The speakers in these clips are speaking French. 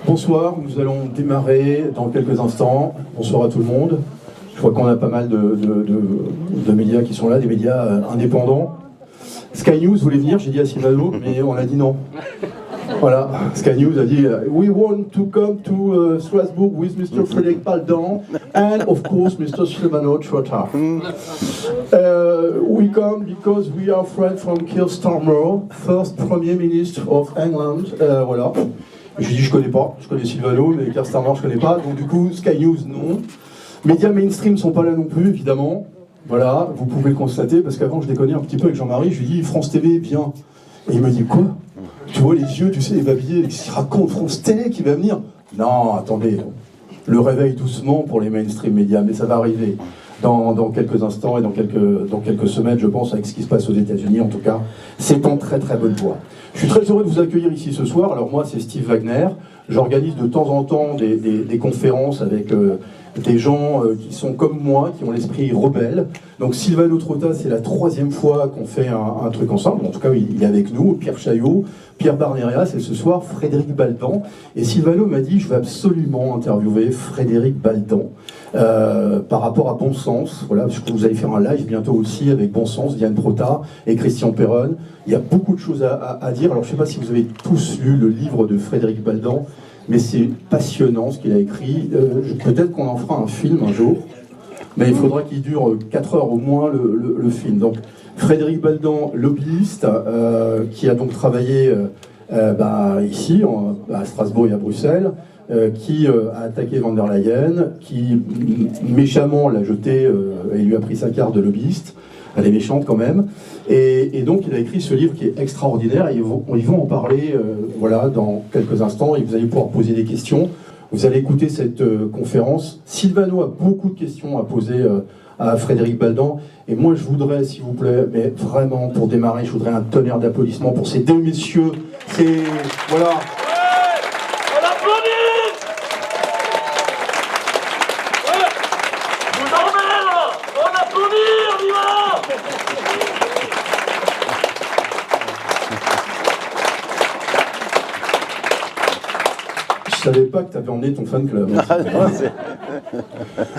Bonsoir, nous allons démarrer dans quelques instants. Bonsoir à tout le monde. Je crois qu'on a pas mal de médias qui sont là, des médias indépendants. Sky News voulait venir, j'ai dit à Silvano, mais on a dit non. Voilà, Sky News a dit We want to come to Strasbourg with Mr. Frédéric Baldon and of course Mr. Silvano Trotta. We come because we are friends from Keir Starmer, first Premier Minister of England. Voilà. J'ai dit je connais Silvano, mais Keir Starmer je connais pas. Donc du coup Sky News non. Médias mainstream sont pas là non plus évidemment. Voilà, vous pouvez le constater parce qu'avant je déconnais un petit peu avec Jean-Marie, je lui dis France TV viens. Et il me dit quoi? Tu vois les yeux, tu sais, ébaillés, il raconte France Télé qui va venir. Non, attendez, le réveil doucement pour les mainstream médias, mais ça va arriver dans quelques instants et dans quelques semaines, je pense, avec ce qui se passe aux États-Unis. En tout cas, c'est en très très bonne voie. Je suis très heureux de vous accueillir ici ce soir. Alors moi, c'est Steve Wagner. J'organise de temps en temps des conférences avec des gens qui sont comme moi, qui ont l'esprit rebelle. Donc Silvano Trotta, c'est la 3e fois qu'on fait un truc ensemble. En tout cas, il est avec nous, Pierre Chaillot, Pierre Barnerias et ce soir Frédéric Baldon. Et Silvano m'a dit, je vais absolument interviewer Frédéric Baldon par rapport à Bon Sens. Voilà, parce que vous allez faire un live bientôt aussi avec Bon Sens, Diane Trotta et Christian Perron. Il y a beaucoup de choses à dire. Alors je ne sais pas si vous avez tous lu le livre de Frédéric Baldon, mais c'est passionnant ce qu'il a écrit. Peut-être qu'on en fera un film un jour, mais il faudra qu'il dure 4 heures au moins le film. Donc Frédéric Baldon, lobbyiste, qui a donc travaillé ici, à Strasbourg et à Bruxelles, qui a attaqué Van der Leyen, qui méchamment l'a jeté et lui a pris sa carte de lobbyiste. Elle est méchante quand même. Et donc il a écrit ce livre qui est extraordinaire et ils vont en parler voilà, dans quelques instants et vous allez pouvoir poser des questions. Vous allez écouter cette conférence. Silvano a beaucoup de questions à poser à Frédéric Baldon. Et moi je voudrais, s'il vous plaît, mais vraiment pour démarrer, je voudrais un tonnerre d'applaudissements pour ces 2 messieurs. C'est... Voilà. Je savais pas que tu avais emmené ton fan club.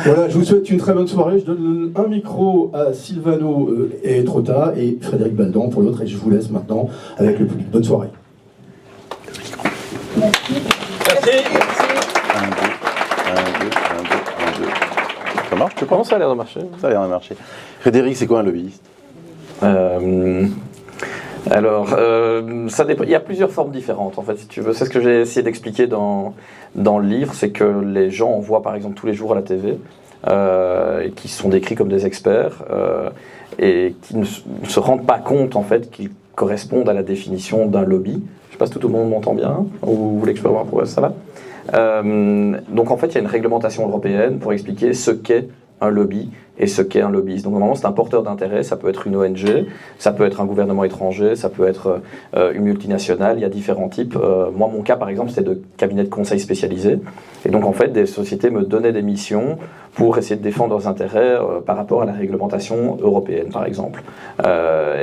Voilà, je vous souhaite une très bonne soirée. Je donne un micro à Silvano et Trotta et Frédéric Baldon pour l'autre et je vous laisse maintenant avec le public. Bonne soirée. Merci. Ça marche, tu penses? Ça a l'air de marcher. Ça a l'air de marcher. Frédéric, c'est quoi un lobbyiste? Alors, ça dépend. Il y a plusieurs formes différentes, en fait, si tu veux. C'est ce que j'ai essayé d'expliquer dans le livre, c'est que les gens, on voit par exemple tous les jours à la TV, et qui sont décrits comme des experts, et qui ne se rendent pas compte, en fait, qu'ils correspondent à la définition d'un lobby. Je ne sais pas si tout le monde m'entend bien, ou vous voulez que je peux voir pourquoi ça va. Donc, en fait, il y a une réglementation européenne pour expliquer ce qu'est un lobby et ce qu'est un lobbyiste. Donc normalement c'est un porteur d'intérêt, ça peut être une ONG, ça peut être un gouvernement étranger, ça peut être une multinationale, il y a différents types. Moi mon cas par exemple c'était de cabinet de conseil spécialisé et donc en fait des sociétés me donnaient des missions pour essayer de défendre leurs intérêts par rapport à la réglementation européenne par exemple.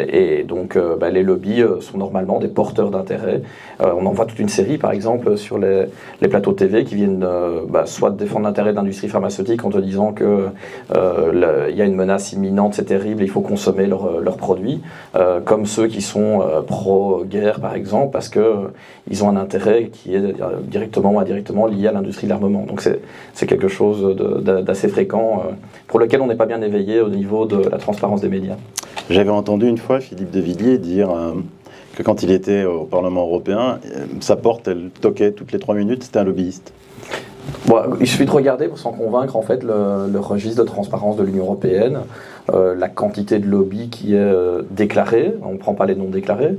Et donc les lobbies sont normalement des porteurs d'intérêt. On en voit toute une série par exemple sur les plateaux de TV qui viennent soit défendre l'intérêt de l'industrie pharmaceutique en te disant que il y a une menace imminente, c'est terrible, il faut consommer leurs produits, comme ceux qui sont pro-guerre par exemple, parce qu'ils ont un intérêt qui est directement ou indirectement lié à l'industrie de l'armement. Donc c'est quelque chose d'assez fréquent, pour lequel on n'est pas bien éveillé au niveau de la transparence des médias. J'avais entendu une fois Philippe de Villiers dire que quand il était au Parlement européen, sa porte, elle toquait toutes les 3 minutes, c'était un lobbyiste. Bon, il suffit de regarder pour s'en convaincre en fait le registre de transparence de l'Union européenne, la quantité de lobbies qui est déclarée, on ne prend pas les non déclarés,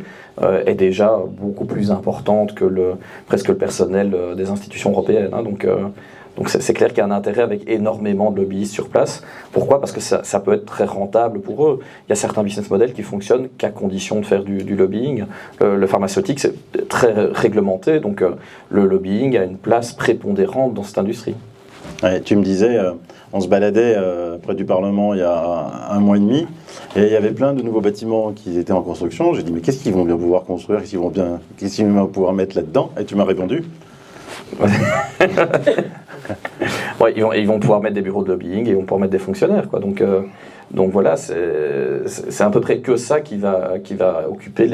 est déjà beaucoup plus importante que presque le personnel des institutions européennes. Hein, donc c'est clair qu'il y a un intérêt avec énormément de lobbyistes sur place. Pourquoi? Parce que ça peut être très rentable pour eux. Il y a certains business models qui fonctionnent qu'à condition de faire du lobbying. Le pharmaceutique, c'est très réglementé, donc le lobbying a une place prépondérante dans cette industrie. Ouais, tu me disais, on se baladait près du Parlement il y a 1 mois et demi, et il y avait plein de nouveaux bâtiments qui étaient en construction. J'ai dit, mais qu'est-ce qu'ils vont bien pouvoir construire? Qu'est-ce qu'ils vont pouvoir mettre là-dedans? Et tu m'as répondu, Ouais, ils vont pouvoir mettre des bureaux de lobbying, et ils vont pouvoir mettre des fonctionnaires, quoi. Donc voilà, c'est à peu près que ça qui va occuper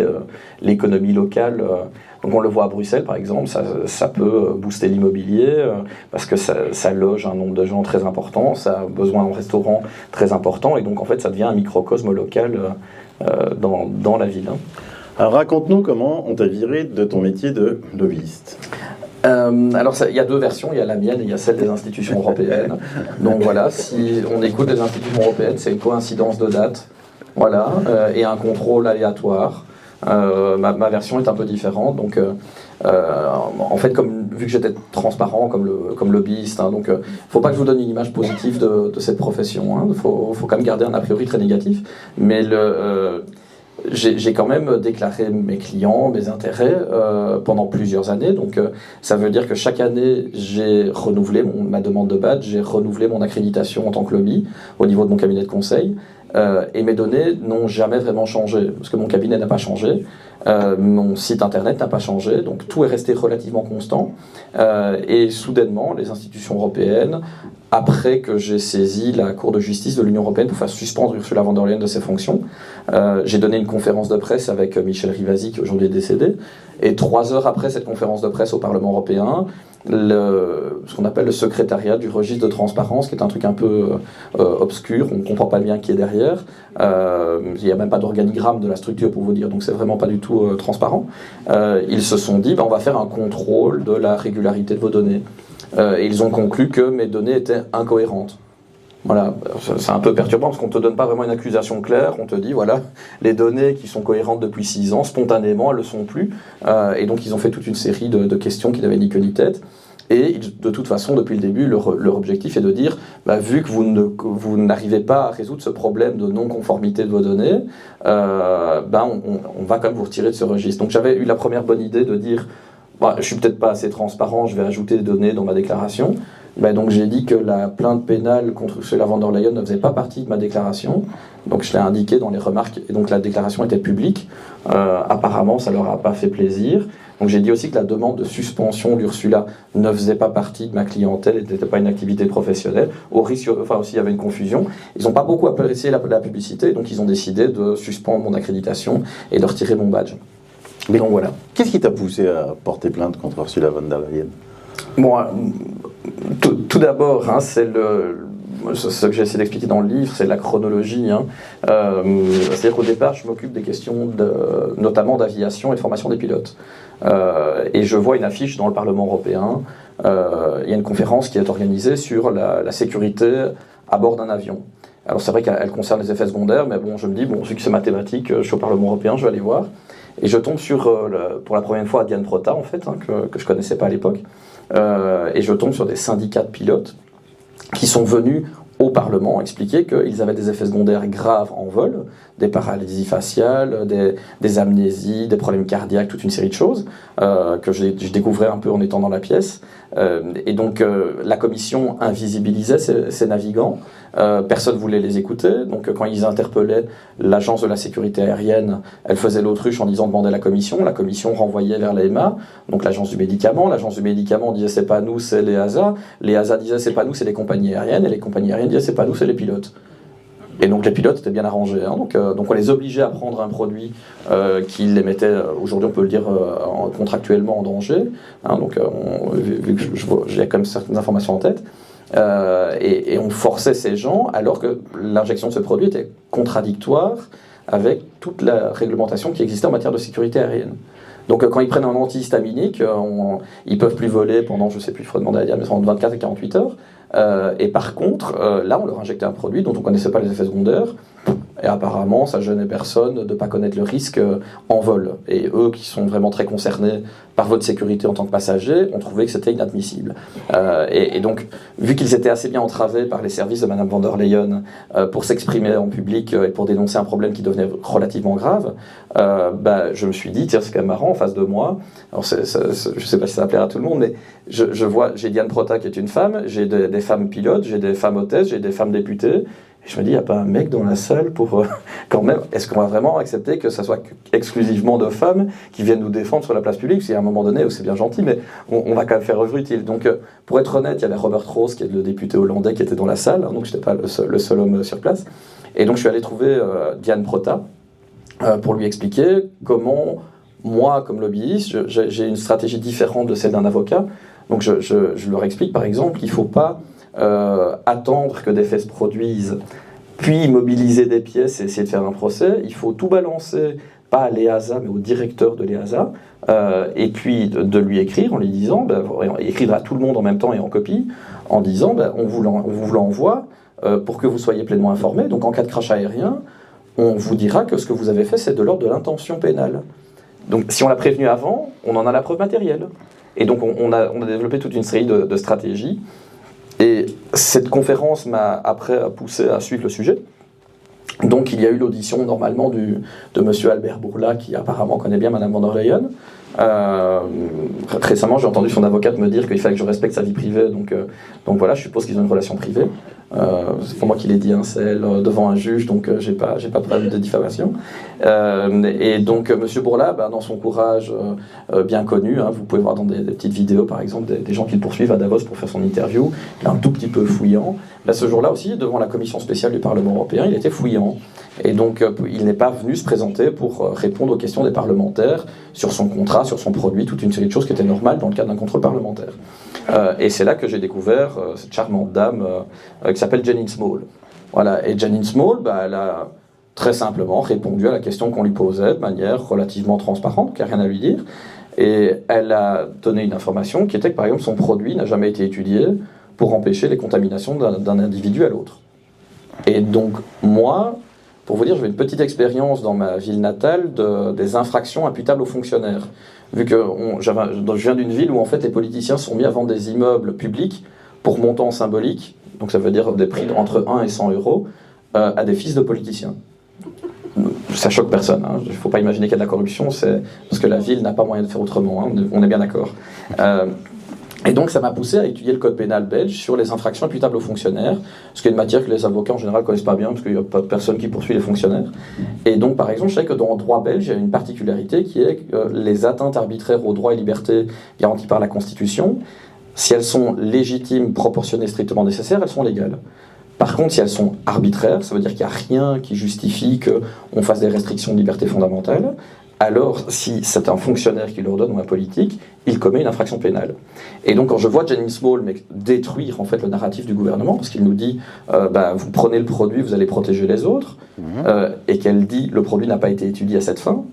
l'économie locale. Donc on le voit à Bruxelles, par exemple, ça peut booster l'immobilier, parce que ça loge un nombre de gens très important, ça a besoin d'un restaurant très important, et donc en fait ça devient un microcosme local dans la ville. Alors raconte-nous comment on t'a viré de ton métier de lobbyiste. Alors il y a deux versions, il y a la mienne et il y a celle des institutions européennes. Donc voilà, si on écoute les institutions européennes, c'est une coïncidence de date, voilà, et un contrôle aléatoire. Ma version est un peu différente, donc en fait, vu que j'étais transparent comme lobbyiste, hein, donc faut pas que je vous donne une image positive de cette profession, hein, faut quand même garder un a priori très négatif, mais j'ai quand même déclaré mes clients, mes intérêts pendant plusieurs années. Donc ça veut dire que chaque année, j'ai renouvelé ma demande de badge, j'ai renouvelé mon accréditation en tant que lobby au niveau de mon cabinet de conseil. Et mes données n'ont jamais vraiment changé, parce que mon cabinet n'a pas changé, mon site internet n'a pas changé, donc tout est resté relativement constant. Et soudainement, les institutions européennes, après que j'ai saisi la Cour de justice de l'Union européenne pour faire suspendre Ursula von der Leyen de ses fonctions, j'ai donné une conférence de presse avec Michel Rivasi, qui aujourd'hui est décédé, et 3 heures après cette conférence de presse au Parlement européen, ce qu'on appelle le secrétariat du registre de transparence, qui est un truc un peu obscur, on ne comprend pas bien qui est derrière, il n'y a même pas d'organigramme de la structure pour vous dire, donc c'est vraiment pas du tout transparent. Ils se sont dit, on va faire un contrôle de la régularité de vos données. Et ils ont conclu que mes données étaient incohérentes. Voilà, c'est un peu perturbant parce qu'on ne te donne pas vraiment une accusation claire, on te dit voilà, les données qui sont cohérentes depuis 6 ans, spontanément elles ne le sont plus, et donc ils ont fait toute une série de questions qui n'avaient ni queue ni tête, et de toute façon depuis le début leur objectif est de dire vu que vous n'arrivez pas à résoudre ce problème de non-conformité de vos données, on va quand même vous retirer de ce registre. Donc j'avais eu la première bonne idée de dire je suis peut-être pas assez transparent, je vais ajouter des données dans ma déclaration. Donc j'ai dit que la plainte pénale contre Ursula von der Leyen ne faisait pas partie de ma déclaration, donc je l'ai indiqué dans les remarques, et donc la déclaration était publique. Apparemment ça leur a pas fait plaisir, donc j'ai dit aussi que la demande de suspension d'Ursula ne faisait pas partie de ma clientèle, et n'était pas une activité professionnelle, au risque, aussi il y avait une confusion. Ils n'ont pas beaucoup apprécié la publicité, donc ils ont décidé de suspendre mon accréditation et de retirer mon badge. Mais donc voilà. Qu'est-ce qui t'a poussé à porter plainte contre Ursula von der Leyen ? Bon, tout d'abord, c'est ce que j'ai essayé d'expliquer dans le livre, c'est la chronologie. C'est-à-dire qu'au départ, je m'occupe des questions notamment d'aviation et de formation des pilotes. Et je vois une affiche dans le Parlement européen. Il y a une conférence qui est organisée sur la sécurité à bord d'un avion. Alors c'est vrai qu'elle concerne les effets secondaires, mais bon, je me dis, vu que c'est mathématique, je suis au Parlement européen, je vais aller voir. Et je tombe pour la première fois à Diane Prota, en fait, que je ne connaissais pas à l'époque. Et je tombe sur des syndicats de pilotes qui sont venus au Parlement expliquer qu'ils avaient des effets secondaires graves en vol, des paralysies faciales, des amnésies, des problèmes cardiaques, toute une série de choses que je découvrais un peu en étant dans la pièce. Et donc la commission invisibilisait ces navigants, personne ne voulait les écouter, donc quand ils interpellaient l'agence de la sécurité aérienne, elle faisait l'autruche en disant demander la commission renvoyait vers l'EMA, donc l'agence du médicament disait c'est pas nous, c'est l'EASA disait c'est pas nous, c'est les compagnies aériennes, et les compagnies aériennes disaient c'est pas nous, c'est les pilotes. Et donc les pilotes étaient bien arrangés, donc on les obligeait à prendre un produit qui les mettait, aujourd'hui on peut le dire, contractuellement en danger, vu que j'ai quand même certaines informations en tête, et on forçait ces gens alors que l'injection de ce produit était contradictoire avec toute la réglementation qui existait en matière de sécurité aérienne. Donc quand ils prennent un antihistaminique, ils peuvent plus voler pendant, je sais plus, il faudrait demander à Diane, mais entre 24 et 48 heures. Et par contre, là, on leur injectait un produit dont on ne connaissait pas les effets secondaires, et apparemment, ça gênait personne de ne pas connaître le risque en vol. Et eux, qui sont vraiment très concernés par votre sécurité en tant que passager, ont trouvé que c'était inadmissible. Et donc, vu qu'ils étaient assez bien entravés par les services de Madame von der Leyen pour s'exprimer en public et pour dénoncer un problème qui devenait relativement grave, je me suis dit, tiens, c'est quand même marrant, en face de moi, alors je ne sais pas si ça va plaire à tout le monde, mais j'ai Diane Prota qui est une femme, j'ai des femmes pilotes, j'ai des femmes hôtesses, j'ai des femmes députées. Et je me dis, il n'y a pas un mec dans la salle pour quand même, est-ce qu'on va vraiment accepter que ça soit exclusivement de femmes qui viennent nous défendre sur la place publique? Parce qu'à un moment donné, c'est bien gentil, mais on va quand même faire œuvre utile. Donc, pour être honnête, il y avait Robert Roos, qui est le député hollandais, qui était dans la salle, hein, donc je n'étais pas le seul homme sur place. Et donc, je suis allé trouver Diane Prota pour lui expliquer comment, moi, comme lobbyiste, j'ai une stratégie différente de celle d'un avocat. Donc, je leur explique, par exemple, qu'il ne faut pas attendre que des faits se produisent, puis mobiliser des pièces et essayer de faire un procès. Il faut tout balancer, pas à l'EASA, mais au directeur de l'EASA, et puis de lui écrire en lui disant, écrire à tout le monde en même temps et en copie, en disant, on vous l'envoie pour que vous soyez pleinement informés. Donc en cas de crash aérien, on vous dira que ce que vous avez fait, c'est de l'ordre de l'intention pénale. Donc si on l'a prévenu avant, on en a la preuve matérielle. Et donc on a développé toute une série de stratégies. Et cette conférence m'a après poussé à suivre le sujet. Donc il y a eu l'audition normalement de monsieur Albert Bourla, qui apparemment connaît bien Madame von der Leyen. Récemment, j'ai entendu son avocate me dire qu'il fallait que je respecte sa vie privée, donc voilà, je suppose qu'ils ont une relation privée. C'est pour moi qui l'ai dit, hein, c'est elle devant un juge, donc j'ai pas de problème de diffamation. Et donc monsieur Bourla, dans son courage bien connu, hein, vous pouvez voir dans des petites vidéos par exemple des gens qui le poursuivent à Davos pour faire son interview, il est un tout petit peu fouillant. Là, ce jour-là aussi, devant la commission spéciale du Parlement européen, il était fouillant. Et donc il n'est pas venu se présenter pour répondre aux questions des parlementaires sur son contrat, sur son produit, toute une série de choses qui étaient normales dans le cadre d'un contrôle parlementaire. Et c'est là que j'ai découvert cette charmante dame qui s'appelle Janine Small. Voilà. Et Janine Small, elle a très simplement répondu à la question qu'on lui posait de manière relativement transparente, qui n'a rien à lui dire. Et elle a donné une information qui était que, par exemple, son produit n'a jamais été étudié pour empêcher les contaminations d'un individu à l'autre. Et donc, moi, pour vous dire, j'avais une petite expérience dans ma ville natale des infractions imputables aux fonctionnaires. Vu que je viens d'une ville où en fait les politiciens sont mis à vendre des immeubles publics pour montant symbolique, donc ça veut dire des prix entre 1 et 100 euros, à des fils de politiciens. Ça choque personne, hein. Il ne faut pas imaginer qu'il y a de la corruption, c'est parce que la ville n'a pas moyen de faire autrement, hein. On est bien d'accord. Et donc ça m'a poussé à étudier le code pénal belge sur les infractions imputables aux fonctionnaires, ce qui est une matière que les avocats en général ne connaissent pas bien, parce qu'il n'y a pas de personne qui poursuit les fonctionnaires. Et donc par exemple, je sais que dans le droit belge, il y a une particularité qui est que les atteintes arbitraires aux droits et libertés garanties par la Constitution, si elles sont légitimes, proportionnées, strictement nécessaires, elles sont légales. Par contre, si elles sont arbitraires, ça veut dire qu'il n'y a rien qui justifie qu'on fasse des restrictions de liberté fondamentale. Alors, si c'est un fonctionnaire qui l'ordonne ou un politique, il commet une infraction pénale. Et donc, quand je vois Janine Small détruire en fait le narratif du gouvernement, parce qu'il nous dit vous prenez le produit, vous allez protéger les autres, et qu'elle dit le produit n'a pas été étudié à cette fin,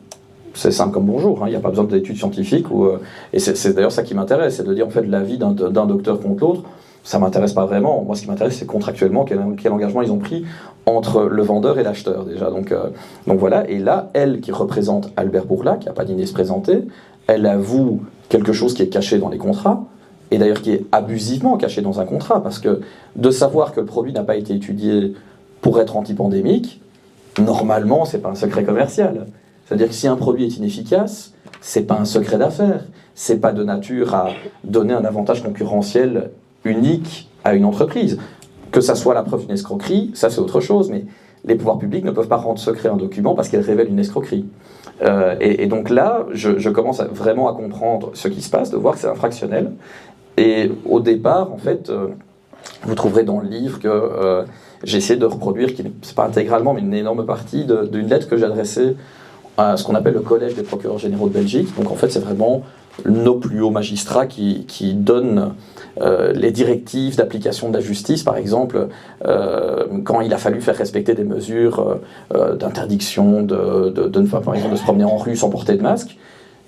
c'est simple comme bonjour, hein, il n'y a pas besoin d'études scientifiques. Et c'est d'ailleurs ça qui m'intéresse, c'est de dire en fait l'avis d'un docteur contre l'autre. Ça ne m'intéresse pas vraiment. Moi, ce qui m'intéresse, c'est contractuellement quel engagement ils ont pris entre le vendeur et l'acheteur, déjà. Donc voilà. Et là, elle, qui représente Albert Bourla, qui n'a pas dîné se présenter, elle avoue quelque chose qui est caché dans les contrats, et d'ailleurs qui est abusivement caché dans un contrat, parce que de savoir que le produit n'a pas été étudié pour être antipandémique, normalement, ce n'est pas un secret commercial. C'est-à-dire que si un produit est inefficace, ce n'est pas un secret d'affaires. Ce n'est pas de nature à donner un avantage concurrentiel unique à une entreprise. Que ça soit la preuve d'une escroquerie, ça c'est autre chose, mais les pouvoirs publics ne peuvent pas rendre secret un document parce qu'elle révèle une escroquerie. Et donc là, je commence vraiment à comprendre ce qui se passe, de voir que c'est infractionnel. Et au départ, en fait, vous trouverez dans le livre que j'ai essayé de reproduire, c'est pas intégralement, mais une énorme partie d'une lettre que j'ai adressée à ce qu'on appelle le Collège des procureurs généraux de Belgique. Donc en fait, c'est vraiment nos plus hauts magistrats qui donnent les directives d'application de la justice, par exemple, quand il a fallu faire respecter des mesures d'interdiction par exemple, de se promener en rue sans porter de masque.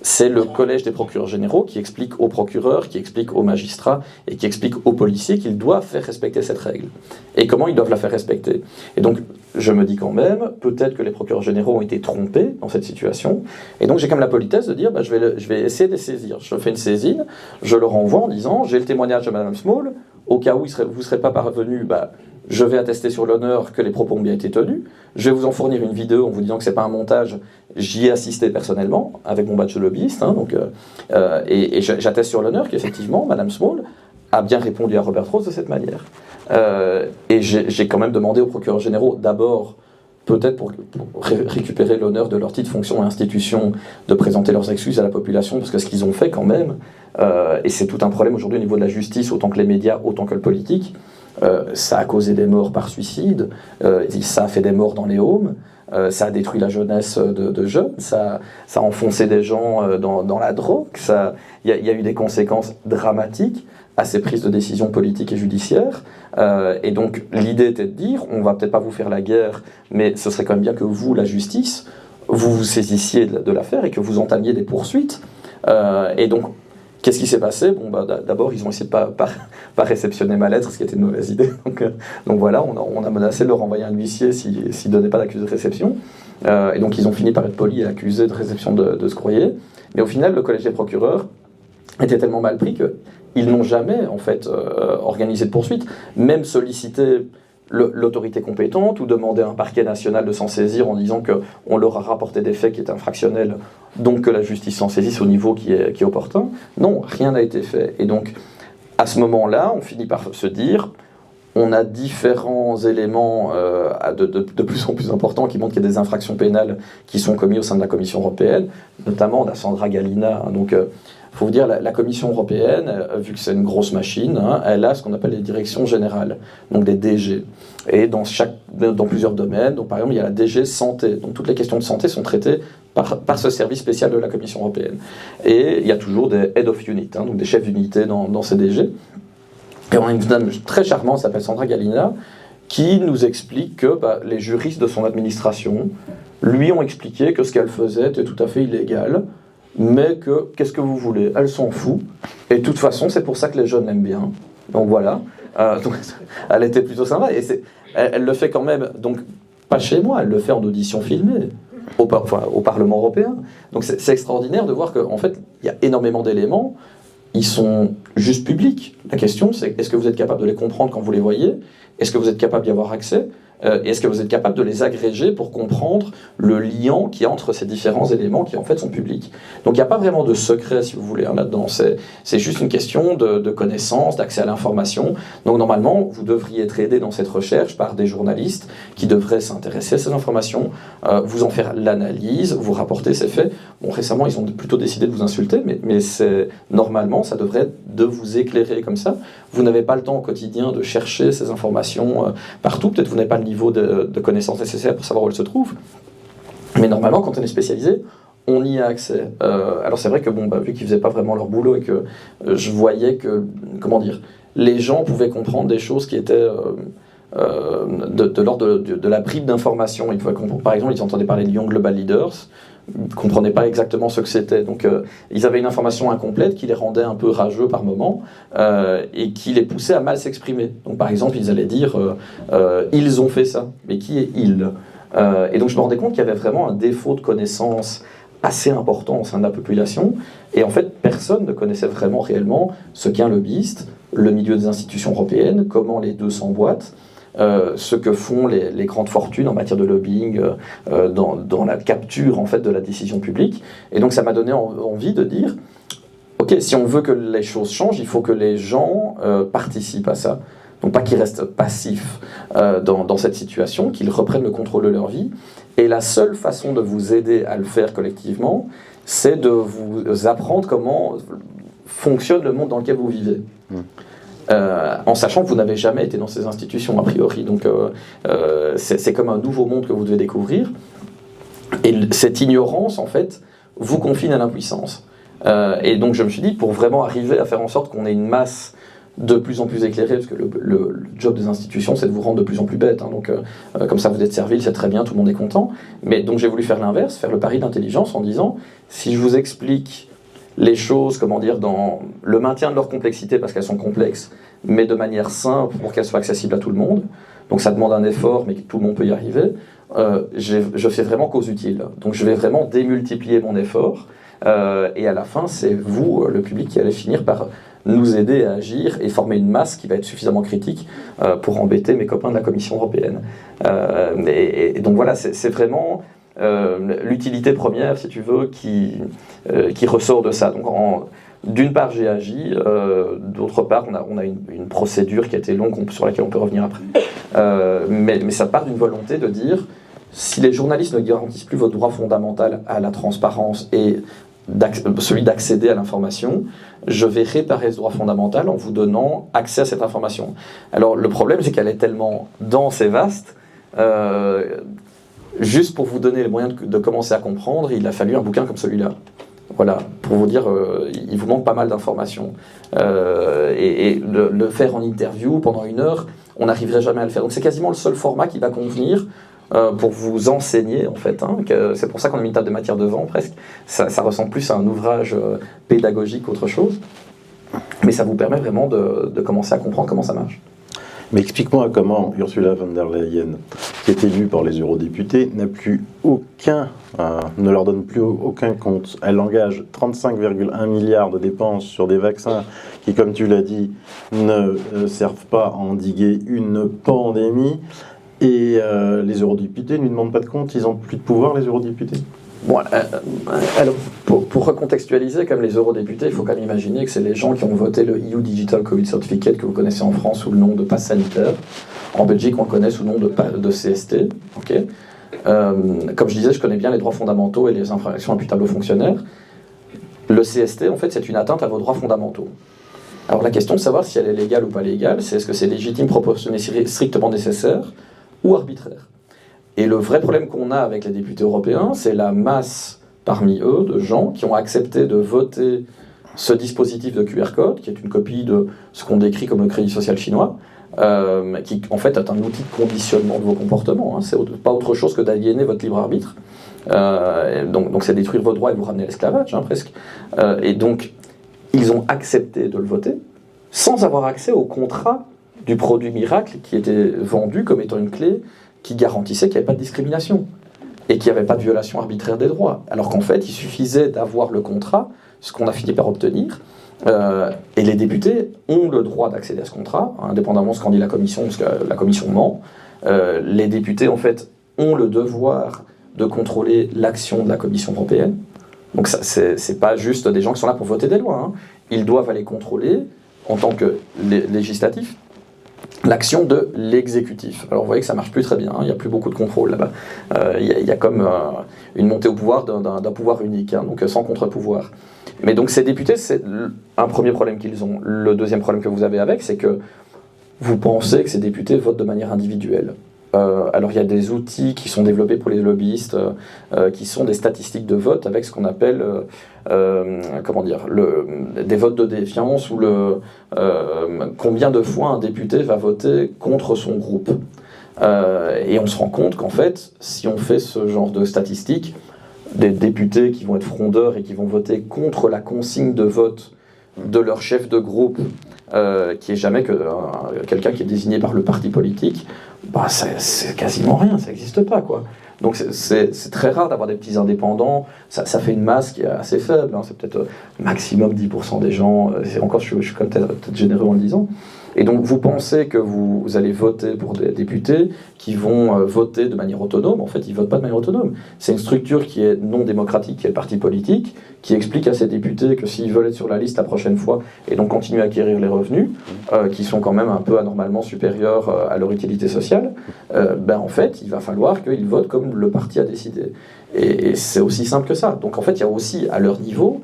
C'est le Collège des procureurs généraux qui explique aux procureurs, qui explique aux magistrats et qui explique aux policiers qu'ils doivent faire respecter cette règle. Et comment ils doivent la faire respecter. Et donc, je me dis quand même, peut-être que les procureurs généraux ont été trompés dans cette situation. Et donc, j'ai quand même la politesse de dire, je vais essayer de les saisir. Je fais une saisine, je leur envoie en disant, j'ai le témoignage de Madame Small, au cas où vous ne serez pas parvenu, je vais attester sur l'honneur que les propos ont bien été tenus. Je vais vous en fournir une vidéo en vous disant que ce n'est pas un montage. J'y ai assisté personnellement avec mon badge de lobbyiste. Et j'atteste sur l'honneur qu'effectivement, Madame Small a bien répondu à Robert Rose de cette manière. Et j'ai quand même demandé aux procureurs généraux, d'abord, peut-être pour récupérer l'honneur de leur titre, fonction et institution, de présenter leurs excuses à la population, parce que ce qu'ils ont fait quand même, et c'est tout un problème aujourd'hui au niveau de la justice, autant que les médias, autant que le politique, ça a causé des morts par suicide, ça a fait des morts dans les homes, ça a détruit la jeunesse de jeunes, ça a enfoncé des gens dans la drogue, il y a eu des conséquences dramatiques à ces prises de décision politiques et judiciaires. Et donc l'idée était de dire, on va peut-être pas vous faire la guerre, mais ce serait quand même bien que vous, la justice, vous vous saisissiez de l'affaire et que vous entamiez des poursuites. Et donc, qu'est-ce qui s'est passé? D'abord, ils ont essayé de pas réceptionner ma lettre, ce qui était une mauvaise idée. Donc voilà, on a menacé de leur envoyer un huissier s'ils ne donnaient pas d'accusé de réception. Et donc ils ont fini par être polis et accusés de réception de ce courrier. Mais au final, le collège des procureurs était tellement mal pris qu'ils n'ont jamais en fait organisé de poursuite, même sollicité l'autorité compétente ou demander à un parquet national de s'en saisir en disant qu'on leur a rapporté des faits qui étaient infractionnels, donc que la justice s'en saisisse au niveau qui est opportun. Non, rien n'a été fait. Et donc, à ce moment-là, on finit par se dire, on a différents éléments de plus en plus importants qui montrent qu'il y a des infractions pénales qui sont commises au sein de la Commission européenne, notamment on a Sandra Gallina, donc il faut vous dire, la Commission européenne, vu que c'est une grosse machine, elle a ce qu'on appelle les directions générales, donc des DG. Et dans plusieurs domaines, donc par exemple, il y a la DG Santé. Donc toutes les questions de santé sont traitées par ce service spécial de la Commission européenne. Et il y a toujours des Head of Unit, donc des chefs d'unité dans ces DG. Et on a une dame très charmante, elle s'appelle Sandra Gallina, qui nous explique que les juristes de son administration lui ont expliqué que ce qu'elle faisait était tout à fait illégal, mais qu'est-ce que vous voulez, elle s'en fout, et de toute façon c'est pour ça que les jeunes l'aiment bien, donc voilà. Donc, elle était plutôt sympa, et elle le fait quand même, donc pas chez moi, elle le fait en audition filmée au Parlement européen. Donc c'est extraordinaire de voir qu'en fait il y a énormément d'éléments, ils sont juste publics. La question c'est, est-ce que vous êtes capable de les comprendre quand vous les voyez? Est-ce que vous êtes capable d'y avoir accès? Est-ce que vous êtes capable de les agréger pour comprendre le lien qu'il y a entre ces différents éléments qui en fait sont publics? Donc il n'y a pas vraiment de secret, si vous voulez, là-dedans. C'est juste une question de connaissance, d'accès à l'information. Donc normalement, vous devriez être aidé dans cette recherche par des journalistes qui devraient s'intéresser à ces informations, vous en faire l'analyse, vous rapporter ces faits. Bon, récemment, ils ont plutôt décidé de vous insulter, mais normalement, ça devrait être de vous éclairer comme ça. Vous n'avez pas le temps au quotidien de chercher ces informations partout. Peut-être vous n'avez pas le niveau de connaissances nécessaires pour savoir où elles se trouvent. Mais normalement, quand on est spécialisé, on y a accès. Alors c'est vrai que vu qu'ils faisaient pas vraiment leur boulot et que je voyais que, les gens pouvaient comprendre des choses qui étaient de l'ordre de la bribe d'information. Ils pouvaient comprendre, par exemple, ils entendaient parler de Young Global Leaders, ils ne comprenaient pas exactement ce que c'était. Donc ils avaient une information incomplète qui les rendait un peu rageux par moment et qui les poussait à mal s'exprimer. Donc par exemple, ils allaient dire ils ont fait ça. Mais qui est ils? Et donc je me rendais compte qu'il y avait vraiment un défaut de connaissance assez important au sein de la population. Et en fait, personne ne connaissait vraiment réellement ce qu'est un lobbyiste, le milieu des institutions européennes, comment les deux s'emboîtent, ce que font les grandes fortunes en matière de lobbying dans la capture en fait de la décision publique. Et donc ça m'a donné envie de dire, ok, si on veut que les choses changent, il faut que les gens participent à ça. Donc pas qu'ils restent passifs dans cette situation, qu'ils reprennent le contrôle de leur vie. Et la seule façon de vous aider à le faire collectivement, c'est de vous apprendre comment fonctionne le monde dans lequel vous vivez. En sachant que vous n'avez jamais été dans ces institutions a priori. Donc c'est comme un nouveau monde que vous devez découvrir. Et cette ignorance, en fait, vous confine à l'impuissance. Et donc je me suis dit, pour vraiment arriver à faire en sorte qu'on ait une masse de plus en plus éclairée, parce que le job des institutions, c'est de vous rendre de plus en plus bête. Donc comme ça, vous êtes servile, c'est très bien, tout le monde est content. Mais donc j'ai voulu faire l'inverse, faire le pari d'intelligence en disant, si je vous explique les choses, dans le maintien de leur complexité, parce qu'elles sont complexes, mais de manière simple pour qu'elles soient accessibles à tout le monde. Donc ça demande un effort, mais tout le monde peut y arriver. Je fais vraiment cause utile. Donc je vais vraiment démultiplier mon effort. Et à la fin, c'est vous, le public, qui allez finir par nous aider à agir et former une masse qui va être suffisamment critique pour embêter mes copains de la Commission européenne. Et donc voilà, c'est vraiment l'utilité première, si tu veux, qui ressort de ça. Donc d'une part, j'ai agi, d'autre part, on a une procédure qui a été longue, sur laquelle on peut revenir après. Mais ça part d'une volonté de dire, si les journalistes ne garantissent plus votre droit fondamental à la transparence et celui d'accéder à l'information, je vais réparer ce droit fondamental en vous donnant accès à cette information. Alors, le problème, c'est qu'elle est tellement dense et vaste, juste pour vous donner les moyens de commencer à comprendre, il a fallu un bouquin comme celui-là. Voilà, pour vous dire, il vous manque pas mal d'informations. Et le faire en interview pendant 1 heure, on n'arriverait jamais à le faire. Donc c'est quasiment le seul format qui va convenir pour vous enseigner, en fait. C'est pour ça qu'on a mis une table de matière devant, presque. Ça ressemble plus à un ouvrage pédagogique qu'autre chose. Mais ça vous permet vraiment de commencer à comprendre comment ça marche. Mais explique-moi comment Ursula von der Leyen, qui est élue par les eurodéputés, ne leur donne plus aucun compte. Elle engage 35,1 milliards de dépenses sur des vaccins qui, comme tu l'as dit, ne servent pas à endiguer une pandémie. Et les eurodéputés ne lui demandent pas de compte, ils n'ont plus de pouvoir, les eurodéputés. Bon, alors, pour recontextualiser, comme les eurodéputés, il faut quand même imaginer que c'est les gens qui ont voté le EU Digital Covid Certificate, que vous connaissez en France sous le nom de pass sanitaire. En Belgique, on le connaît sous le nom de CST. Okay. Comme je disais, je connais bien les droits fondamentaux et les infractions imputables aux fonctionnaires. Le CST, en fait, c'est une atteinte à vos droits fondamentaux. Alors la question de savoir si elle est légale ou pas légale, c'est est-ce que c'est légitime, proportionné, strictement nécessaire ou arbitraire. Et le vrai problème qu'on a avec les députés européens, c'est la masse parmi eux de gens qui ont accepté de voter ce dispositif de QR code, qui est une copie de ce qu'on décrit comme le crédit social chinois, qui en fait est un outil de conditionnement de vos comportements. C'est pas autre chose que d'aliéner votre libre arbitre. Donc c'est détruire vos droits et vous ramener à l'esclavage, presque. Et donc, ils ont accepté de le voter sans avoir accès au contrat du produit miracle qui était vendu comme étant une clé qui garantissait qu'il n'y avait pas de discrimination et qu'il n'y avait pas de violation arbitraire des droits. Alors qu'en fait, il suffisait d'avoir le contrat, ce qu'on a fini par obtenir, et les députés ont le droit d'accéder à ce contrat, indépendamment de ce qu'en dit la Commission, parce que la Commission ment. Les députés, en fait, ont le devoir de contrôler l'action de la Commission européenne. Donc c'est pas juste des gens qui sont là pour voter des lois. Ils doivent aller contrôler, en tant que législatif, l'action de l'exécutif. Alors vous voyez que ça marche plus très bien, il n'y a plus beaucoup de contrôle là-bas. Il y a comme une montée au pouvoir d'un pouvoir unique, donc sans contre-pouvoir. Mais donc ces députés, c'est un premier problème qu'ils ont. Le deuxième problème que vous avez avec, c'est que vous pensez que ces députés votent de manière individuelle. Alors il y a des outils qui sont développés pour les lobbyistes, qui sont des statistiques de vote avec ce qu'on appelle des votes de défiance ou combien de fois un député va voter contre son groupe. Et on se rend compte qu'en fait, si on fait ce genre de statistiques, des députés qui vont être frondeurs et qui vont voter contre la consigne de vote de leur chef de groupe, qui est jamais que quelqu'un qui est désigné par le parti politique, c'est quasiment rien, ça n'existe pas, quoi. Donc c'est très rare d'avoir des petits indépendants, ça fait une masse qui est assez faible, c'est peut-être maximum 10% des gens, encore je suis peut-être généreux en le disant. Et donc vous pensez que vous allez voter pour des députés qui vont voter de manière autonome. En fait, ils ne votent pas de manière autonome. C'est une structure qui est non démocratique, qui est le parti politique, qui explique à ces députés que s'ils veulent être sur la liste la prochaine fois et donc continuer à acquérir les revenus, qui sont quand même un peu anormalement supérieurs à leur utilité sociale, en fait, il va falloir qu'ils votent comme le parti a décidé. Et c'est aussi simple que ça. Donc en fait, il y a aussi à leur niveau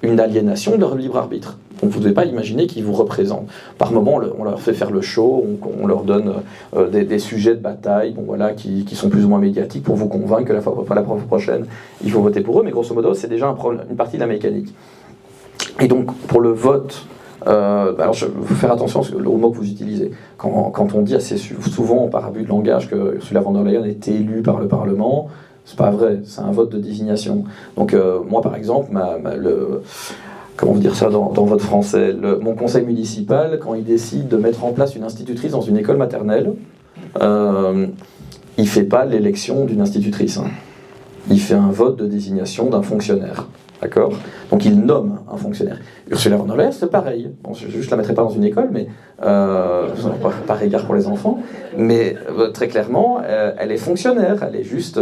une aliénation de leur libre arbitre. Donc vous ne devez pas imaginer qu'ils vous représentent. Par moments, on leur fait faire le show, on leur donne des sujets de bataille qui sont plus ou moins médiatiques pour vous convaincre que la fois prochaine, il faut voter pour eux. Mais grosso modo, c'est déjà une partie de la mécanique. Et donc, pour le vote, alors il faut faire attention aux mots que vous utilisez. Quand on dit assez souvent, par abus de langage, que Ursula von der Leyen a été élue par le Parlement, c'est pas vrai, c'est un vote de désignation. Donc moi par exemple, comment vous dire ça dans votre français, mon conseil municipal, quand il décide de mettre en place une institutrice dans une école maternelle, il fait pas l'élection d'une institutrice. Il fait un vote de désignation d'un fonctionnaire. D'accord ? Donc il nomme un fonctionnaire. Ursula von der Leyen, c'est pareil. Bon, je ne la mettrai pas dans une école, mais par égard pour les enfants. Mais très clairement, elle est fonctionnaire. Elle est juste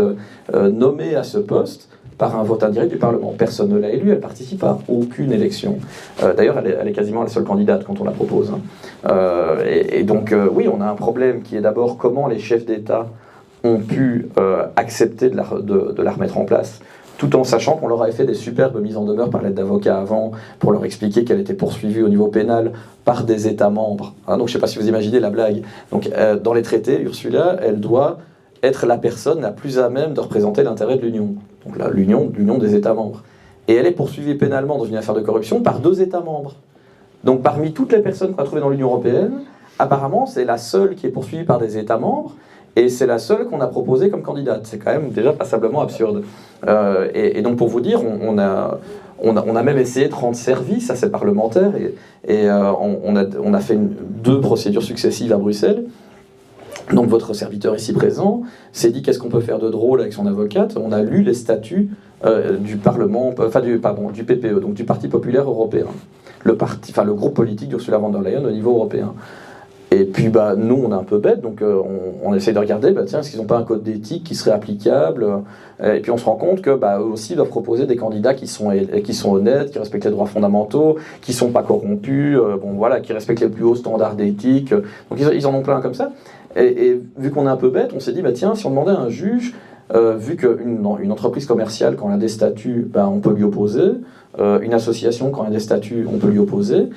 nommée à ce poste par un vote indirect du Parlement. Personne ne l'a élue, elle participe à aucune élection. D'ailleurs, elle est quasiment la seule candidate quand on la propose. Et donc, oui, on a un problème qui est d'abord comment les chefs d'État ont pu accepter de la remettre en place, tout en sachant qu'on leur avait fait des superbes mises en demeure par l'aide d'avocats avant, pour leur expliquer qu'elle était poursuivie au niveau pénal par des États membres. Donc je ne sais pas si vous imaginez la blague. Donc dans les traités, Ursula, elle doit être la personne la plus à même de représenter l'intérêt de l'Union. Donc là, l'Union des États membres. Et elle est poursuivie pénalement dans une affaire de corruption par 2 États membres. Donc parmi toutes les personnes qu'on a trouvées dans l'Union européenne, apparemment c'est la seule qui est poursuivie par des États membres, et c'est la seule qu'on a proposée comme candidate. C'est quand même déjà passablement absurde. Et donc pour vous dire, on a même essayé de rendre service à ces parlementaires, et on a fait 2 procédures successives à Bruxelles. Donc votre serviteur ici présent s'est dit qu'est-ce qu'on peut faire de drôle avec son avocate. On a lu les statuts du Parlement, du PPE, donc du Parti populaire européen, le groupe politique d'Ursula von der Leyen au niveau européen. Et puis nous on est un peu bêtes, donc on essaie de regarder, tiens, est-ce qu'ils n'ont pas un code d'éthique qui serait applicable, et puis on se rend compte que eux aussi doivent proposer des candidats qui sont honnêtes, qui respectent les droits fondamentaux, qui ne sont pas corrompus, qui respectent les plus hauts standards d'éthique. Donc ils en ont plein comme ça. Et vu qu'on est un peu bête, on s'est dit, tiens, si on demandait à un juge, vu qu'une entreprise commerciale, quand elle a des statuts, on peut lui opposer, une association, quand elle a des statuts, on peut lui opposer,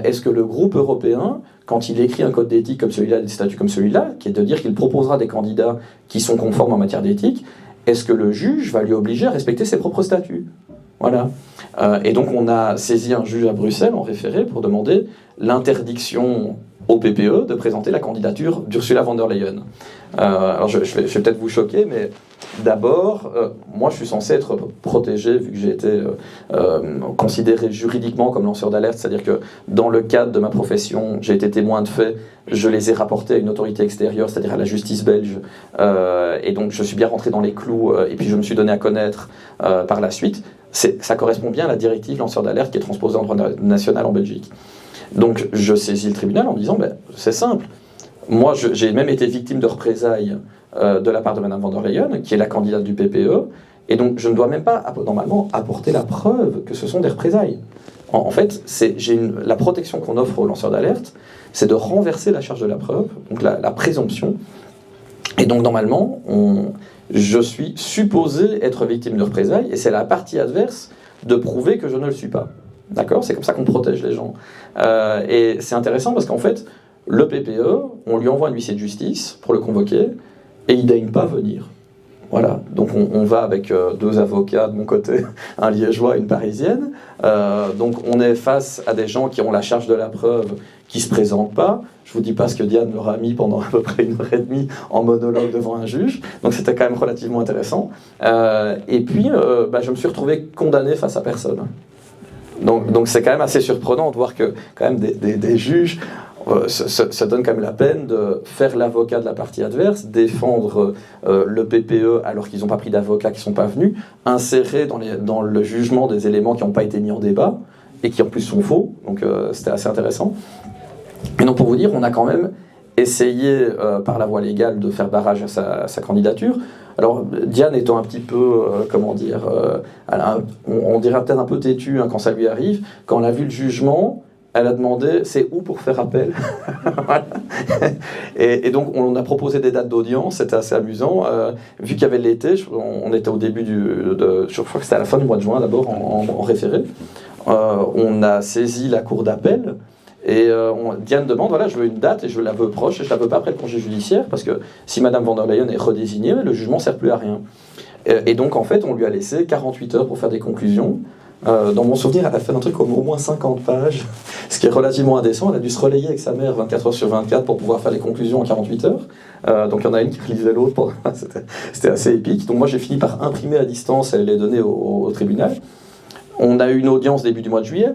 est-ce que le groupe européen, quand il écrit un code d'éthique comme celui-là, des statuts comme celui-là, qui est de dire qu'il proposera des candidats qui sont conformes en matière d'éthique, est-ce que le juge va lui obliger à respecter ses propres statuts ? Voilà. Et donc on a saisi un juge à Bruxelles en référé pour demander l'interdiction au PPE de présenter la candidature d'Ursula von der Leyen. Alors je vais peut-être vous choquer, mais d'abord, moi je suis censé être protégé vu que j'ai été considéré juridiquement comme lanceur d'alerte, c'est-à-dire que dans le cadre de ma profession, j'ai été témoin de faits, je les ai rapportés à une autorité extérieure, c'est-à-dire à la justice belge, et donc je suis bien rentré dans les clous, et puis je me suis donné à connaître par la suite. Ça correspond bien à la directive lanceur d'alerte qui est transposée en droit national en Belgique. Donc je saisis le tribunal en me disant, c'est simple, moi j'ai même été victime de représailles de la part de Mme von der Leyen, qui est la candidate du PPE, et donc je ne dois même pas normalement apporter la preuve que ce sont des représailles. En fait, la protection qu'on offre aux lanceurs d'alerte, c'est de renverser la charge de la preuve, donc la présomption, et donc normalement, je suis supposé être victime de représailles, et c'est la partie adverse de prouver que je ne le suis pas. D'accord ? C'est comme ça qu'on protège les gens. Et c'est intéressant parce qu'en fait, le PPE, on lui envoie un huissier de justice pour le convoquer, et il ne daigne pas venir. Voilà. Donc on va avec 2 avocats de mon côté, un liégeois et une parisienne. Donc on est face à des gens qui ont la charge de la preuve, qui ne se présentent pas. Je ne vous dis pas ce que Diane leur a mis pendant à peu près 1h30 en monologue devant un juge. Donc c'était quand même relativement intéressant. Et puis je me suis retrouvé condamné face à personne. Donc c'est quand même assez surprenant de voir que quand même des juges se donnent quand même la peine de faire l'avocat de la partie adverse, défendre le PPE alors qu'ils n'ont pas pris d'avocat, qui ne sont pas venus, insérer dans le jugement des éléments qui n'ont pas été mis en débat et qui en plus sont faux. Donc c'était assez intéressant. Et donc pour vous dire, on a quand même essayé par la voie légale de faire barrage à sa candidature. Alors Diane étant un petit peu, on dirait peut-être un peu têtue quand ça lui arrive, quand elle a vu le jugement, elle a demandé c'est où pour faire appel. et donc on a proposé des dates d'audience, c'était assez amusant. Vu qu'il y avait l'été, on était au début je crois que c'était à la fin du mois de juin d'abord en référé. On a saisi la cour d'appel. Et Diane demande, je veux une date et je la veux proche et je la veux pas après le congé judiciaire parce que si Mme von der Leyen est redésignée, le jugement ne sert plus à rien. Et donc en fait, on lui a laissé 48 heures pour faire des conclusions. Dans mon souvenir, elle a fait un truc comme au moins 50 pages, ce qui est relativement indécent. Elle a dû se relayer avec sa mère 24 heures sur 24 pour pouvoir faire les conclusions en 48 heures. Donc il y en a une qui lisait l'autre. C'était assez épique. Donc moi j'ai fini par imprimer à distance et les donner au tribunal. On a eu une audience début du mois de juillet.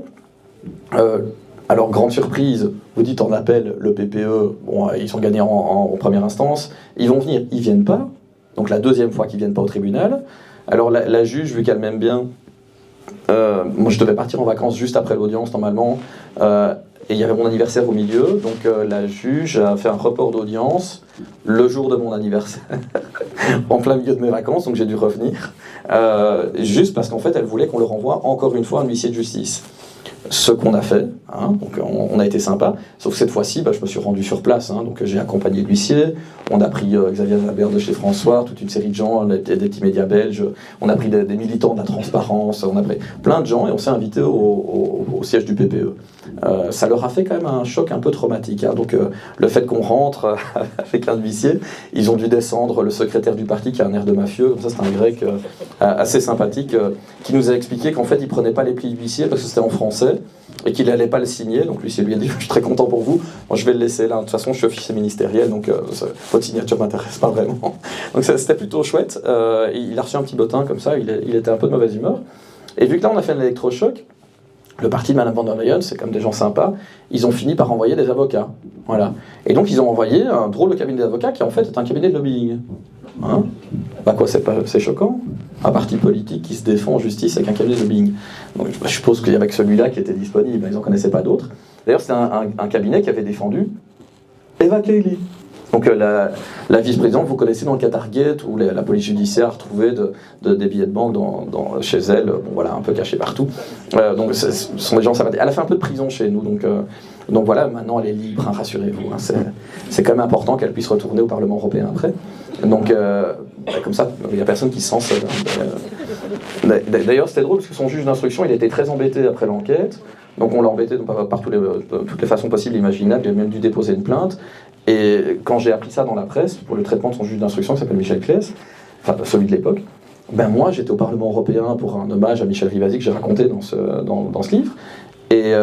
Alors, grande surprise, vous dites en appel, le PPE, ils sont gagnés en première instance, ils vont venir, ils ne viennent pas, donc la deuxième fois qu'ils ne viennent pas au tribunal. Alors la juge, vu qu'elle m'aime bien, moi je devais partir en vacances juste après l'audience normalement, et il y avait mon anniversaire au milieu, donc la juge a fait un report d'audience le jour de mon anniversaire, en plein milieu de mes vacances, donc j'ai dû revenir, juste parce qu'en fait elle voulait qu'on le renvoie encore une fois à un huissier de justice. Ce qu'on a fait, hein, donc on a été sympa, sauf que cette fois-ci, je me suis rendu sur place, hein, donc j'ai accompagné l'huissier, on a pris Xavier Zabert de chez François, toute une série de gens, des petits médias belges, on a pris des militants de la transparence, on a pris plein de gens et on s'est invité au siège du PPE. Ça leur a fait quand même un choc un peu traumatique, hein, donc le fait qu'on rentre avec un huissier, ils ont dû descendre le secrétaire du parti qui a un air de mafieux, comme ça c'est un grec assez sympathique, qui nous a expliqué qu'en fait il prenait pas les plis de l'huissier parce que c'était en français, et qu'il n'allait pas le signer, donc l'huissier lui a dit je suis très content pour vous, moi je vais le laisser là, de toute façon je suis officier ministériel, donc votre signature ne m'intéresse pas vraiment. Donc c'était plutôt chouette, il a reçu un petit bottin comme ça, il était un peu de mauvaise humeur, et vu que là on a fait un électrochoc, le parti de Madame van der Leyen, c'est comme des gens sympas, ils ont fini par envoyer des avocats, voilà. Et donc ils ont envoyé un drôle de cabinet d'avocats qui en fait est un cabinet de lobbying. Hein, c'est choquant, un parti politique qui se défend en justice avec un cabinet de lobbying. Donc je suppose qu'il y avait que celui-là qui était disponible, ils n'en connaissaient pas d'autres. D'ailleurs c'était un cabinet qui avait défendu Eva Kaili. Donc la vice-présidente, vous connaissez dans le Qatargate, où la police judiciaire a retrouvé des billets de banque chez elle, bon, voilà, un peu cachés partout. Donc ce sont des gens sympathiques. Elle a fait un peu de prison chez nous, donc voilà, maintenant elle est libre, hein, rassurez-vous. Hein, c'est quand même important qu'elle puisse retourner au Parlement européen après. Donc comme ça, il n'y a personne qui se sent seul. D'ailleurs c'était drôle parce que son juge d'instruction, il était très embêté après l'enquête. Donc on l'a embêté par toutes les façons possibles et imaginables, il a même dû déposer une plainte. Et quand j'ai appris ça dans la presse, pour le traitement de son juge d'instruction qui s'appelle Michel Claes, enfin celui de l'époque, moi j'étais au Parlement européen pour un hommage à Michel Rivasi que j'ai raconté dans ce livre, et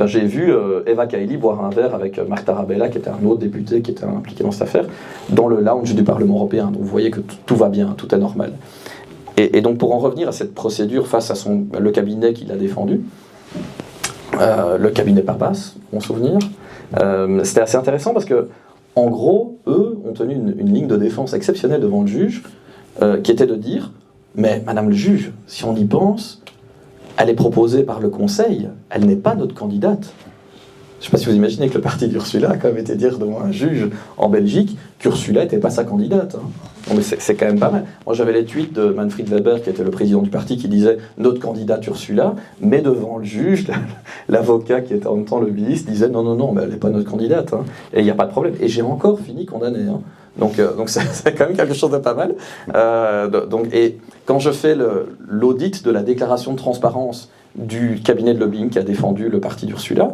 j'ai vu Eva Kaili boire un verre avec Marc Tarabella, qui était un autre député qui était impliqué dans cette affaire, dans le lounge du Parlement européen. Donc vous voyez que tout va bien, tout est normal. Et donc pour en revenir à cette procédure face à le cabinet qui l'a défendu, le cabinet Papas, mon souvenir, c'était assez intéressant parce que en gros, eux ont tenu une ligne de défense exceptionnelle devant le juge, qui était de dire « Mais Madame le juge, si on y pense, elle est proposée par le Conseil, elle n'est pas notre candidate. » Je ne sais pas si vous imaginez que le parti d'Ursula a quand même été dire devant un juge en Belgique qu'Ursula n'était pas sa candidate. Hein. Non, mais c'est quand même pas mal. Moi j'avais les tweets de Manfred Weber, qui était le président du parti, qui disait « Notre candidate Ursula », mais devant le juge, l'avocat qui était en même temps lobbyiste disait « Non, mais elle n'est pas notre candidate. Hein. » Et il n'y a pas de problème. Et j'ai encore fini condamné. Hein. Donc c'est quand même quelque chose de pas mal. Et quand je fais l'audit de la déclaration de transparence du cabinet de lobbying qui a défendu le parti d'Ursula,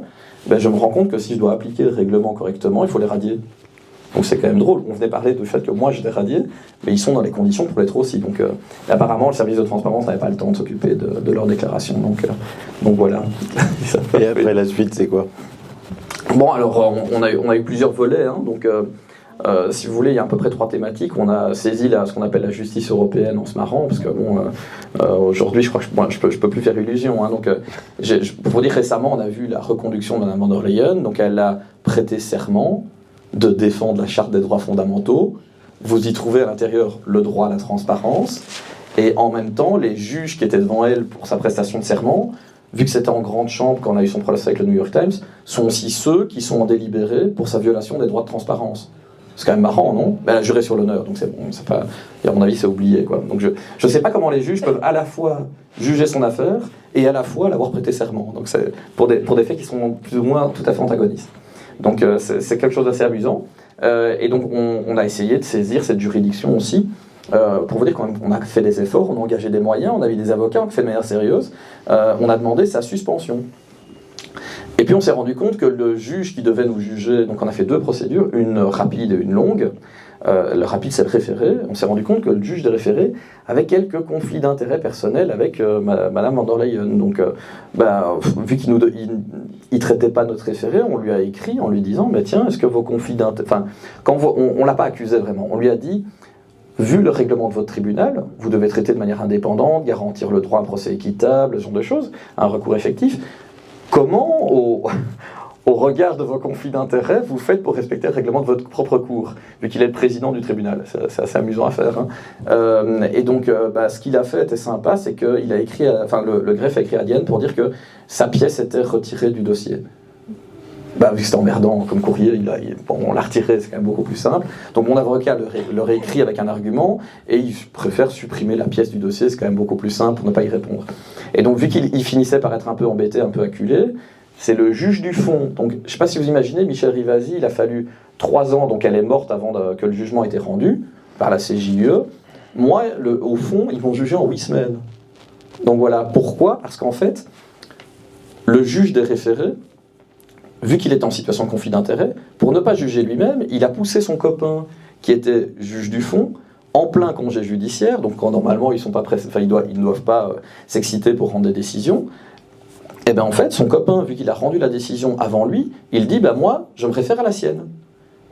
je me rends compte que si je dois appliquer le règlement correctement, il faut les radier. Donc c'est quand même drôle. On venait parler du fait que moi je les radiais, mais ils sont dans les conditions pour l'être aussi. Donc apparemment le service de transparence n'avait pas le temps de s'occuper de leur déclaration. Donc voilà. Et après la suite, c'est quoi? Bon, alors on a eu plusieurs volets. Hein, si vous voulez, il y a à peu près 3 thématiques. On a saisi ce qu'on appelle la justice européenne en se marrant, parce que aujourd'hui, je crois que je peux plus faire illusion. Hein, pour vous dire, récemment, on a vu la reconduction de Mme van der Leyen. Donc, elle a prêté serment de défendre la Charte des droits fondamentaux. Vous y trouvez à l'intérieur le droit à la transparence. Et en même temps, les juges qui étaient devant elle pour sa prestation de serment, vu que c'était en grande chambre quand on a eu son procès avec le New York Times, sont aussi ceux qui sont en délibéré pour sa violation des droits de transparence. C'est quand même marrant, non? Elle a juré sur l'honneur, donc c'est bon, à mon avis, c'est oublié, quoi. Donc je ne sais pas comment les juges peuvent à la fois juger son affaire et à la fois l'avoir prêté serment. Donc c'est pour des faits qui sont plus ou moins tout à fait antagonistes. Donc c'est quelque chose d'assez amusant. Et donc on a essayé de saisir cette juridiction aussi. Pour vous dire qu'on a fait des efforts, on a engagé des moyens, on a eu des avocats, on a fait de manière sérieuse. On a demandé sa suspension. Et puis on s'est rendu compte que le juge qui devait nous juger, donc on a fait 2 procédures, une rapide et une longue. Le rapide, c'est le référé. On s'est rendu compte que le juge des référés avait quelques conflits d'intérêts personnels avec Madame van der Leyen. Donc, vu qu'il ne traitait pas notre référé, on lui a écrit en lui disant « Tiens, est-ce que vos conflits d'intérêts... » Enfin, on ne l'a pas accusé vraiment. On lui a dit « Vu le règlement de votre tribunal, vous devez traiter de manière indépendante, garantir le droit à un procès équitable, ce genre de choses, un recours effectif. Comment, au regard de vos conflits d'intérêts, vous faites pour respecter le règlement de votre propre cour, vu qu'il est le président du tribunal? C'est assez amusant à faire. Hein. Et donc, ce qu'il a fait était sympa, c'est qu'il a écrit, le greffe a écrit à Dienne pour dire que sa pièce était retirée du dossier. Vu que c'était emmerdant comme courrier, on l'a retiré, c'est quand même beaucoup plus simple. Donc mon avocat le réécrit avec un argument et il préfère supprimer la pièce du dossier, c'est quand même beaucoup plus simple pour ne pas y répondre. Et donc vu qu'il finissait par être un peu embêté, un peu acculé, c'est le juge du fond. Donc je ne sais pas si vous imaginez, Michel Rivasi, il a fallu 3 ans, donc elle est morte avant que le jugement ait été rendu par la CJUE. Moi, au fond, ils vont juger en 8 semaines. Donc voilà, pourquoi ? Parce qu'en fait, le juge des référés, vu qu'il était en situation de conflit d'intérêts, pour ne pas juger lui-même, il a poussé son copain, qui était juge du fond, en plein congé judiciaire, donc quand normalement ils ne doivent pas s'exciter pour rendre des décisions. Et bien en fait, son copain, vu qu'il a rendu la décision avant lui, il dit moi, je me réfère à la sienne.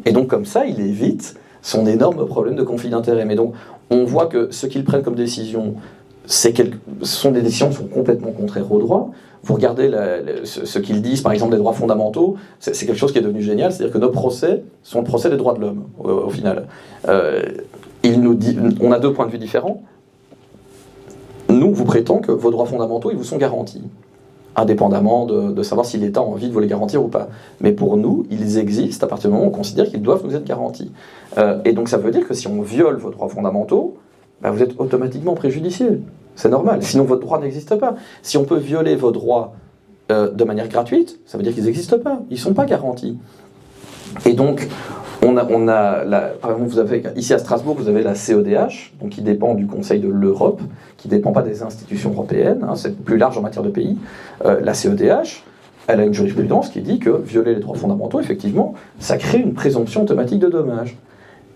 Et donc comme ça, il évite son énorme problème de conflit d'intérêts. Mais donc, on voit que ce qu'ils prennent comme décision, ce sont des décisions qui sont complètement contraires au droit. Vous regardez ce qu'ils disent, par exemple, des droits fondamentaux, c'est quelque chose qui est devenu génial, c'est-à-dire que nos procès sont le procès des droits de l'homme, au final. On a 2 points de vue différents. Nous, vous prétend que vos droits fondamentaux, ils vous sont garantis, indépendamment de savoir si l'État a envie de vous les garantir ou pas. Mais pour nous, ils existent à partir du moment où on considère qu'ils doivent nous être garantis. Et donc ça veut dire que si on viole vos droits fondamentaux, vous êtes automatiquement préjudicié. C'est normal, sinon votre droit n'existe pas. Si on peut violer vos droits de manière gratuite, ça veut dire qu'ils n'existent pas, ils ne sont pas garantis. Et donc, par exemple, ici à Strasbourg, vous avez la CEDH, donc qui dépend du Conseil de l'Europe, qui ne dépend pas des institutions européennes, c'est plus large en matière de pays. La CEDH, elle a une jurisprudence qui dit que violer les droits fondamentaux, effectivement, ça crée une présomption automatique de dommages.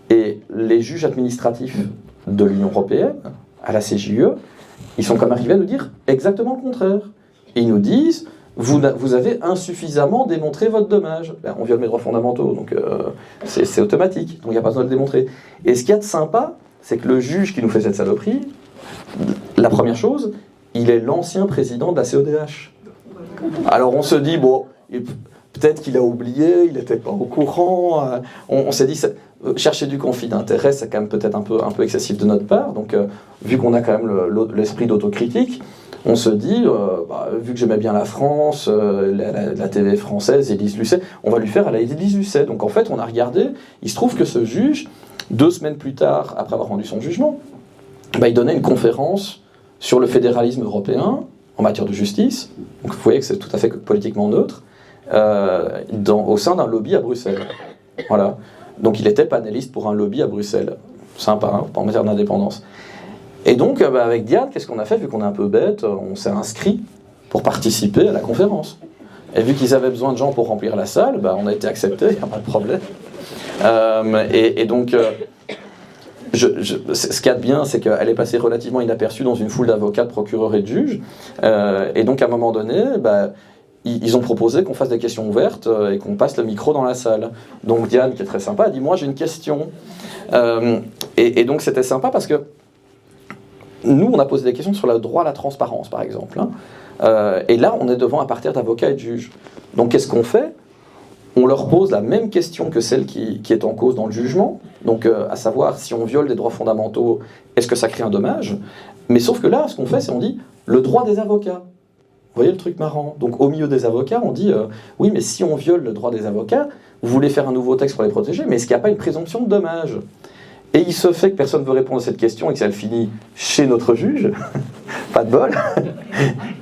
Et les juges administratifs de l'Union européenne, à la CJUE, ils sont comme arrivés à nous dire exactement le contraire. Et ils nous disent, vous avez insuffisamment démontré votre dommage. On viole mes droits fondamentaux, donc c'est automatique, donc il n'y a pas besoin de le démontrer. Et ce qu'il y a de sympa, c'est que le juge qui nous fait cette saloperie, la première chose, il est l'ancien président de la CEDH. Alors on se dit, peut-être qu'il a oublié, il n'était pas au courant. On s'est dit, chercher du conflit d'intérêts, c'est quand même peut-être un peu excessif de notre part. Donc, vu qu'on a quand même l'esprit d'autocritique, on se dit, vu que j'aimais bien la France, la TV française, Élise Lucet, on va lui faire à la Élise Lucet. Donc en fait, on a regardé, il se trouve que ce juge, 2 semaines plus tard, après avoir rendu son jugement, il donnait une conférence sur le fédéralisme européen en matière de justice. Donc vous voyez que c'est tout à fait politiquement neutre. Au sein d'un lobby à Bruxelles. Voilà. Donc il était panéliste pour un lobby à Bruxelles. Sympa, en matière d'indépendance. Et donc, avec Diane, qu'est-ce qu'on a fait ? Vu qu'on est un peu bête, on s'est inscrit pour participer à la conférence. Et vu qu'ils avaient besoin de gens pour remplir la salle, on a été acceptés, il n'y a pas de problème. Et donc, ce qu'il y a de bien, c'est qu'elle est passée relativement inaperçue dans une foule d'avocats, de procureurs et de juges. Et donc, à un moment donné, ils ont proposé qu'on fasse des questions ouvertes et qu'on passe le micro dans la salle. Donc Diane, qui est très sympa, a dit « Moi, j'ai une question ». Et donc c'était sympa parce que nous, on a posé des questions sur le droit à la transparence, par exemple. Et là, on est devant un parterre d'avocats et de juges. Donc qu'est-ce qu'on fait ? On leur pose la même question que celle qui est en cause dans le jugement, donc à savoir si on viole des droits fondamentaux, est-ce que ça crée un dommage ? Mais sauf que là, ce qu'on fait, c'est on dit « le droit des avocats ». Vous voyez le truc marrant ? Donc au milieu des avocats, on dit oui, mais si on viole le droit des avocats, vous voulez faire un nouveau texte pour les protéger, mais est-ce qu'il n'y a pas une présomption de dommage ? Et il se fait que personne ne veut répondre à cette question et que ça finit chez notre juge, pas de bol.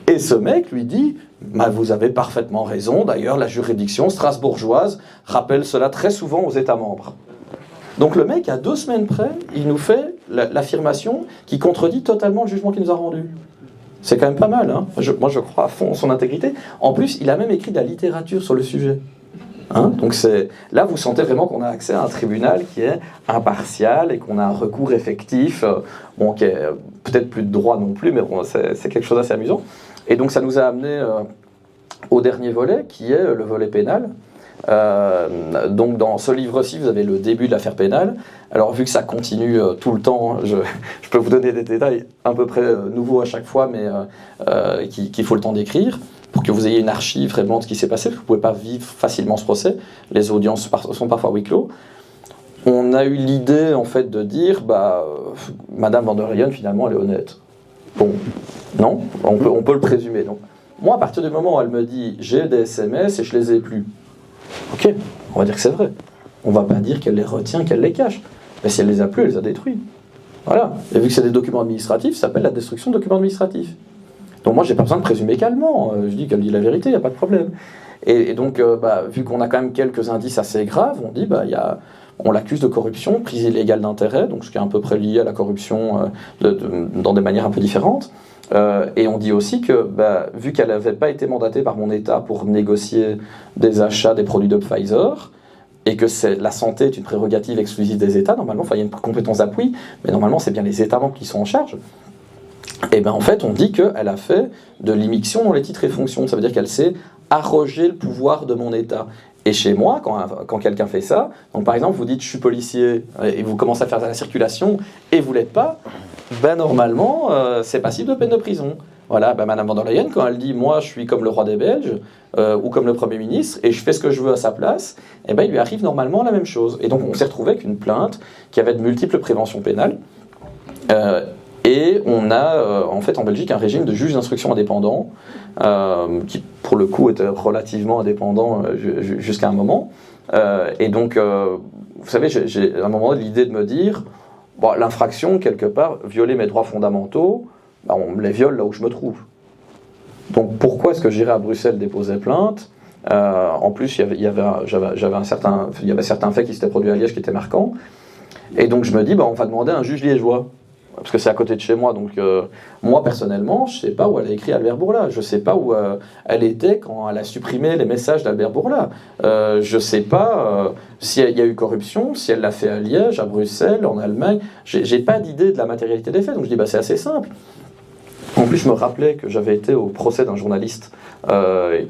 Et ce mec lui dit vous avez parfaitement raison, d'ailleurs la juridiction strasbourgeoise rappelle cela très souvent aux États membres. Donc le mec, à 2 semaines près, il nous fait l'affirmation qui contredit totalement le jugement qu'il nous a rendu. C'est quand même pas mal, hein. Moi je crois à fond en son intégrité. En plus, il a même écrit de la littérature sur le sujet. Donc là, vous sentez vraiment qu'on a accès à un tribunal qui est impartial et qu'on a un recours effectif, qui est peut-être plus de droit non plus, mais c'est quelque chose d'assez amusant. Et donc ça nous a amené au dernier volet, qui est le volet pénal. Donc dans ce livre-ci, vous avez le début de l'affaire pénale. Alors vu que ça continue tout le temps, je peux vous donner des détails à peu près nouveaux à chaque fois, mais qu'il faut le temps d'écrire, pour que vous ayez une archive vraiment de ce qui s'est passé, parce que vous ne pouvez pas vivre facilement ce procès. Les audiences sont parfois huis clos. On a eu l'idée en fait de dire, Madame van der Leyen, finalement, elle est honnête. Bon, non, on peut le présumer. Donc, moi, à partir du moment où elle me dit, j'ai des SMS et je les ai plus, Ok, on va dire que c'est vrai. On va pas dire qu'elle les retient, qu'elle les cache. Mais si elle les a plus, elle les a détruits. Voilà. Et vu que c'est des documents administratifs, ça s'appelle la destruction de documents administratifs. Donc moi, j'ai pas besoin de présumer qu'elle ment. Je dis qu'elle dit la vérité, il n'y a pas de problème. Et donc, vu qu'on a quand même quelques indices assez graves, on dit, on l'accuse de corruption, prise illégale d'intérêt, donc ce qui est à peu près lié à la corruption dans des manières un peu différentes. Et on dit aussi que, vu qu'elle n'avait pas été mandatée par mon État pour négocier des achats des produits de Pfizer, et que la santé est une prérogative exclusive des États, normalement, il y a une compétence d'appui, mais normalement, c'est bien les États membres qui sont en charge. Et en fait, on dit qu'elle a fait de l'immixtion dans les titres et fonctions. Ça veut dire qu'elle s'est arrogé le pouvoir de mon État. Et chez moi, quand quelqu'un fait ça, donc par exemple, vous dites je suis policier et vous commencez à faire de la circulation et vous l'êtes pas, normalement, c'est passible de peine de prison. Voilà, Madame von der Leyen, quand elle dit moi je suis comme le roi des Belges ou comme le Premier ministre et je fais ce que je veux à sa place, il lui arrive normalement la même chose. Et donc on s'est retrouvé avec une plainte qui avait de multiples préventions pénales. Et on a en fait en Belgique un régime de juge d'instruction indépendant qui pour le coup était relativement indépendant jusqu'à un moment. Et donc vous savez, j'ai à un moment l'idée de me dire l'infraction quelque part, violer mes droits fondamentaux, on me les viole là où je me trouve. Donc pourquoi est-ce que j'irais à Bruxelles déposer plainte ? En plus il y avait certains faits qui s'étaient produits à Liège qui étaient marquants. Et donc je me dis on va demander à un juge liégeois. Parce que c'est à côté de chez moi, donc moi personnellement, je ne sais pas où elle a écrit Albert Bourla, je ne sais pas où elle était quand elle a supprimé les messages d'Albert Bourla, je ne sais pas s'il y a eu corruption, si elle l'a fait à Liège, à Bruxelles, en Allemagne, j'ai pas d'idée de la matérialité des faits, donc je dis c'est assez simple. En plus, je me rappelais que j'avais été au procès d'un journaliste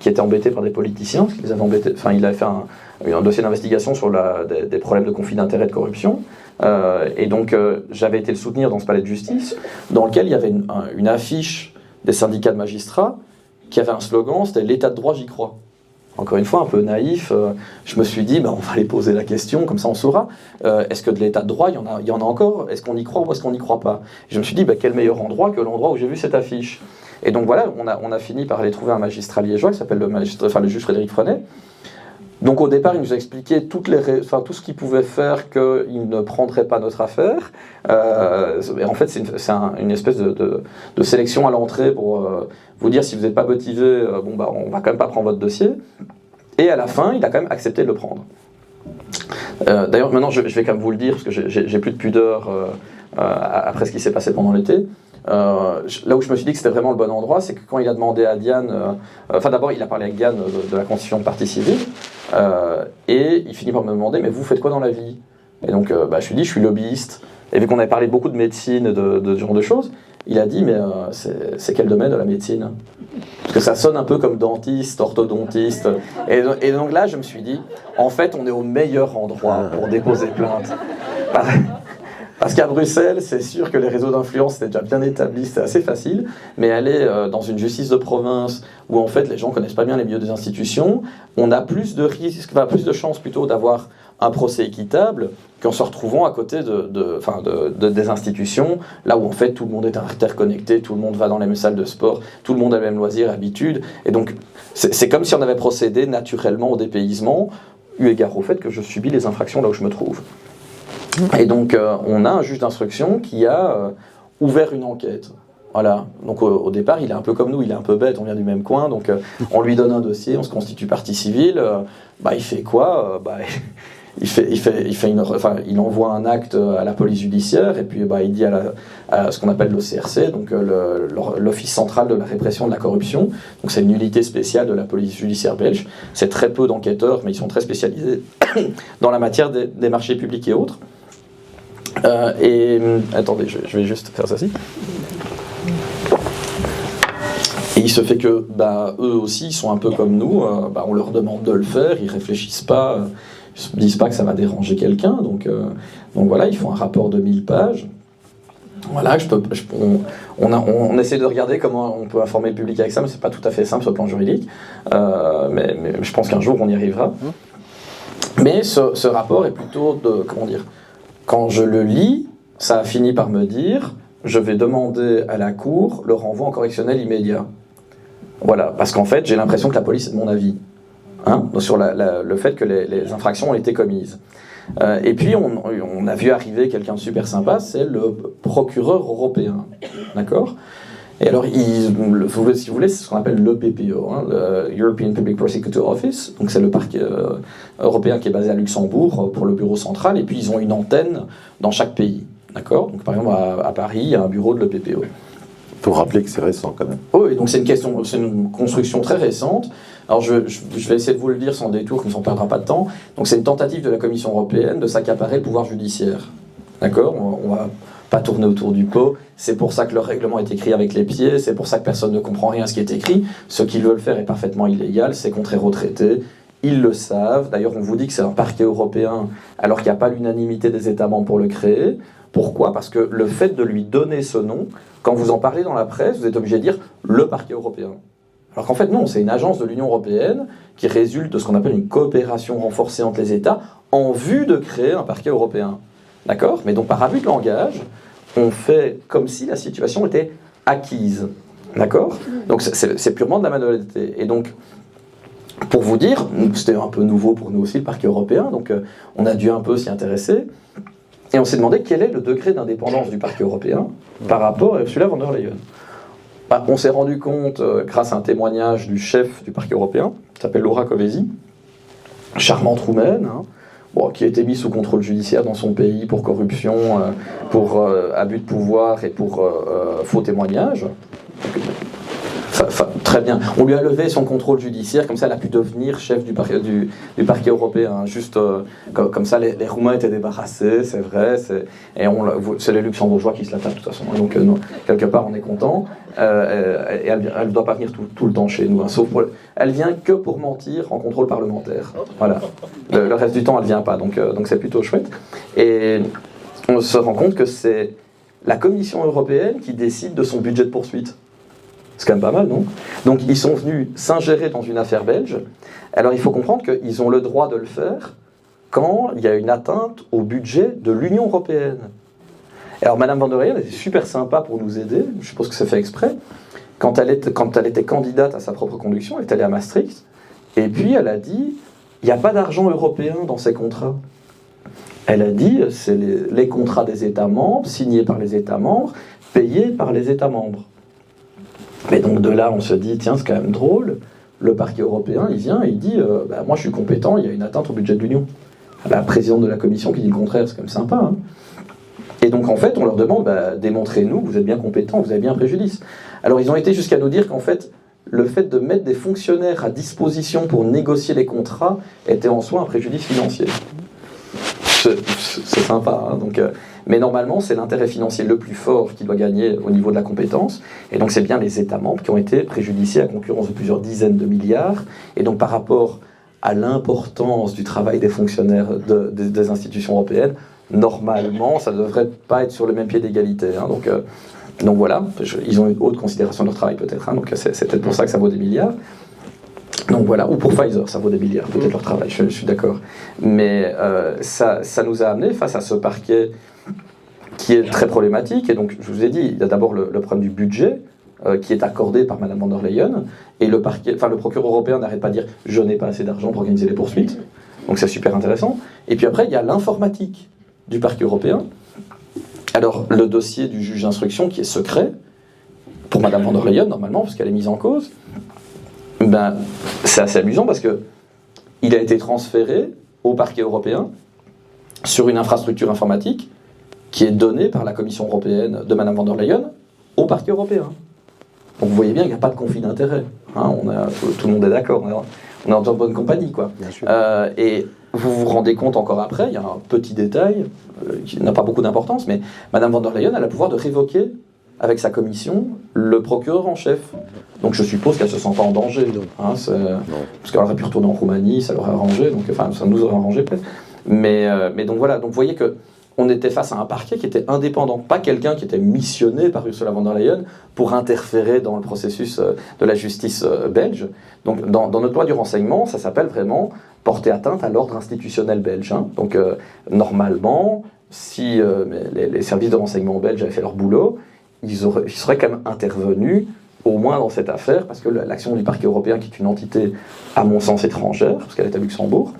qui était embêté par des politiciens, parce qu'il les avait embêtés. Enfin, il avait fait un dossier d'investigation sur des problèmes de conflit d'intérêts et de corruption. Et donc, j'avais été le soutenir dans ce palais de justice, dans lequel il y avait une affiche des syndicats de magistrats qui avait un slogan, c'était « L'état de droit, j'y crois ». Encore une fois, un peu naïf, je me suis dit, on va aller poser la question, comme ça on saura. Est-ce que de l'état de droit, il y en a encore ? Est-ce qu'on y croit ou est-ce qu'on n'y croit pas ? Et je me suis dit, quel meilleur endroit que l'endroit où j'ai vu cette affiche ? Et donc voilà, on a fini par aller trouver un magistrat liégeois qui s'appelle le juge Frédéric Frenet. Donc au départ, il nous a expliqué tout ce qu'il pouvait faire qu'il ne prendrait pas notre affaire. Et en fait, c'est une espèce de sélection à l'entrée pour vous dire si vous n'êtes pas motivé, on va quand même pas prendre votre dossier. Et à la fin, il a quand même accepté de le prendre. D'ailleurs, maintenant, je vais quand même vous le dire, parce que j'ai plus de pudeur après ce qui s'est passé pendant l'été. Là où je me suis dit que c'était vraiment le bon endroit, c'est que quand il a demandé à Diane, d'abord il a parlé avec Diane de la constitution de partie civile, et il finit par me demander, mais vous faites quoi dans la vie ? Et donc je lui dis, je suis lobbyiste, et vu qu'on avait parlé beaucoup de médecine et de ce genre de choses, il a dit, mais c'est quel domaine de la médecine ? Parce que ça sonne un peu comme dentiste, orthodontiste, et donc là je me suis dit, en fait on est au meilleur endroit pour déposer plainte. Parce qu'à Bruxelles, c'est sûr que les réseaux d'influence étaient déjà bien établis, c'était assez facile, mais aller dans une justice de province où en fait les gens connaissent pas bien les milieux des institutions, on a plus de risques, plus de chances plutôt d'avoir un procès équitable qu'en se retrouvant à côté des institutions, là où en fait tout le monde est interconnecté, tout le monde va dans les mêmes salles de sport, tout le monde a les mêmes loisirs, habitudes, et donc c'est comme si on avait procédé naturellement au dépaysement, eu égard au fait que je subis les infractions là où je me trouve. Et donc, on a un juge d'instruction qui a ouvert une enquête. Voilà. Donc, au départ, il est un peu comme nous, il est un peu bête, on vient du même coin. Donc, on lui donne un dossier, on se constitue partie civile. Il fait quoi ? Il envoie un acte à la police judiciaire et puis il dit à ce qu'on appelle l'OCRC, donc l'Office central de la répression de la corruption. Donc, c'est une unité spéciale de la police judiciaire belge. C'est très peu d'enquêteurs, mais ils sont très spécialisés dans la matière des marchés publics et autres. Attendez, je vais juste faire ça-ci. Et il se fait que eux aussi, ils sont un peu comme nous, on leur demande de le faire, ils réfléchissent pas, ils se disent pas que ça va déranger quelqu'un, donc voilà, ils font un rapport de 1000 pages. Voilà, on essaie de regarder comment on peut informer le public avec ça, mais c'est pas tout à fait simple sur le plan juridique, mais je pense qu'un jour on y arrivera. Mais ce rapport est plutôt quand je le lis, ça a fini par me dire, je vais demander à la cour le renvoi en correctionnel immédiat. Voilà, parce qu'en fait, j'ai l'impression que la police est de mon avis. sur le fait que les infractions ont été commises. Et puis on a vu arriver quelqu'un de super sympa, c'est le procureur européen, d'accord ? Et alors, si vous voulez, c'est ce qu'on appelle l'EPPO, le European Public Prosecutor Office. Donc c'est le parquet européen qui est basé à Luxembourg pour le bureau central, et puis ils ont une antenne dans chaque pays, d'accord ? Donc par exemple à Paris, il y a un bureau de l'EPPO. Il faut rappeler que c'est récent quand même. Oui, donc c'est une construction très récente. Alors je vais essayer de vous le dire sans détour, comme ça on ne perdra pas de temps. Donc c'est une tentative de la Commission européenne de s'accaparer le pouvoir judiciaire. D'accord ? On va pas tourner autour du pot. C'est pour ça que le règlement est écrit avec les pieds, c'est pour ça que personne ne comprend rien à ce qui est écrit. Ce qu'ils veulent faire est parfaitement illégal, c'est contraire au traité. Ils le savent. D'ailleurs, on vous dit que c'est un parquet européen alors qu'il n'y a pas l'unanimité des États membres pour le créer. Pourquoi ? Parce que le fait de lui donner ce nom, quand vous en parlez dans la presse, vous êtes obligé de dire « le parquet européen ». Alors qu'en fait, non, c'est une agence de l'Union européenne qui résulte de ce qu'on appelle une coopération renforcée entre les États en vue de créer un parquet européen. D'accord ? Mais donc, par abus de langage, on fait comme si la situation était acquise. D'accord ? Donc, c'est purement de la malhonnêteté. Et donc, pour vous dire, c'était un peu nouveau pour nous aussi, le parquet européen, donc on a dû un peu s'y intéresser. Et on s'est demandé quel est le degré d'indépendance du parquet européen par rapport à Ursula von der Leyen. On s'est rendu compte, grâce à un témoignage du chef du parquet européen, qui s'appelle Laura Kövesi, charmante roumaine, qui a été mise sous contrôle judiciaire dans son pays pour corruption, pour abus de pouvoir et pour faux témoignages. Très bien. On lui a levé son contrôle judiciaire, comme ça elle a pu devenir chef du parquet européen. Juste comme ça, les Roumains étaient débarrassés, c'est vrai. C'est les Luxembourgeois qui se la tapent de toute façon. Donc quelque part, on est content. Et elle ne doit pas venir tout le temps chez nous. Elle vient que pour mentir en contrôle parlementaire. Voilà. Le reste du temps, elle ne vient pas. Donc c'est plutôt chouette. Et on se rend compte que c'est la Commission européenne qui décide de son budget de poursuite. C'est quand même pas mal, non ? Donc ils sont venus s'ingérer dans une affaire belge. Alors il faut comprendre qu'ils ont le droit de le faire quand il y a une atteinte au budget de l'Union européenne. Alors Madame von der Leyen était super sympa pour nous aider, je suppose que c'est fait exprès. Quand elle était candidate à sa propre conduction, elle est allée à Maastricht, et puis elle a dit « il n'y a pas d'argent européen dans ces contrats ». Elle a dit « c'est les contrats des États membres, signés par les États membres, payés par les États membres ». Mais donc de là, on se dit, tiens, c'est quand même drôle, le parquet européen, il vient et il dit, moi je suis compétent, il y a une atteinte au budget de l'Union. La présidente de la Commission qui dit le contraire, c'est quand même sympa. Hein. Et donc en fait, on leur demande, démontrez-nous que vous êtes bien compétents, vous avez bien un préjudice. Alors ils ont été jusqu'à nous dire qu'en fait, le fait de mettre des fonctionnaires à disposition pour négocier les contrats était en soi un préjudice financier. C'est sympa, hein, donc... Mais normalement, c'est l'intérêt financier le plus fort qui doit gagner au niveau de la compétence. Et donc, c'est bien les États membres qui ont été préjudiciés à concurrence de plusieurs dizaines de milliards. Et donc, par rapport à l'importance du travail des fonctionnaires des institutions européennes, normalement, ça ne devrait pas être sur le même pied d'égalité. Hein. Donc voilà, ils ont une haute considération de leur travail peut-être. Hein. Donc, c'est peut-être pour ça que ça vaut des milliards. Donc voilà, ou pour Pfizer, ça vaut des milliards, peut-être leur travail, je suis d'accord. Mais ça nous a amené face à ce parquet qui est très problématique. Et donc, je vous ai dit, il y a d'abord le problème du budget qui est accordé par Mme von der Leyen. Et le procureur européen n'arrête pas de dire « je n'ai pas assez d'argent pour organiser les poursuites ». Donc c'est super intéressant. Et puis après, il y a l'informatique du parquet européen. Alors, le dossier du juge d'instruction qui est secret, pour Mme von der Leyen, normalement, parce qu'elle est mise en cause, c'est assez amusant parce qu'il a été transféré au parquet européen sur une infrastructure informatique qui est donnée par la Commission européenne de Mme von der Leyen au parquet européen. Donc vous voyez bien qu'il n'y a pas de conflit d'intérêt. Hein, tout le monde est d'accord, on est en bonne compagnie, quoi. Bien sûr. Et vous vous rendez compte encore après, il y a un petit détail qui n'a pas beaucoup d'importance, mais Mme von der Leyen a le pouvoir de révoquer avec sa commission le procureur en chef. Donc je suppose qu'elle ne se sent pas en danger. Hein, parce qu'elle aurait pu retourner en Roumanie, ça l'aurait arrangé, ça nous aurait arrangé peut-être. Mais donc voilà, donc vous voyez qu'on était face à un parquet qui était indépendant, pas quelqu'un qui était missionné par Ursula von der Leyen pour interférer dans le processus de la justice belge. Donc dans notre loi du renseignement, ça s'appelle vraiment porter atteinte à l'ordre institutionnel belge. Hein. Donc normalement, si les services de renseignement belges avaient fait leur boulot, ils seraient quand même intervenus au moins dans cette affaire, parce que l'action du parquet européen, qui est une entité, à mon sens, étrangère, parce qu'elle est à Luxembourg,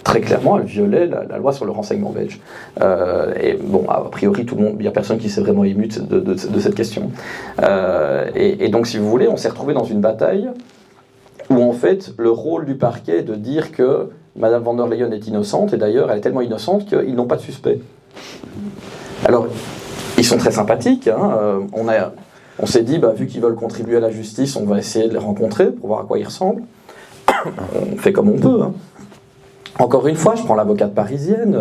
très clairement, elle violait la loi sur le renseignement belge. Et bon, a priori, il n'y a personne qui s'est vraiment ému de cette question. Et donc, si vous voulez, on s'est retrouvé dans une bataille où, en fait, le rôle du parquet est de dire que Madame van der Leyen est innocente, et d'ailleurs, elle est tellement innocente qu'ils n'ont pas de suspect. Alors, ils sont très sympathiques, hein, on s'est dit, vu qu'ils veulent contribuer à la justice, on va essayer de les rencontrer pour voir à quoi ils ressemblent. On fait comme on peut, hein. Encore une fois, je prends l'avocate parisienne,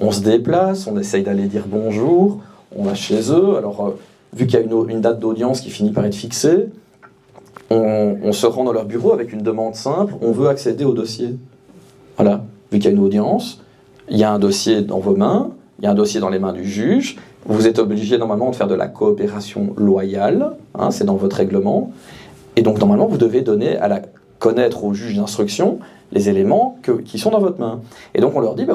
on se déplace, on essaye d'aller dire bonjour, on va chez eux. Alors, vu qu'il y a une date d'audience qui finit par être fixée, on se rend dans leur bureau avec une demande simple, on veut accéder au dossier. Voilà, vu qu'il y a une audience, il y a un dossier dans vos mains, il y a un dossier dans les mains du juge, vous êtes obligé normalement de faire de la coopération loyale, hein, c'est dans votre règlement, et donc normalement vous devez donner connaître au juge d'instruction les éléments qui sont dans votre main. Et donc on leur dit,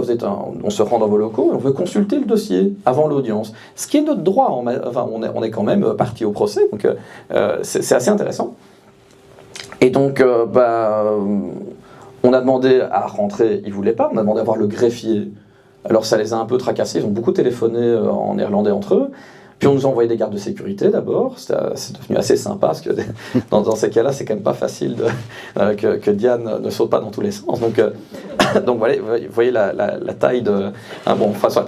on se rend dans vos locaux et on veut consulter le dossier avant l'audience. Ce qui est notre droit, on est quand même parti au procès, donc c'est assez intéressant. Et donc, on a demandé à rentrer, ils ne voulaient pas, on a demandé à voir le greffier. Alors ça les a un peu tracassés, ils ont beaucoup téléphoné en néerlandais entre eux. Puis on nous a envoyé des gardes de sécurité d'abord, c'est devenu assez sympa, parce que dans ces cas-là, c'est quand même pas facile que Diane ne saute pas dans tous les sens. Donc voilà, vous voyez la taille de... soit.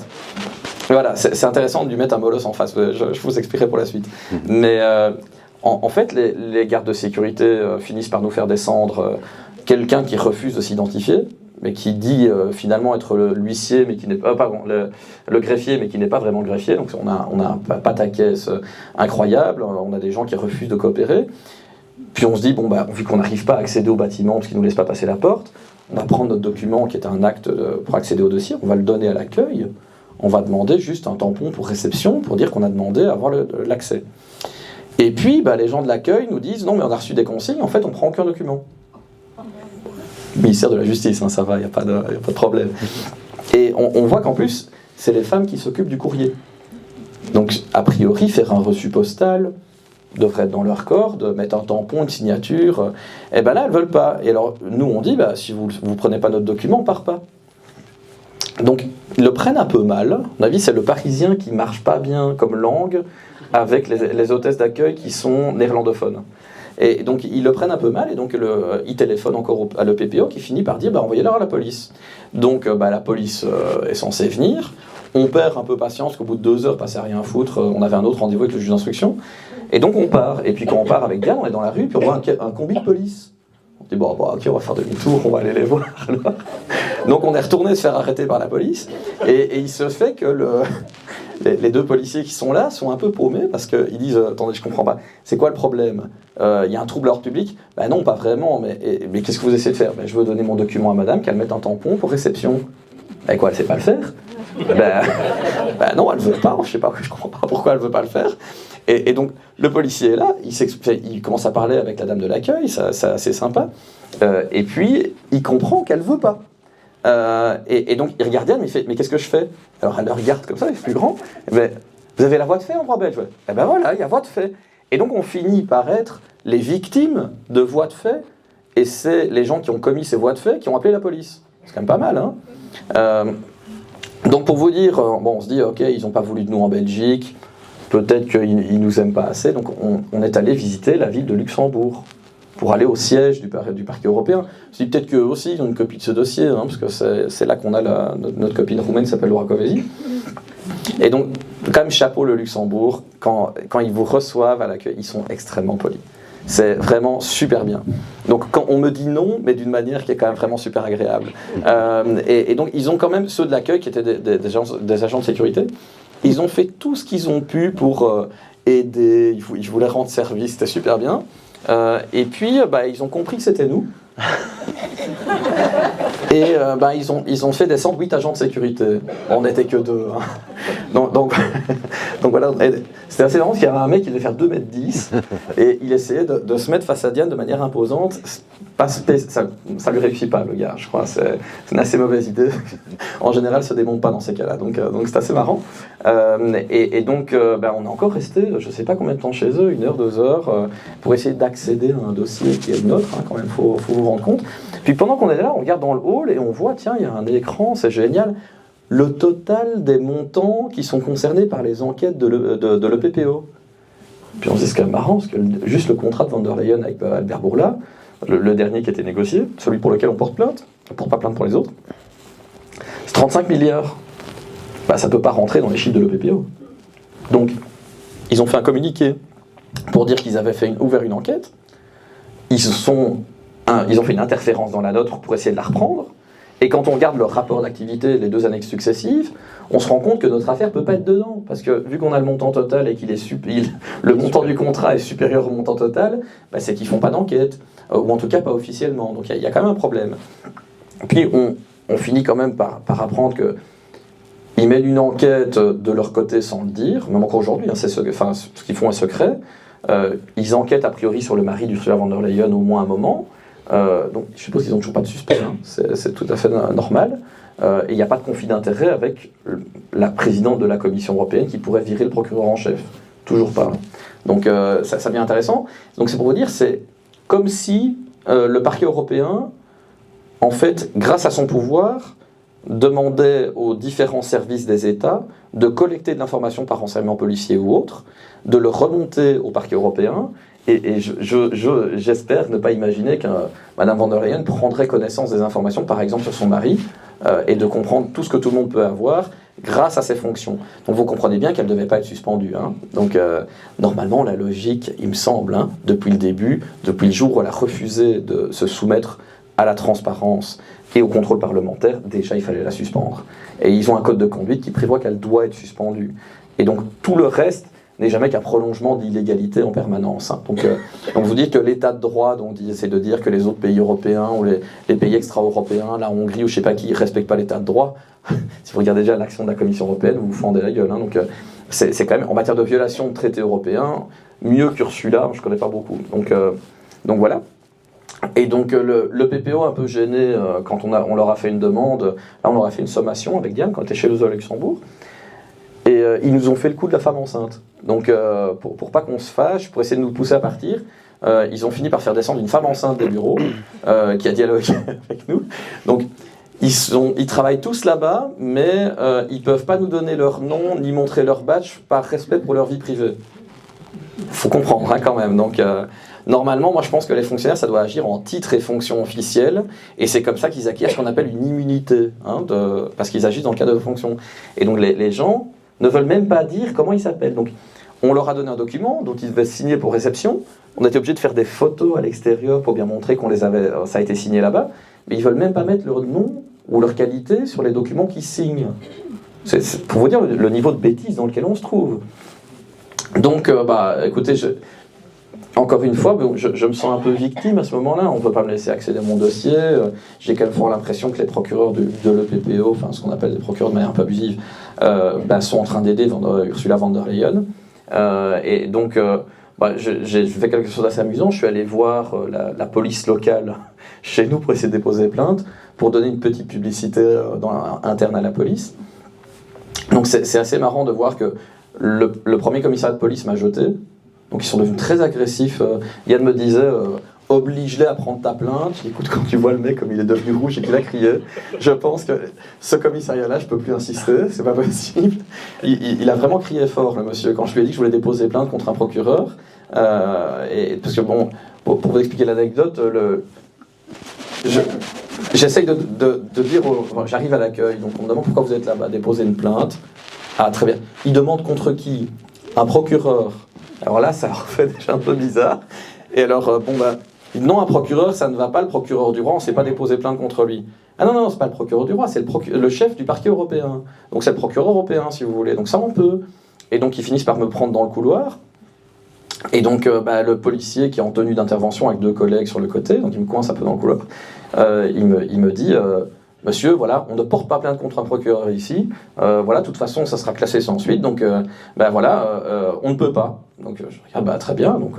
Voilà, c'est intéressant de lui mettre un molosse en face, je vous expliquerai pour la suite. Mais en fait, les gardes de sécurité finissent par nous faire descendre quelqu'un qui refuse de s'identifier, mais qui dit finalement être l'huissier, mais qui n'est pas, le greffier, mais qui n'est pas vraiment le greffier. Donc on a un pataquès incroyable, on a des gens qui refusent de coopérer. Puis on se dit, vu qu'on n'arrive pas à accéder au bâtiment, parce qu'ils ne nous laissent pas passer la porte, on va prendre notre document qui est un acte pour accéder au dossier, on va le donner à l'accueil, on va demander juste un tampon pour réception, pour dire qu'on a demandé à avoir l'accès. Et puis les gens de l'accueil nous disent, non mais on a reçu des consignes, en fait on prend aucun document. Ministère de la Justice, hein, ça va, il n'y a pas de problème. Et on voit qu'en plus, c'est les femmes qui s'occupent du courrier. Donc, a priori, faire un reçu postal devrait être dans leur corde, mettre un tampon, une signature. Et là, elles ne veulent pas. Et alors, nous, on dit, si vous ne prenez pas notre document, on ne part pas. Donc, ils le prennent un peu mal. À mon avis, c'est le parisien qui ne marche pas bien comme langue avec les hôtesses d'accueil qui sont néerlandophones. Et donc, ils le prennent un peu mal, et donc ils téléphonent encore à l'EPPO qui finit par dire envoyez-leur à la police. Donc, la police est censée venir. On perd un peu patience, qu'au bout de 2 heures, passé à rien foutre, on avait un autre rendez-vous avec le juge d'instruction. Et donc, on part. Et puis, quand on part avec Diane, on est dans la rue, puis on voit un combi de police. On dit ok, on va faire demi-tour, on va aller les voir. Alors. Donc, on est retourné se faire arrêter par la police, et il se fait que les 2 policiers qui sont là sont un peu paumés parce qu'ils disent attendez, je comprends pas, c'est quoi le problème? Il y a un trouble à l'ordre public? Non, pas vraiment, mais qu'est-ce que vous essayez de faire? Je veux donner mon document à madame, qu'elle mette un tampon pour réception. Elle sait pas le faire? Non, elle veut pas, je comprends pas pourquoi elle veut pas le faire. Et donc, le policier est là, il commence à parler avec la dame de l'accueil, c'est assez sympa, et puis il comprend qu'elle veut pas. Et donc il regarde Diane, mais il fait mais qu'est-ce que je fais? Alors elle le regarde comme ça, il est plus grand. Vous avez la voie de fait en droit belge? Voilà, il y a voie de fait. Et donc on finit par être les victimes de voies de fait, et c'est les gens qui ont commis ces voies de fait qui ont appelé la police. C'est quand même pas mal, hein. Donc pour vous dire, on se dit ok, ils n'ont pas voulu de nous en Belgique, peut-être qu'ils nous aiment pas assez, donc on est allé visiter la ville de Luxembourg pour aller au siège du parquet européen. Je dis peut-être qu'eux aussi ils ont une copie de ce dossier, hein, parce que c'est là qu'on a notre copine roumaine qui s'appelle Laura Covesi. Et donc, quand même, chapeau le Luxembourg, quand ils vous reçoivent à l'accueil, ils sont extrêmement polis. C'est vraiment super bien. Donc quand on me dit non, mais d'une manière qui est quand même vraiment super agréable. Et donc ils ont quand même, ceux de l'accueil qui étaient des agents de sécurité, ils ont fait tout ce qu'ils ont pu pour aider, ils voulaient rendre service, c'était super bien. Et puis ils ont compris que c'était nous. Et ils ont fait descendre 8 agents de sécurité. On n'était que 2. Hein. Donc voilà, c'était assez marrant parce qu'il y avait un mec qui devait faire 2,10 m et il essayait de se mettre face à Diane de manière imposante. ça lui réussit pas, le gars, je crois. C'est une assez mauvaise idée. En général, se démonte pas dans ces cas-là, donc c'est assez marrant. Et donc, on est encore resté, je sais pas combien de temps chez eux, 1 heure, 2 heures, pour essayer d'accéder à un dossier qui est le nôtre, hein, quand même, faut vous rendre compte. Puis pendant qu'on est là, on regarde dans le hall et on voit, tiens, il y a un écran, c'est génial, le total des montants qui sont concernés par les enquêtes de l'EPPO. Puis on se dit, c'est quand même marrant, parce que juste le contrat de Van der Leyen avec Albert Bourla, le dernier qui a été négocié, celui pour lequel on porte plainte, on ne porte pas plainte pour les autres, c'est 35 milliards. Ça ne peut pas rentrer dans les chiffres de l'EPPO. Donc, ils ont fait un communiqué pour dire qu'ils avaient ouvert une enquête. Ils ont fait une interférence dans la nôtre pour essayer de la reprendre. Et quand on regarde leur rapport d'activité, les 2 annexes successives, on se rend compte que notre affaire ne peut pas être dedans. Parce que vu qu'on a le montant total et le montant du contrat est supérieur au montant total, c'est qu'ils ne font pas d'enquête. Ou en tout cas pas officiellement. Donc il y a quand même un problème. Puis on finit quand même par apprendre qu'ils mènent une enquête de leur côté sans le dire, même encore aujourd'hui, hein, ce qu'ils font est secret. Ils enquêtent a priori sur le mari d'Ursula von der Leyen au moins un moment. Donc je suppose qu'ils n'ont toujours pas de suspect, hein. C'est tout à fait normal. Et il n'y a pas de conflit d'intérêt avec la présidente de la Commission européenne qui pourrait virer le procureur en chef. Toujours pas. Donc ça devient intéressant. Donc c'est pour vous dire, c'est comme si le parquet européen, en fait, grâce à son pouvoir, demandait aux différents services des États de collecter de l'information par renseignement policier ou autre, de le remonter au parquet européen. Et j'espère ne pas imaginer que Mme von der Leyen prendrait connaissance des informations, par exemple sur son mari, et de comprendre tout ce que tout le monde peut avoir grâce à ses fonctions. Donc vous comprenez bien qu'elle ne devait pas être suspendue. Hein. Donc normalement, la logique, il me semble, hein, depuis le début, depuis le jour où elle a refusé de se soumettre à la transparence et au contrôle parlementaire, déjà il fallait la suspendre. Et ils ont un code de conduite qui prévoit qu'elle doit être suspendue. Et donc tout le reste n'est jamais qu'un prolongement d'illégalité en permanence. Hein. Donc vous dites que l'état de droit, dont on essaie de dire que les autres pays européens ou les pays extra-européens, la Hongrie ou je ne sais pas qui, ne respectent pas l'état de droit, si vous regardez déjà l'action de la Commission européenne, vous vous fendez la gueule. Hein. Donc c'est quand même, en matière de violation de traités européens, mieux qu'Ursula, je ne connais pas beaucoup. Donc voilà. Et donc le PPO un peu gêné quand on leur a fait une demande, là on leur a fait une sommation avec Diane quand on était chez eux à Luxembourg, et ils nous ont fait le coup de la femme enceinte. Donc pour pas qu'on se fâche, pour essayer de nous pousser à partir, ils ont fini par faire descendre une femme enceinte des bureaux qui a dialogué avec nous. Donc ils travaillent tous là-bas, mais ils peuvent pas nous donner leur nom ni montrer leur badge par respect pour leur vie privée. Faut comprendre hein, quand même. Donc normalement, moi je pense que les fonctionnaires, ça doit agir en titre et fonction officielle, et c'est comme ça qu'ils acquièrent ce qu'on appelle une immunité, hein, parce qu'ils agissent dans le cadre de fonction. Et donc les gens ne veulent même pas dire comment ils s'appellent. Donc on leur a donné un document dont ils devaient signer pour réception. On a été obligé de faire des photos à l'extérieur pour bien montrer qu'on les avait, ça a été signé là-bas, mais ils veulent même pas mettre leur nom ou leur qualité sur les documents qu'ils signent. C'est pour vous dire le niveau de bêtise dans lequel on se trouve. Donc écoutez, encore une fois, je me sens un peu victime à ce moment-là. On ne peut pas me laisser accéder à mon dossier. J'ai quand même fort l'impression que les procureurs de l'EPPO, enfin ce qu'on appelle des procureurs de manière un peu abusive, sont en train d'aider Ursula von der Leyen. Et donc, j'ai fait quelque chose d'assez amusant. Je suis allé voir la police locale chez nous pour essayer de déposer plainte, pour donner une petite publicité interne à la police. Donc c'est assez marrant de voir que le premier commissariat de police m'a jeté. Donc ils sont devenus très agressifs. Yann me disait oblige-les à prendre ta plainte. Je dis, écoute, quand tu vois le mec comme il est devenu rouge et qu'il a crié, je pense que ce commissariat-là, je peux plus insister, c'est pas possible. Il a vraiment crié fort, le monsieur, quand je lui ai dit que je voulais déposer plainte contre un procureur. Parce que bon, pour vous expliquer l'anecdote, j'essaye de dire, j'arrive à l'accueil, donc on me demande pourquoi vous êtes là-bas, déposer une plainte. Ah très bien. Il demande contre qui? Un procureur. Alors là, ça leur fait déjà un peu bizarre. Et alors, non, un procureur, ça ne va pas, le procureur du roi, on ne s'est pas déposé plainte contre lui. Ah non, c'est pas le procureur du roi, c'est le chef du parquet européen. Donc c'est le procureur européen, si vous voulez. Donc ça, on peut. Et donc, ils finissent par me prendre dans le couloir. Et donc, le policier qui est en tenue d'intervention avec 2 collègues sur le côté, donc il me coince un peu dans le couloir, il me dit... Monsieur, voilà, on ne porte pas plainte contre un procureur ici. Voilà, de toute façon, ça sera classé sans suite. Donc, on ne peut pas. Donc, je regarde, très bien. Donc,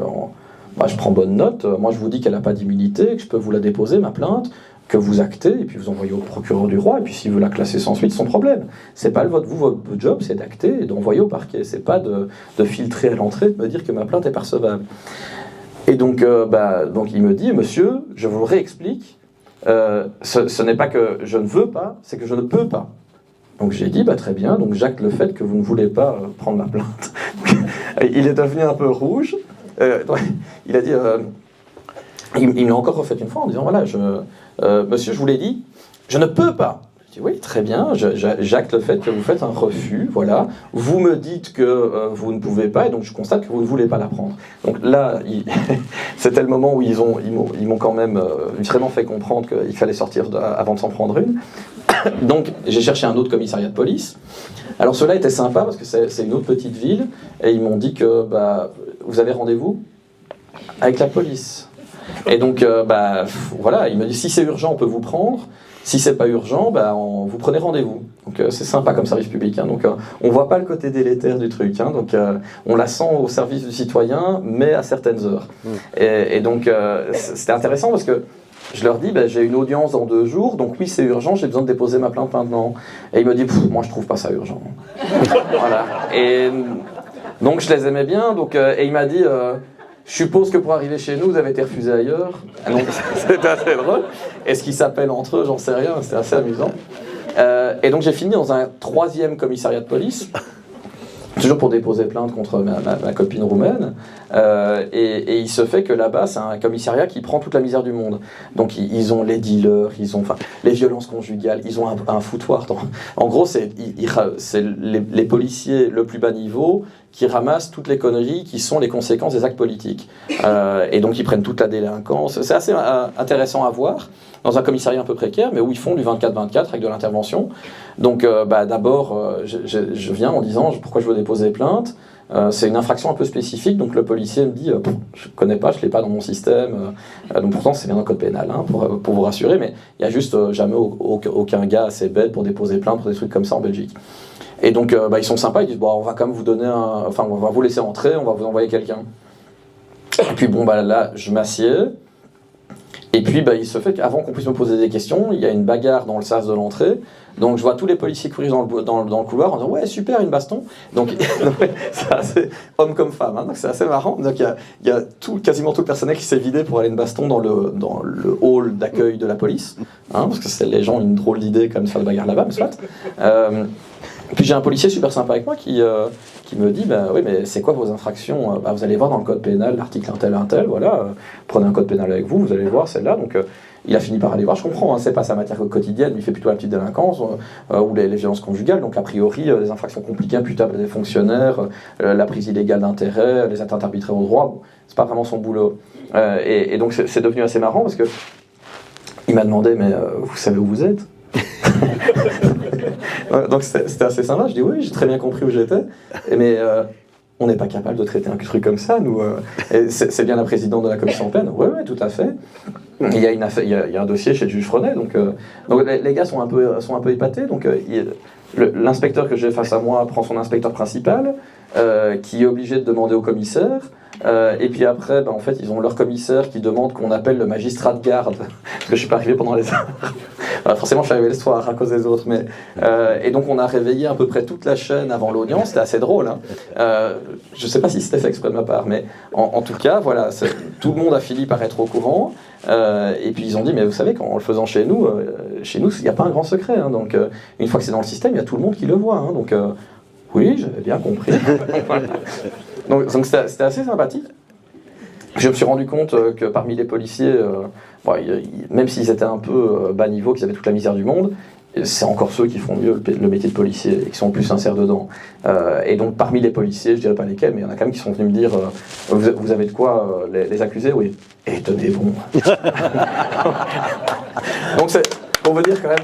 bah, je prends bonne note, moi je vous dis qu'elle n'a pas d'immunité, que je peux vous la déposer, ma plainte, que vous actez, et puis vous envoyez au procureur du roi, et puis s'il veut la classer sans suite, son problème. C'est pas le vote. Vous, votre job, c'est d'acter et d'envoyer au parquet. C'est pas de filtrer à l'entrée, de me dire que ma plainte est percevable. Et donc, donc il me dit, monsieur, je vous réexplique, ce n'est pas que je ne veux pas, c'est que je ne peux pas. Donc j'ai dit, très bien, donc j'acte le fait que vous ne voulez pas prendre ma plainte. Il est devenu un peu rouge. Il a dit, il me l'a encore refait une fois en disant, voilà, monsieur, je vous l'ai dit, je ne peux pas. Je dis, oui, très bien, j'acte le fait que vous faites un refus, voilà. Vous me dites que vous ne pouvez pas, et donc je constate que vous ne voulez pas la prendre. Donc là, c'était le moment où ils m'ont quand même vraiment fait comprendre qu'il fallait sortir avant de s'en prendre une. Donc j'ai cherché un autre commissariat de police. Alors ceux-là étaient sympas parce que c'est une autre petite ville, et ils m'ont dit que vous avez rendez-vous avec la police. Et donc voilà, il m'a dit si c'est urgent on peut vous prendre, si c'est pas urgent vous prenez rendez-vous. Donc c'est sympa comme service public, hein. Donc on voit pas le côté délétère du truc, hein. Donc on la sent au service du citoyen mais à certaines heures. Et donc c'était intéressant parce que je leur dis, j'ai une audience dans 2 jours, donc oui, c'est urgent, j'ai besoin de déposer ma plainte maintenant. Et il me dit, moi je trouve pas ça urgent. Voilà. Et donc je les aimais bien, et il m'a dit, je suppose que pour arriver chez nous, vous avez été refusé ailleurs. Donc c'était assez drôle. Et ce qui s'appelle entre eux, j'en sais rien, c'était assez amusant. Et donc j'ai fini dans un 3e commissariat de police. Toujours pour déposer plainte contre ma copine roumaine. Et il se fait que là-bas, c'est un commissariat qui prend toute la misère du monde. Donc ils ont les dealers, ils ont les violences conjugales, ils ont un foutoir. En gros, c'est les policiers le plus bas niveau qui ramassent toutes les conneries qui sont les conséquences des actes politiques. Et donc ils prennent toute la délinquance. C'est assez intéressant à voir dans un commissariat un peu précaire, mais où ils font du 24-24 avec de l'intervention. Donc d'abord, je viens en disant pourquoi je veux déposer plainte. C'est une infraction un peu spécifique, donc le policier me dit je ne connais pas, je ne l'ai pas dans mon système. Donc pourtant c'est bien dans le code pénal, hein, pour vous rassurer, mais il n'y a juste jamais aucun gars assez bête pour déposer plainte pour des trucs comme ça en Belgique. Et donc ils sont sympas, ils disent on va quand même vous donner on va vous laisser entrer, on va vous envoyer quelqu'un. Et puis là je m'assieds. Et puis il se fait qu'avant qu'on puisse me poser des questions, il y a une bagarre dans le sas de l'entrée. Donc je vois tous les policiers courir dans le couloir en disant ouais super une baston. Donc c'est assez homme comme femme, hein, donc c'est assez marrant. Donc il y a quasiment tout le personnel qui s'est vidé pour aller une baston dans le hall d'accueil de la police, hein, parce que les gens ont une drôle d'idée quand même de faire de bagarre là-bas, mais soit. Puis j'ai un policier super sympa avec moi qui me dit oui mais c'est quoi vos infractions, vous allez voir dans le code pénal l'article un tel, voilà, prenez un code pénal avec vous allez voir celle-là. Donc il a fini par aller voir, je comprends, hein, c'est pas sa matière quotidienne, il fait plutôt la petite délinquance ou les violences conjugales, donc a priori les infractions compliquées imputables à des fonctionnaires, la prise illégale d'intérêt, les atteintes arbitraires au droit, c'est pas vraiment son boulot. Et donc c'est devenu assez marrant parce que il m'a demandé mais vous savez où vous êtes? Donc c'était assez sympa, je dis oui, j'ai très bien compris où j'étais, mais on n'est pas capable de traiter un truc comme ça, nous. Et c'est bien la présidente de la commission peine, oui, tout à fait. Il y a un dossier chez le juge Freinet, donc les gars sont un peu épatés, donc l'inspecteur que j'ai face à moi prend son inspecteur principal, qui est obligé de demander au commissaire. Et puis après, en fait, ils ont leur commissaire qui demande qu'on appelle le magistrat de garde, parce que je suis pas arrivé pendant les heures. Forcément, je suis arrivé le soir à cause des autres, mais et donc on a réveillé à peu près toute la chaîne avant l'audience. C'était assez drôle, hein. Je sais pas si c'était fait exprès de ma part, mais en tout cas, voilà, tout le monde a fini par être au courant. Et puis ils ont dit, mais vous savez, en le faisant chez nous, il n'y a pas un grand secret, hein, donc une fois que c'est dans le système, il y a tout le monde qui le voit, hein, donc oui, j'avais bien compris. Donc c'était assez sympathique. Je me suis rendu compte que parmi les policiers, même s'ils étaient un peu bas niveau, qu'ils avaient toute la misère du monde, c'est encore ceux qui font mieux le métier de policier et qui sont le plus sincères dedans. Et donc parmi les policiers, je dirais pas lesquels, mais il y en a quand même qui sont venus me dire vous avez de quoi les accuser? Oui. Et tenez bon. Donc c'est pour vous dire quand même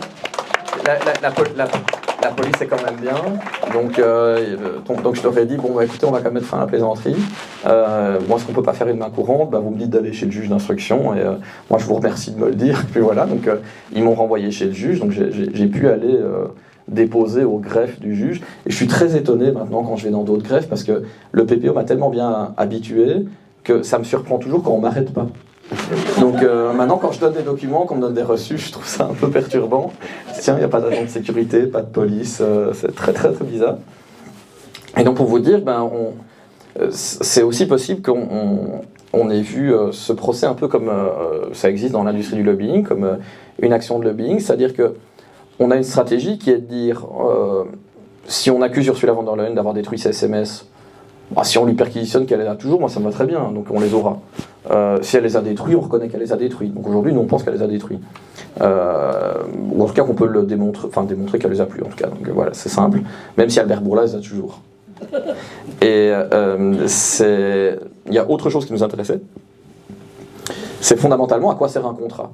la police est quand même bien, donc je leur ai dit écoutez, on va quand même mettre fin à la plaisanterie. Moi, ce qu'on peut pas faire une main courante, vous me dites d'aller chez le juge d'instruction, et moi je vous remercie de me le dire. Et puis voilà, donc ils m'ont renvoyé chez le juge, donc j'ai pu aller déposer au greffe du juge. Et je suis très étonné maintenant quand je vais dans d'autres greffes, parce que le PPO m'a tellement bien habitué que ça me surprend toujours quand on m'arrête pas. Donc maintenant, quand je donne des documents, qu'on me donne des reçus, je trouve ça un peu perturbant. Tiens, il n'y a pas d'agent de sécurité, pas de police, c'est très très très bizarre. Et donc pour vous dire, c'est aussi possible qu'on ait vu ce procès un peu comme ça existe dans l'industrie du lobbying, comme une action de lobbying, c'est-à-dire qu'on a une stratégie qui est de dire, si on accuse Ursula von der Leyen d'avoir détruit ses SMS, si on lui perquisitionne qu'elle est là toujours, moi ça me va très bien, donc on les aura. Si elle les a détruits, on reconnaît qu'elle les a détruits. Donc aujourd'hui, nous on pense qu'elle les a détruits. Ou en tout cas qu'on peut le démontrer qu'elle les a plus, en tout cas. Donc voilà, c'est simple. Même si Albert Bourla les a toujours. Et il y a autre chose qui nous intéressait. C'est fondamentalement à quoi sert un contrat.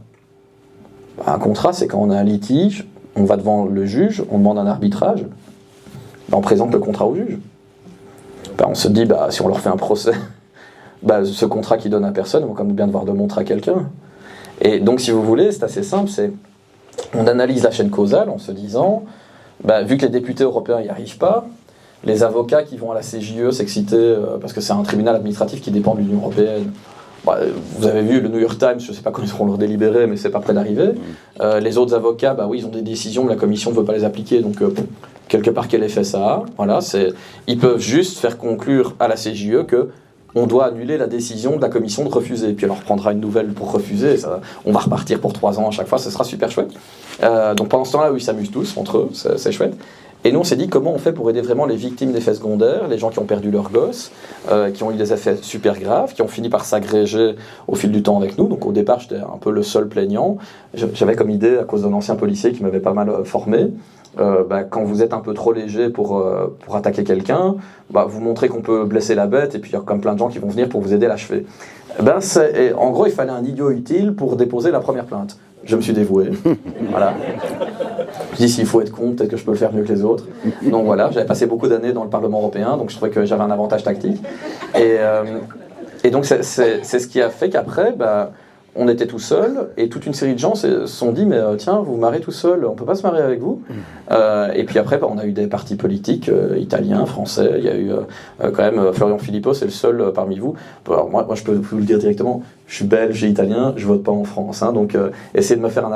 Un contrat, c'est quand on a un litige, on va devant le juge, on demande un arbitrage, on présente le contrat au juge. On se dit, si on leur fait un procès, ce contrat qu'ils donnent à personne, ils vont quand même bien devoir le montrer à quelqu'un. Et donc, si vous voulez, c'est assez simple, on analyse la chaîne causale en se disant, vu que les députés européens n'y arrivent pas, les avocats qui vont à la CJE s'exciter, parce que c'est un tribunal administratif qui dépend de l'Union européenne. Vous avez vu le New York Times, je ne sais pas quand ils seront leur délibéré, mais c'est pas près d'arriver. Les autres avocats, oui, ils ont des décisions, mais la commission ne veut pas les appliquer, donc quelque part quel effet ça a. Voilà, ils peuvent juste faire conclure à la CJE que on doit annuler la décision de la commission de refuser. Puis elle leur prendra une nouvelle pour refuser. On va repartir pour 3 ans à chaque fois, ce sera super chouette. Donc pendant ce temps-là, ils s'amusent tous entre eux, c'est chouette. Et nous, on s'est dit comment on fait pour aider vraiment les victimes d'effets secondaires, les gens qui ont perdu leur gosse, qui ont eu des effets super graves, qui ont fini par s'agréger au fil du temps avec nous. Donc au départ, j'étais un peu le seul plaignant. J'avais comme idée, à cause d'un ancien policier qui m'avait pas mal formé, quand vous êtes un peu trop léger pour attaquer quelqu'un, vous montrez qu'on peut blesser la bête, et puis il y a comme plein de gens qui vont venir pour vous aider à l'achever. En gros, il fallait un idiot utile pour déposer la première plainte. Je me suis dévoué. Voilà. Je dis, s'il faut être con, peut-être que je peux le faire mieux que les autres. Donc voilà, j'avais passé beaucoup d'années dans le Parlement européen, donc je trouvais que j'avais un avantage tactique. Et donc c'est ce qui a fait qu'après, on était tout seul, et toute une série de gens se sont dit, mais tiens, vous vous marrez tout seul, on peut pas se marrer avec vous. Et puis après, on a eu des partis politiques italiens, français, il y a eu quand même Florian Philippot, c'est le seul parmi vous. Alors moi je peux vous le dire directement, je suis belge et italien, je vote pas en France, donc essayer de me faire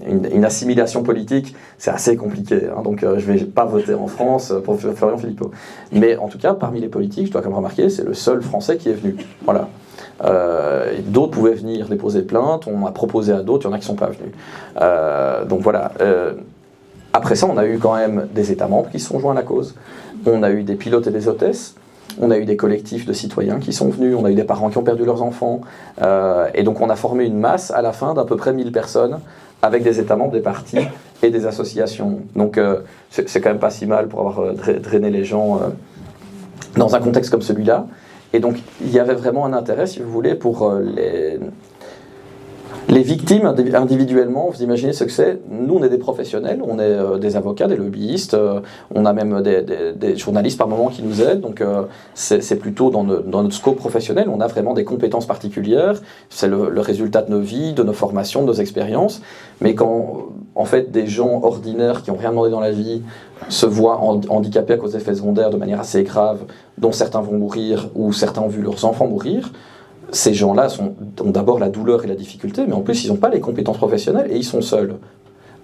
une assimilation politique, c'est assez compliqué, donc je vais pas voter en France pour Florian Philippot. Mais en tout cas, parmi les politiques, je dois quand même remarquer, c'est le seul français qui est venu. Voilà. D'autres pouvaient venir déposer plainte, on a proposé à d'autres, il y en a qui ne sont pas venus. Donc voilà. Après ça, on a eu quand même des États membres qui se sont joints à la cause. On a eu des pilotes et des hôtesses. On a eu des collectifs de citoyens qui sont venus. On a eu des parents qui ont perdu leurs enfants. Et donc on a formé une masse à la fin d'à peu près 1000 personnes avec des États membres, des partis et des associations. Donc c'est quand même pas si mal pour avoir drainé les gens dans un contexte comme celui-là. Et donc, il y avait vraiment un intérêt, si vous voulez, pour les victimes individuellement. Vous imaginez ce que c'est. Nous, on est des professionnels, on est des avocats, des lobbyistes, on a même des journalistes par moment qui nous aident. Donc, c'est plutôt dans notre scope professionnel. On a vraiment des compétences particulières. C'est le résultat de nos vies, de nos formations, de nos expériences. Mais quand, en fait, des gens ordinaires qui n'ont rien demandé dans la vie se voient handicapés à cause d'effets secondaires de manière assez grave, dont certains vont mourir ou certains ont vu leurs enfants mourir, ces gens-là ont d'abord la douleur et la difficulté, mais en plus ils n'ont pas les compétences professionnelles et ils sont seuls.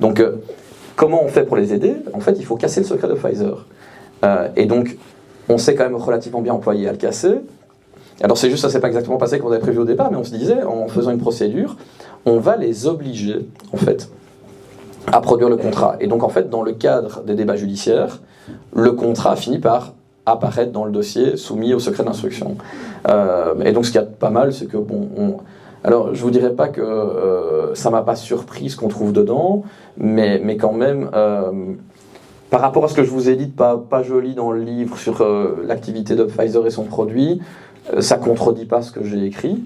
Donc comment on fait pour les aider ? En fait, il faut casser le secret de Pfizer. Et donc on s'est quand même relativement bien employé à le casser. Alors c'est juste, ça s'est pas exactement passé comme on avait prévu au départ, mais on se disait, en faisant une procédure, on va les obliger, en fait, à produire le contrat. Et donc en fait, dans le cadre des débats judiciaires, le contrat finit par apparaître dans le dossier soumis au secret d'instruction. Et donc ce qu'il y a de pas mal, c'est que alors je vous dirais pas que ça m'a pas surpris ce qu'on trouve dedans, mais quand même, par rapport à ce que je vous ai dit de pas joli dans le livre sur l'activité de Pfizer et son produit, ça contredit pas ce que j'ai écrit.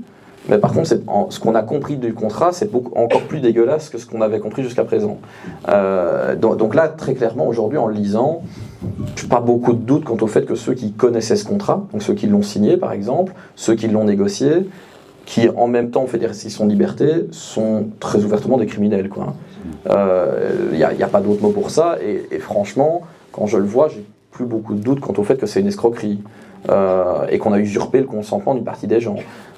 Mais par contre, ce qu'on a compris du contrat, c'est encore plus dégueulasse que ce qu'on avait compris jusqu'à présent. Donc là, très clairement, aujourd'hui, en le lisant, je n'ai pas beaucoup de doutes quant au fait que ceux qui connaissaient ce contrat, donc ceux qui l'ont signé par exemple, ceux qui l'ont négocié, qui en même temps ont fait des restrictions de liberté, sont très ouvertement des criminels, quoi. Y a pas d'autre mot pour ça, et franchement, quand je le vois, j'ai plus beaucoup de doutes quant au fait que c'est une escroquerie et qu'on a usurpé le consentement d'une partie des gens.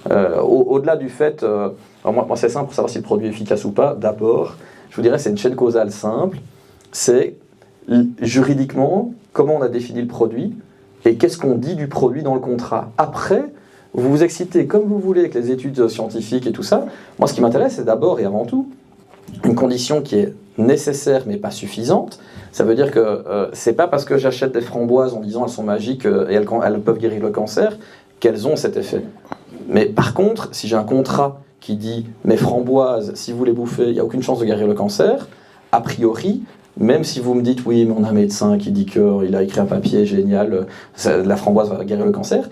Au-delà du fait, alors moi c'est simple pour savoir si le produit est efficace ou pas. D'abord, je vous dirais c'est une chaîne causale simple. C'est juridiquement comment on a défini le produit et qu'est-ce qu'on dit du produit dans le contrat. Après, vous vous excitez comme vous voulez avec les études scientifiques et tout ça. Moi, ce qui m'intéresse, c'est d'abord et avant tout une condition qui est nécessaire mais pas suffisante. Ça veut dire que c'est pas parce que j'achète des framboises en disant elles sont magiques et elles peuvent guérir le cancer qu'elles ont cet effet. Mais par contre, si j'ai un contrat qui dit mes framboises, si vous les bouffez, il n'y a aucune chance de guérir le cancer, a priori, même si vous me dites oui, mais on a un médecin qui dit qu'il a écrit un papier génial, la framboise va guérir le cancer,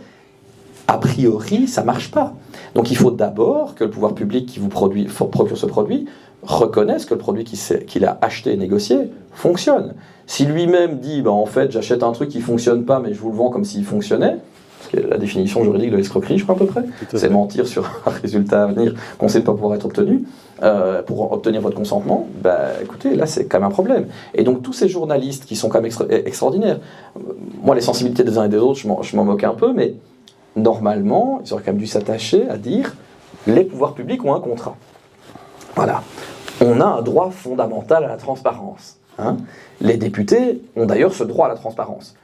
a priori, ça ne marche pas. Donc il faut d'abord que le pouvoir public qui vous procure ce produit reconnaisse que le produit qu'il a acheté et négocié fonctionne. Si lui-même dit en fait j'achète un truc qui ne fonctionne pas mais je vous le vends comme s'il fonctionnait, parce que la définition juridique de l'escroquerie, je crois à peu près, c'est mentir sur un résultat à venir qu'on ne sait pas pouvoir être obtenu, pour obtenir votre consentement, écoutez, là c'est quand même un problème. Et donc tous ces journalistes qui sont quand même extraordinaires, moi les sensibilités des uns et des autres, je m'en moque un peu, mais normalement, ils auraient quand même dû s'attacher à dire les pouvoirs publics ont un contrat. Voilà. On a un droit fondamental à la transparence. Hein. Les députés ont d'ailleurs ce droit à la transparence.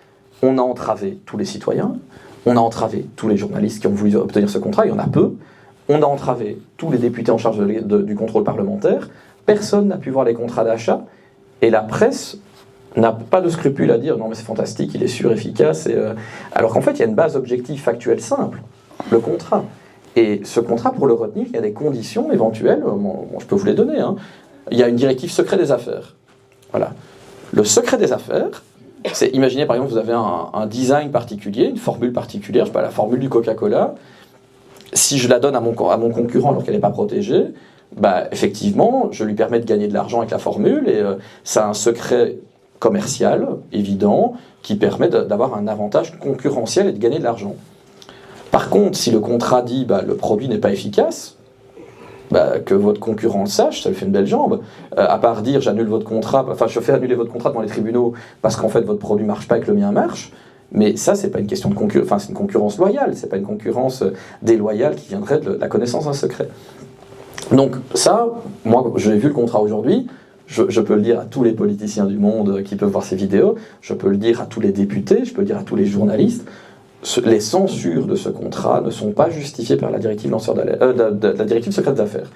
On a entravé tous les citoyens, on a entravé tous les journalistes qui ont voulu obtenir ce contrat, il y en a peu. On a entravé tous les députés en charge du contrôle parlementaire. Personne n'a pu voir les contrats d'achat. Et la presse n'a pas de scrupule à dire non mais c'est fantastique, il est sûr, efficace. Alors qu'en fait, il y a une base objective factuelle simple, le contrat. Et ce contrat, pour le retenir, il y a des conditions éventuelles, je peux vous les donner. Hein. Il y a une directive secret des affaires. Voilà. Le secret des affaires, c'est, imaginez par exemple, vous avez un design particulier, une formule particulière, je sais pas, la formule du Coca-Cola. Si je la donne à mon concurrent alors qu'elle n'est pas protégée, effectivement, je lui permets de gagner de l'argent avec la formule, et ça a un secret commercial, évident, qui permet d'avoir un avantage concurrentiel et de gagner de l'argent. Par contre, si le contrat dit le produit n'est pas efficace, que votre concurrent le sache, ça lui fait une belle jambe. À part dire j'annule votre contrat, je fais annuler votre contrat devant les tribunaux parce qu'en fait votre produit marche pas et que le mien marche. Mais ça, c'est pas une question de concurrence, c'est une concurrence loyale, c'est pas une concurrence déloyale qui viendrait de la connaissance d'un secret. Donc ça, moi, j'ai vu le contrat aujourd'hui. Je peux le dire à tous les politiciens du monde qui peuvent voir ces vidéos. Je peux le dire à tous les députés. Je peux le dire à tous les journalistes. Les censures de ce contrat ne sont pas justifiées par la directive la directive secret des affaires.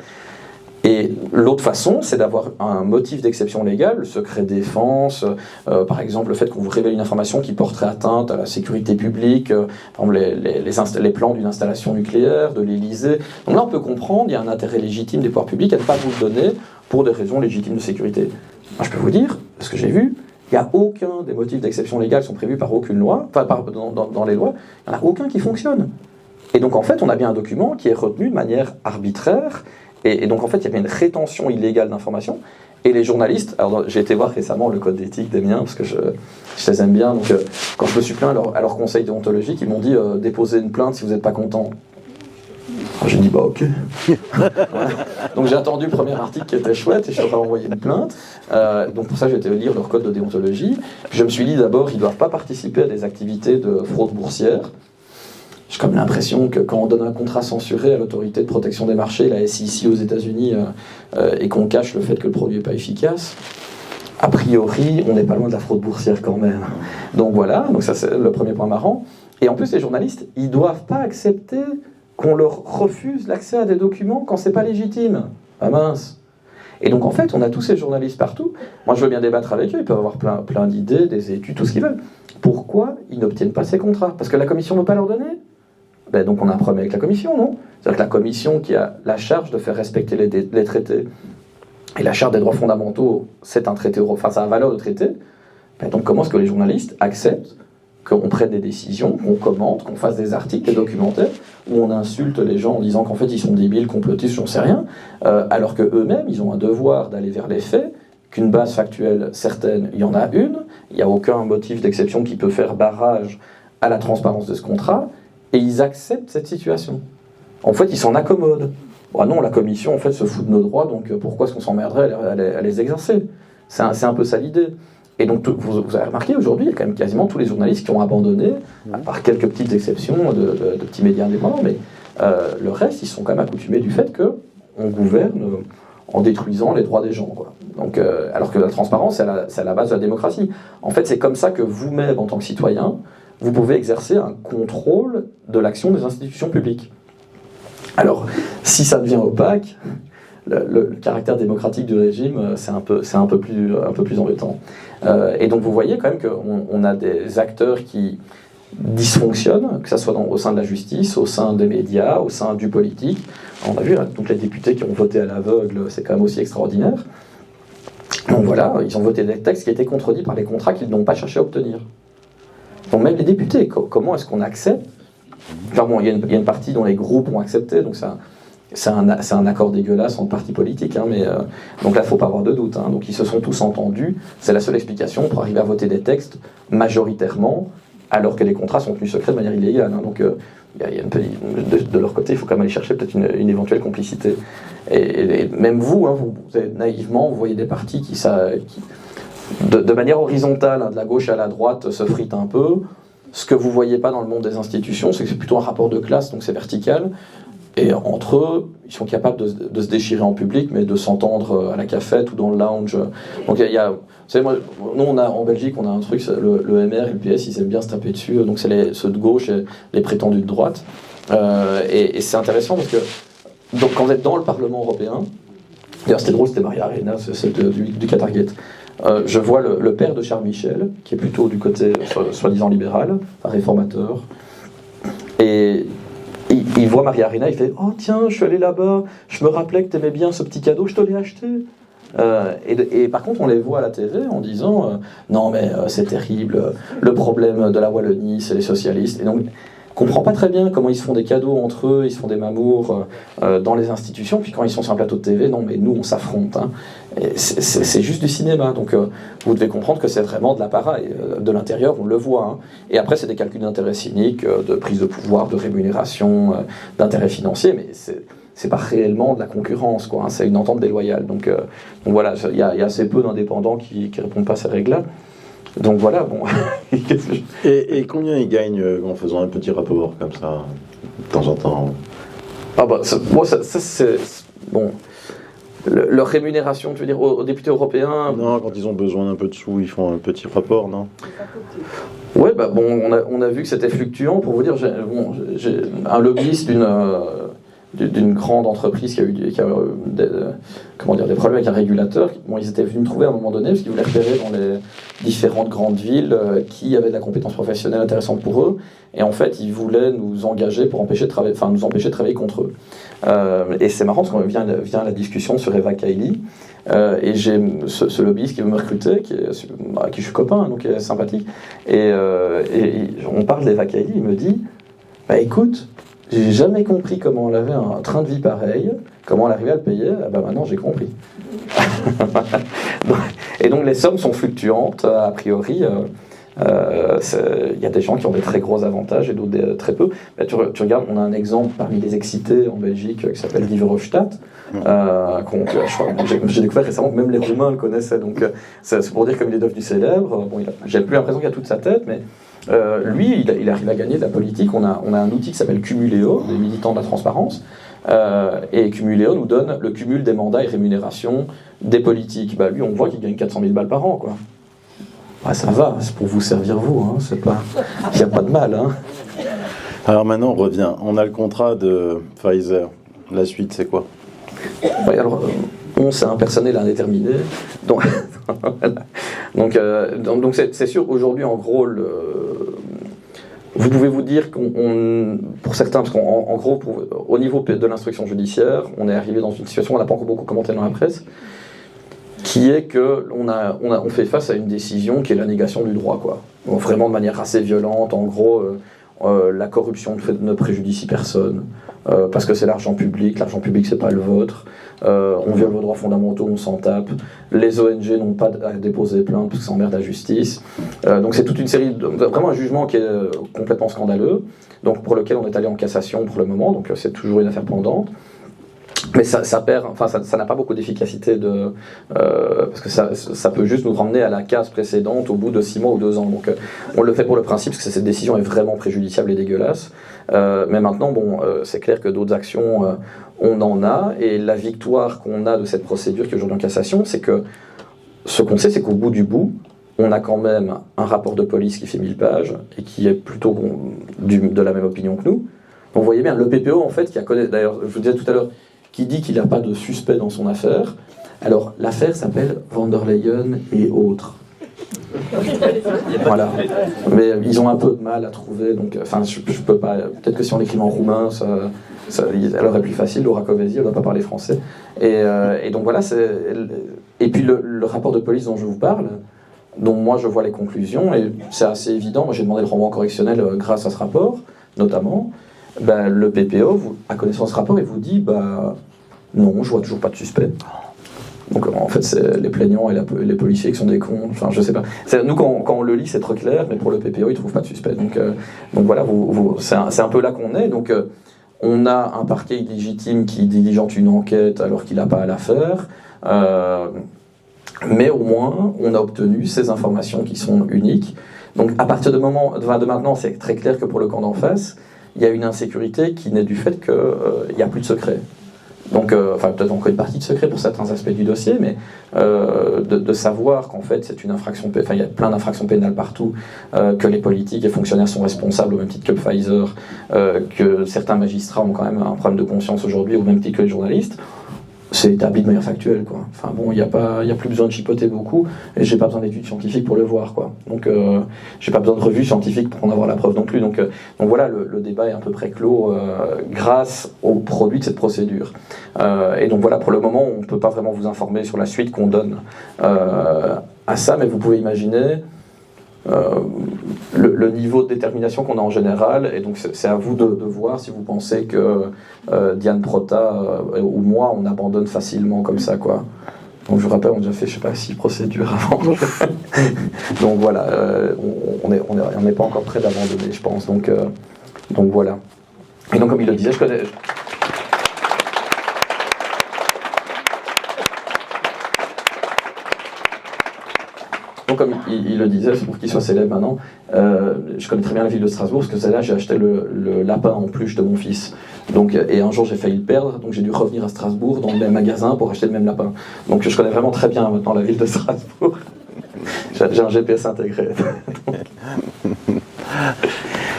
Et l'autre façon, c'est d'avoir un motif d'exception légale, le secret défense, par exemple le fait qu'on vous révèle une information qui porterait atteinte à la sécurité publique, par exemple les plans d'une installation nucléaire, de l'Élysée. Donc là, on peut comprendre, il y a un intérêt légitime des pouvoirs publics à ne pas vous le donner pour des raisons légitimes de sécurité. Moi, je peux vous dire, ce que j'ai vu, il n'y a aucun des motifs d'exception légale qui sont prévus par aucune loi, dans les lois, il n'y en a aucun qui fonctionne. Et donc en fait, on a bien un document qui est retenu de manière arbitraire, et donc en fait, il y a bien une rétention illégale d'informations, et les journalistes, alors j'ai été voir récemment le code d'éthique des miens, parce que je les aime bien, donc quand je me suis plaint à leur conseil déontologique, ils m'ont dit déposez une plainte si vous n'êtes pas content. J'ai dit ok. Voilà. Donc j'ai attendu le premier article qui était chouette et je leur ai envoyé une plainte. Donc pour ça j'ai été lire leur code de déontologie. Puis je me suis dit d'abord ils ne doivent pas participer à des activités de fraude boursière. J'ai comme l'impression que quand on donne un contrat censuré à l'autorité de protection des marchés, la SEC aux États-Unis, et qu'on cache le fait que le produit n'est pas efficace, a priori on n'est pas loin de la fraude boursière quand même. Donc voilà, donc ça c'est le premier point marrant. Et en plus les journalistes, ils ne doivent pas accepter qu'on leur refuse l'accès à des documents quand c'est pas légitime. Ah mince. Et donc en fait, on a tous ces journalistes partout. Moi, je veux bien débattre avec eux, ils peuvent avoir plein d'idées, des études, tout ce qu'ils veulent. Pourquoi ils n'obtiennent pas ces contrats? Parce que la commission ne veut pas leur donner? Donc on a un problème avec la commission, non? C'est-à-dire que la commission qui a la charge de faire respecter les traités, et la charte des droits fondamentaux, c'est un traité, ça a valeur de traité, donc comment est-ce que les journalistes acceptent qu'on prenne des décisions, qu'on commente, qu'on fasse des articles, des documentaires, où on insulte les gens en disant qu'en fait ils sont débiles, complotistes, j'en sais rien, alors qu'eux-mêmes, ils ont un devoir d'aller vers les faits, qu'une base factuelle certaine, il y en a une, il n'y a aucun motif d'exception qui peut faire barrage à la transparence de ce contrat, et ils acceptent cette situation. En fait, ils s'en accommodent. Ah non, la commission, en fait, se fout de nos droits, donc pourquoi est-ce qu'on s'emmerderait à les exercer? C'est un peu ça l'idée. Et donc, vous avez remarqué, aujourd'hui, il y a quand même quasiment tous les journalistes qui ont abandonné, à part quelques petites exceptions de petits médias indépendants, mais le reste, ils sont quand même accoutumés du fait qu'on gouverne en détruisant les droits des gens, quoi. Donc, alors que la transparence, c'est à la base de la démocratie. En fait, c'est comme ça que vous-même, en tant que citoyen, vous pouvez exercer un contrôle de l'action des institutions publiques. Alors, si ça devient opaque, le caractère démocratique du régime, c'est un peu plus embêtant. Et donc vous voyez quand même qu'on a des acteurs qui dysfonctionnent, que ce soit au sein de la justice, au sein des médias, au sein du politique. On a vu, hein, donc les députés qui ont voté à l'aveugle, c'est quand même aussi extraordinaire. Donc voilà, ils ont voté des textes qui étaient contredits par les contrats qu'ils n'ont pas cherché à obtenir. Donc même les députés, comment est-ce qu'on accepte? Enfin bon, il y a une partie dont les groupes ont accepté, donc c'est un accord dégueulasse entre partis politiques, hein, mais donc là, il ne faut pas avoir de doute. Hein. Donc ils se sont tous entendus, c'est la seule explication pour arriver à voter des textes majoritairement, alors que les contrats sont tenus secrets de manière illégale. Hein. Donc il y a de leur côté, il faut quand même aller chercher peut-être une éventuelle complicité. Et même vous, hein, vous naïvement, vous voyez des partis qui de manière horizontale, hein, de la gauche à la droite, se fritent un peu. Ce que vous ne voyez pas dans le monde des institutions, c'est que c'est plutôt un rapport de classe, donc c'est vertical. Et entre eux, ils sont capables de se déchirer en public, mais de s'entendre à la cafette ou dans le lounge. Donc vous savez, moi, nous, en Belgique, on a un truc, le MR et le PS, ils aiment bien se taper dessus. Donc c'est ceux de gauche et les prétendus de droite. Et c'est intéressant parce que donc, quand vous êtes dans le Parlement européen, d'ailleurs c'était drôle, c'était Maria Arena, c'est du Qatargate. Je vois le père de Charles Michel, qui est plutôt du côté soi-disant libéral, réformateur. Et il voit Maria Arena, il fait « Oh tiens, je suis allé là-bas, je me rappelais que t'aimais bien ce petit cadeau, je te l'ai acheté. » Et par contre, on les voit à la TV en disant « Non mais c'est terrible, le problème de la Wallonie, c'est les socialistes. » Et donc, on ne comprend pas très bien comment ils se font des cadeaux entre eux, ils se font des mamours dans les institutions, puis quand ils sont sur un plateau de TV, non mais nous on s'affronte. Hein. C'est juste du cinéma, donc vous devez comprendre que c'est vraiment de l'appareil. De l'intérieur, on le voit. Hein. Et après, c'est des calculs d'intérêt cyniques, de prise de pouvoir, de rémunération, d'intérêt financier, mais c'est pas réellement de la concurrence, quoi. Hein. C'est une entente déloyale. Donc voilà, il y a assez peu d'indépendants qui répondent pas à ces règles-là. Donc voilà, bon. Et combien ils gagnent en faisant un petit rapport comme ça, de temps en temps? Ah bah, ça c'est... Bon... Leur rémunération, tu veux dire, aux députés européens? Non, quand ils ont besoin d'un peu de sous, ils font un petit rapport, non? Ouais, bah bon, on a vu que c'était fluctuant. Pour vous dire, j'ai un lobbyiste d'une grande entreprise qui a eu des problèmes avec un régulateur. Bon, ils étaient venus me trouver à un moment donné parce qu'ils voulaient repérer dans les différentes grandes villes qui avaient de la compétence professionnelle intéressante pour eux. Et en fait, ils voulaient nous engager pour nous empêcher de travailler contre eux. Et c'est marrant parce qu'on vient à la discussion sur Eva Kaili. Et j'ai ce lobbyiste qui veut me recruter, à qui je suis copain, hein, donc qui est sympathique. Et on parle d'Eva Kaili, il me dit bah écoute, j'ai jamais compris comment elle avait un train de vie pareil, comment elle arrivait à le payer. Ah bah maintenant j'ai compris. Et donc les sommes sont fluctuantes, a priori. Il y a des gens qui ont des très gros avantages et d'autres très peu. Bah, tu regardes, on a un exemple parmi les excités en Belgique qui s'appelle Guy Verhofstadt. J'ai découvert récemment que même les Roumains le connaissaient. Donc c'est pour dire comme il est devenu célèbre. Bon, j'ai plus l'impression qu'il a toute sa tête, mais lui, il arrive à gagner de la politique. On a un outil qui s'appelle Cumuléo, des militants de la transparence. Et Cumuléo nous donne le cumul des mandats et rémunérations des politiques. Bah, lui, on voit qu'il gagne 400 000 balles par an, quoi. Ah, ça va, c'est pour vous servir vous, hein, il n'y a pas de mal. Hein. Alors maintenant on revient, on a le contrat de Pfizer, la suite c'est quoi? Ouais, alors, c'est un personnel indéterminé, donc c'est sûr, aujourd'hui en gros, vous pouvez vous dire pour certains, parce qu'en gros, au niveau de l'instruction judiciaire, on est arrivé dans une situation, on n'a pas encore beaucoup commenté dans la presse, qui est qu'on fait face à une décision qui est la négation du droit, quoi. Donc, vraiment de manière assez violente, en gros, la corruption ne préjudicie personne, parce que c'est l'argent public c'est pas le vôtre, on viole vos droits fondamentaux, on s'en tape, les ONG n'ont pas à déposer plainte parce que ça emmerde la justice, donc c'est toute une série, vraiment un jugement qui est complètement scandaleux, donc pour lequel on est allé en cassation pour le moment, donc c'est toujours une affaire pendante. Mais ça perd, enfin ça n'a pas beaucoup d'efficacité parce que ça peut juste nous ramener à la case précédente au bout de 6 mois ou 2 ans. Donc on le fait pour le principe parce que cette décision est vraiment préjudiciable et dégueulasse. Mais maintenant, c'est clair que d'autres actions, on en a. Et la victoire qu'on a de cette procédure qui est aujourd'hui en cassation, c'est que ce qu'on sait, c'est qu'au bout du bout, on a quand même un rapport de police qui fait 1000 pages et qui est plutôt de la même opinion que nous. Donc vous voyez bien, le PPO, en fait, d'ailleurs, je vous disais tout à l'heure, qui dit qu'il n'a pas de suspect dans son affaire. Alors, l'affaire s'appelle Van der Leyen et autres. Voilà. Mais ils ont un peu de mal à trouver, donc, enfin, je peux pas. Peut-être que si on l'écrit en roumain, elle aurait plus facile. Laura Kövesi, elle ne doit pas parler français. Et donc voilà. Et puis le rapport de police dont je vous parle, dont moi je vois les conclusions, et c'est assez évident. Moi, j'ai demandé le renvoi correctionnel grâce à ce rapport, notamment. Le PPO, à connaissance de ce rapport, il vous dit non, je vois toujours pas de suspect. Donc en fait, c'est les plaignants et les policiers qui sont des cons. Enfin, je sais pas. Nous, quand on le lit, c'est très clair, mais pour le PPO, ils trouvent pas de suspect. Donc voilà, c'est un peu là qu'on est. Donc on a un parquet illégitime qui diligente une enquête alors qu'il n'a pas à la faire. Mais au moins, on a obtenu ces informations qui sont uniques. Donc à partir de maintenant, c'est très clair que pour le camp d'en face, il y a une insécurité qui naît du fait qu'il n'y a plus de secret. Donc, peut-être encore une partie de secret pour certains aspects du dossier, mais de savoir qu'en fait c'est une infraction, il y a plein d'infractions pénales partout, que les politiques et fonctionnaires sont responsables au même titre que Pfizer, que certains magistrats ont quand même un problème de conscience aujourd'hui au même titre que les journalistes. C'est établi de manière factuelle, quoi. Enfin bon, il y a plus besoin de chipoter beaucoup, et j'ai pas besoin d'études scientifiques pour le voir, quoi. Donc j'ai pas besoin de revues scientifiques pour en avoir la preuve non plus. Donc voilà, le débat est à peu près clos grâce au produit de cette procédure. Et donc voilà, pour le moment, on peut pas vraiment vous informer sur la suite qu'on donne à ça, mais vous pouvez imaginer le niveau de détermination qu'on a en général, et donc c'est à vous de voir si vous pensez que Diane Prota ou moi on abandonne facilement comme ça, quoi. Donc je vous rappelle, on a déjà fait je sais pas 6 procédures avant. Donc voilà, on n'est pas encore prêt d'abandonner, je pense. Donc voilà. Et donc comme il le disait, je connais. Donc comme il le disait, pour qu'il soit célèbre maintenant, je connais très bien la ville de Strasbourg, parce que c'est là j'ai acheté le lapin en peluche de mon fils. Donc, et un jour j'ai failli le perdre, donc j'ai dû revenir à Strasbourg dans le même magasin pour acheter le même lapin. Donc je connais vraiment très bien maintenant la ville de Strasbourg. J'ai un GPS intégré.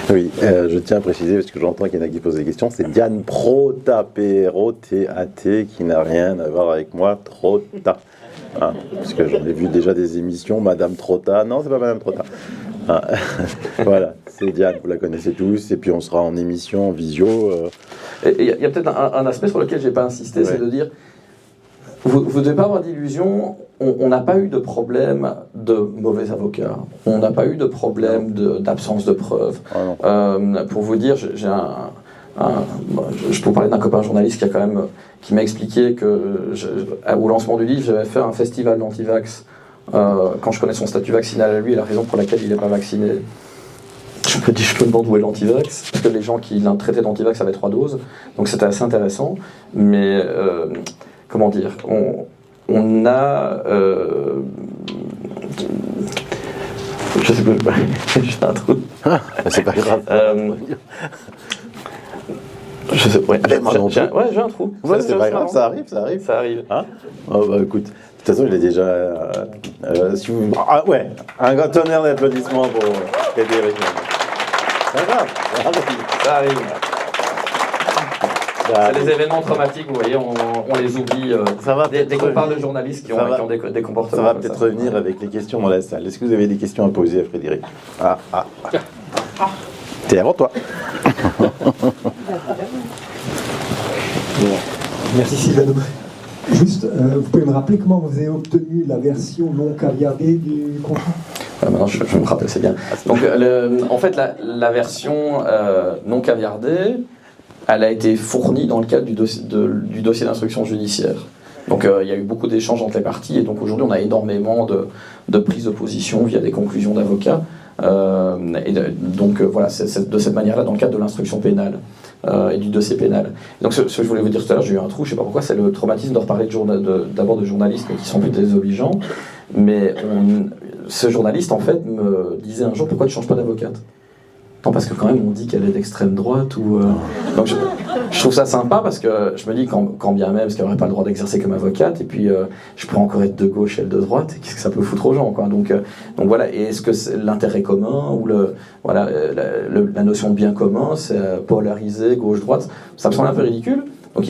Oui, je tiens à préciser, parce que j'entends qu'il y en a qui posent des questions, c'est Diane Prota, P-R-O-T-A-T, qui n'a rien à voir avec moi, Trota. Hein, parce que j'en ai vu déjà des émissions, Madame Trota, non, c'est pas Madame Trota. Hein, voilà, c'est Diane, vous la connaissez tous, et puis on sera en émission, en visio. Il y a peut-être un aspect sur lequel je n'ai pas insisté, ouais. C'est de dire, vous ne devez pas avoir d'illusion, on n'a pas eu de problème de mauvais avocats, on n'a pas eu de problème d'absence de preuves. Pour vous dire, je peux vous parler d'un copain journaliste qui m'a expliqué que au lancement du livre, j'avais fait un festival d'antivax quand je connais son statut vaccinal à lui et la raison pour laquelle il n'est pas vacciné. Je me demande où est l'antivax, parce que les gens qui l'ont traité d'antivax avaient 3 doses, donc c'était assez intéressant. Mais comment dire, on a je sais pas, j'ai un trou. C'est pas grave. Je sais pas. Ouais, j'ai un trou. Ouais, c'est pas grave, ça arrive. Hein, oh, bah écoute, de toute façon, il est déjà. Si vous... Ah ouais, un grand tonnerre d'applaudissements pour Frédéric. C'est pas grave, ça arrive. C'est les événements traumatiques, vous voyez, on les oublie. Dès qu'on parle de journalistes qui ont des comportements. Ça va peut-être revenir avec les questions dans la salle. Est-ce que vous avez des questions à poser à Frédéric? C'est avant toi. Merci Sylvano. Juste, vous pouvez me rappeler comment vous avez obtenu la version non caviardée du contrat? Maintenant, je me rappelle, c'est bien. Donc, en fait, la version non caviardée, elle a été fournie dans le cadre du dossier d'instruction judiciaire. Donc il y a eu beaucoup d'échanges entre les parties, et donc aujourd'hui on a énormément de prises de position via des conclusions d'avocats. Donc voilà, c'est de cette manière-là dans le cadre de l'instruction pénale. et du dossier pénal. Donc ce que je voulais vous dire tout à l'heure, j'ai eu un trou, je sais pas pourquoi, c'est le traumatisme de reparler d'abord de journalistes qui sont plus désobligeants, mais ce journaliste en fait me disait un jour, pourquoi tu changes pas d'avocate? Non, parce que quand même on dit qu'elle est d'extrême droite ou donc je trouve ça sympa parce que je me dis quand bien même, parce qu'elle n'aurait pas le droit d'exercer comme avocate, et puis je pourrais encore être de gauche, elle de droite, et qu'est-ce que ça peut foutre aux gens, quoi. Donc voilà, et est-ce que c'est l'intérêt commun ou la notion de bien commun, c'est polarisé gauche-droite, ça me semble un peu ridicule. Donc,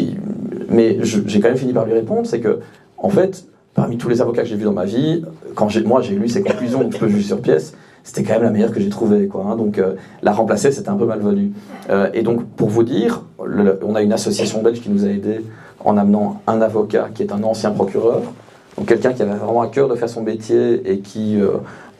mais j'ai quand même fini par lui répondre, c'est que en fait, parmi tous les avocats que j'ai vus dans ma vie, quand j'ai lu ses conclusions, donc je peux juger sur pièce, c'était quand même la meilleure que j'ai trouvée, quoi, hein. Donc la remplacer, c'était un peu malvenu. Et donc, pour vous dire, on a une association belge qui nous a aidés en amenant un avocat qui est un ancien procureur, donc quelqu'un qui avait vraiment à cœur de faire son métier et qui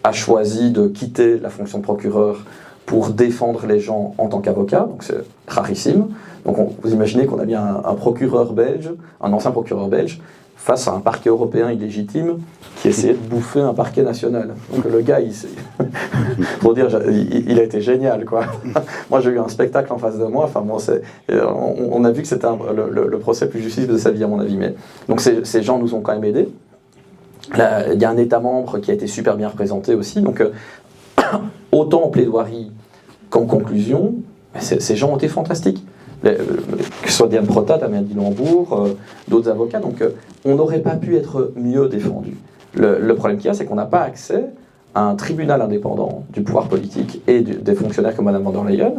a choisi de quitter la fonction de procureur pour défendre les gens en tant qu'avocat, donc c'est rarissime. Donc vous imaginez qu'on a bien un procureur belge, un ancien procureur belge, face à un parquet européen illégitime qui essayait de bouffer un parquet national. Donc le gars, pour dire, il a été génial, quoi. Moi, j'ai eu un spectacle en face de moi. Enfin bon, on a vu que c'était le procès plus justice de sa vie, à mon avis. Mais donc ces gens nous ont quand même aidés. Là, il y a un État membre qui a été super bien représenté aussi. Donc autant en plaidoirie qu'en conclusion, ces gens ont été fantastiques. Que ce soit Diane Protat, Damien Dilambourg, d'autres avocats, donc on n'aurait pas pu être mieux défendu. Le problème qu'il y a, c'est qu'on n'a pas accès à un tribunal indépendant du pouvoir politique et des fonctionnaires comme Mme van der Leyen,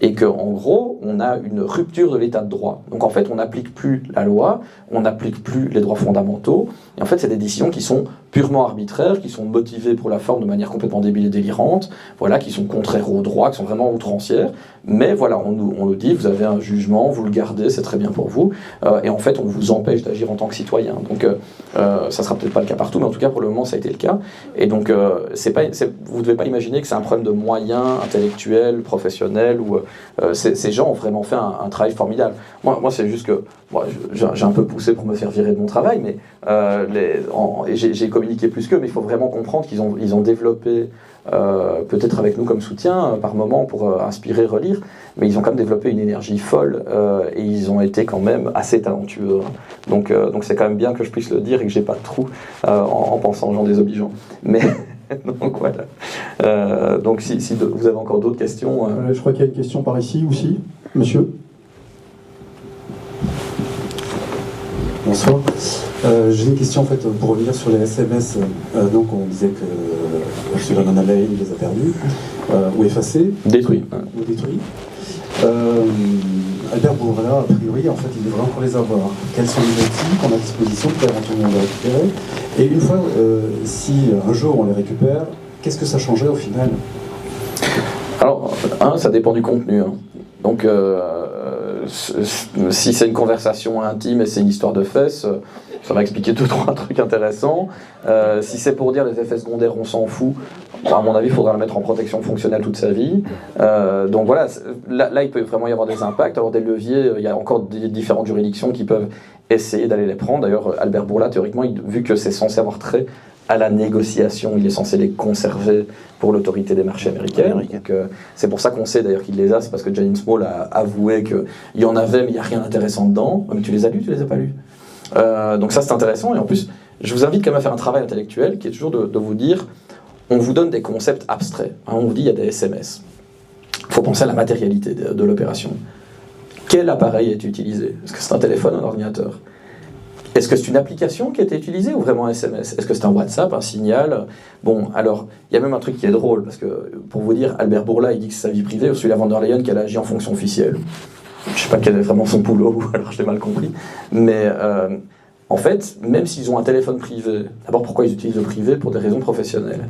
et qu'en gros, on a une rupture de l'état de droit. Donc en fait, on n'applique plus la loi, on n'applique plus les droits fondamentaux, et en fait, c'est des décisions qui sont purement arbitraires, qui sont motivées pour la forme de manière complètement débile et délirante, voilà, qui sont contraires au droit, qui sont vraiment outrancières, mais voilà, on nous dit, vous avez un jugement, vous le gardez, c'est très bien pour vous, et en fait, on vous empêche d'agir en tant que citoyen. Donc ça sera peut-être pas le cas partout, mais en tout cas, pour le moment, ça a été le cas. Et donc, vous ne devez pas imaginer que c'est un problème de moyens intellectuels, professionnels, ou ces gens ont vraiment fait un travail formidable. Moi c'est juste que j'ai un peu poussé pour me faire virer de mon travail, mais j'ai communiqué plus qu'eux, mais il faut vraiment comprendre qu'ils ont développé, peut-être avec nous comme soutien, par moment, pour inspirer, relire, mais ils ont quand même développé une énergie folle, et ils ont été quand même assez talentueux, hein. Donc c'est quand même bien que je puisse le dire et que j'ai pas de trou en pensant aux gens désobligeants. Mais donc voilà. Donc si vous avez encore d'autres questions. Je crois qu'il y a une question par ici aussi, monsieur. Bonsoir. J'ai une question en fait pour revenir sur les SMS. Donc on disait que Ursula von der Leyen les a perdus ou effacés. Détruits. Ou détruits. Albert Bourla, a priori, en fait, il devrait encore les avoir. Quels sont les outils qu'on a à disposition pour éventuellement les récupérer? Et une fois, si un jour on les récupère, qu'est-ce que ça changerait au final? Alors, ça dépend du contenu, hein. Donc, si c'est une conversation intime et c'est une histoire de fesses, ça va expliquer 2-3 trucs intéressants. Si c'est pour dire les effets secondaires, on s'en fout. À mon avis, il faudra le mettre en protection fonctionnelle toute sa vie. Donc voilà, là, il peut vraiment y avoir des impacts, avoir des leviers. Il y a encore des différentes juridictions qui peuvent essayer d'aller les prendre. D'ailleurs, Albert Bourla, théoriquement, vu que c'est censé avoir trait à la négociation, il est censé les conserver pour l'autorité des marchés américains. Donc, c'est pour ça qu'on sait d'ailleurs qu'il les a, c'est parce que Janine Small a avoué qu'il y en avait, mais il n'y a rien d'intéressant dedans. Mais tu les as lus, tu les as pas lus. Donc ça, c'est intéressant. Et en plus, je vous invite quand même à faire un travail intellectuel qui est toujours de vous dire, on vous donne des concepts abstraits. Hein, on vous dit il y a des SMS. Il faut penser à la matérialité de l'opération. Quel appareil est utilisé? Est-ce que c'est un téléphone, un ordinateur? Est-ce que c'est une application qui a été utilisée ou vraiment un SMS? Est-ce que c'est un WhatsApp, un signal? Bon, alors, il y a même un truc qui est drôle, parce que, pour vous dire, Albert Bourla, il dit que c'est sa vie privée, Ursula von der Leyen, qu'elle agit en fonction officielle. Je ne sais pas quel est vraiment son boulot, ou alors je l'ai mal compris. Mais, en fait, même s'ils ont un téléphone privé, d'abord, pourquoi ils utilisent le privé? Pour des raisons professionnelles.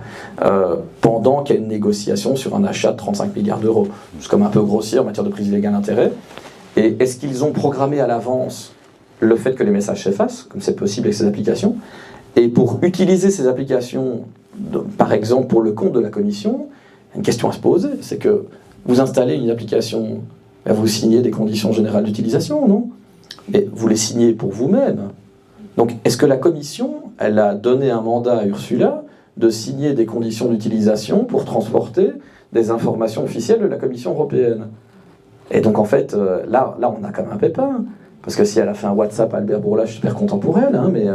Pendant qu'il y a une négociation sur un achat de 35 milliards d'euros. C'est comme un peu grossier en matière de prise illégale d'intérêt. Et est-ce qu'ils ont programmé à l'avance le fait que les messages s'effacent, comme c'est possible avec ces applications, et pour utiliser ces applications, par exemple pour le compte de la commission, une question à se poser, c'est que vous installez une application, vous signez des conditions générales d'utilisation, non? Mais vous les signez pour vous-même. Donc est-ce que la commission, elle a donné un mandat à Ursula de signer des conditions d'utilisation pour transporter des informations officielles de la Commission européenne? Et donc en fait, là on a quand même un pépin. Parce que si elle a fait un WhatsApp à Albert Bourla, je suis super content pour elle, hein, mais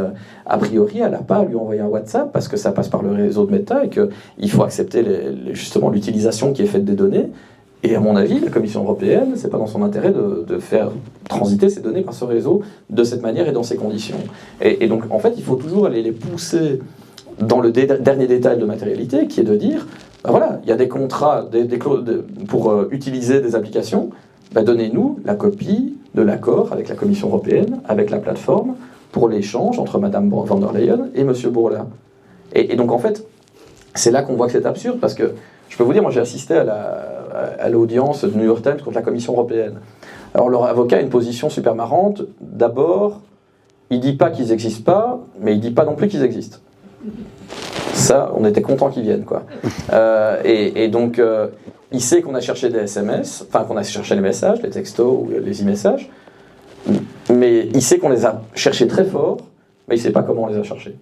a priori, elle n'a pas à lui envoyer un WhatsApp parce que ça passe par le réseau de Meta et qu'il faut accepter justement l'utilisation qui est faite des données. Et à mon avis, la Commission européenne, c'est pas dans son intérêt de faire transiter ces données par ce réseau de cette manière et dans ces conditions. Et donc, en fait, il faut toujours aller les pousser dans le dernier détail de matérialité, qui est de dire, ben voilà, il y a des contrats des clauses pour utiliser des applications, ben donnez-nous la copie de l'accord avec la Commission européenne, avec la plateforme, pour l'échange entre Madame van der Leyen et Monsieur Bourla. Et donc, en fait, c'est là qu'on voit que c'est absurde, parce que je peux vous dire, moi j'ai assisté à l'audience du New York Times contre la Commission européenne. Alors leur avocat a une position super marrante. D'abord, il dit pas qu'ils n'existent pas, mais il dit pas non plus qu'ils existent. Ça, on était content qu'ils viennent, quoi. Et donc, il sait qu'on a cherché des SMS, enfin qu'on a cherché les messages, les textos ou les e-messages, mais il sait qu'on les a cherchés très fort, mais il sait pas comment on les a cherchés.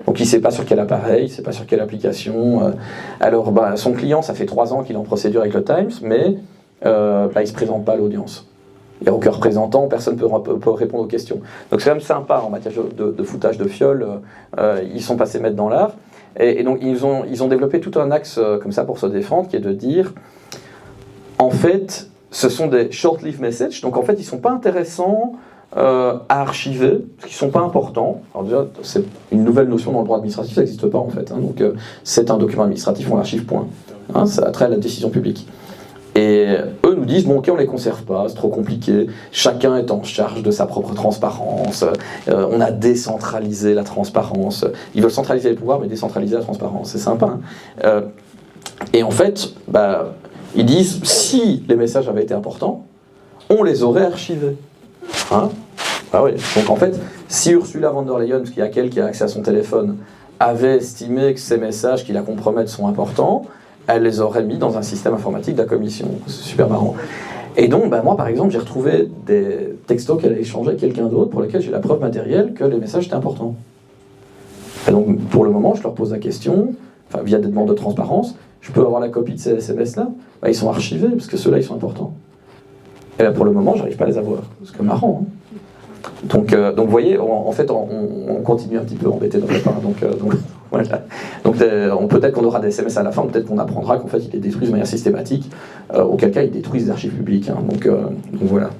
Donc il ne sait pas sur quel appareil, il ne sait pas sur quelle application. Alors son client, ça fait 3 ans qu'il est en procédure avec le Times, mais il ne se présente pas à l'audience. Il n'y a aucun représentant, personne ne peut répondre aux questions. Donc c'est quand même sympa en matière de foutage de fiole, ils sont passés mettre dans l'art. Et donc ils ont développé tout un axe comme ça pour se défendre, qui est de dire, en fait, ce sont des short-lived messages, donc en fait ils ne sont pas intéressants à archiver, parce qu'ils ne sont pas importants. Alors déjà, c'est une nouvelle notion dans le droit administratif, ça n'existe pas en fait. Hein. Donc c'est un document administratif, on l'archive, point. Hein, ça a trait à la décision publique. Et eux nous disent, bon ok, on ne les conserve pas, c'est trop compliqué, chacun est en charge de sa propre transparence, on a décentralisé la transparence. Ils veulent centraliser les pouvoirs, mais décentraliser la transparence, c'est sympa. Hein. Et en fait, ils disent, si les messages avaient été importants, on les aurait archivés. Hein? Ah oui. Donc en fait, si Ursula von der Leyen, parce qu'il y a quelqu'un qui a accès à son téléphone, avait estimé que ces messages qui la compromettent sont importants, elle les aurait mis dans un système informatique de la Commission. C'est super marrant. Et donc, moi par exemple, j'ai retrouvé des textos qu'elle a échangés avec quelqu'un d'autre pour lesquels j'ai la preuve matérielle que les messages étaient importants. Et donc, pour le moment, je leur pose la question, via des demandes de transparence, je peux avoir la copie de ces SMS-là? Ils sont archivés, parce que ceux-là, ils sont importants. Et là, pour le moment, j'arrive pas à les avoir. C'est marrant. Hein. Donc, vous voyez, en fait, on continue un petit peu embêté dans le part. Donc, voilà. Donc, peut-être qu'on aura des SMS à la fin, peut-être qu'on apprendra qu'en fait, ils les détruisent de manière systématique. Auquel cas, ils détruisent les archives publiques. Hein. Donc, voilà.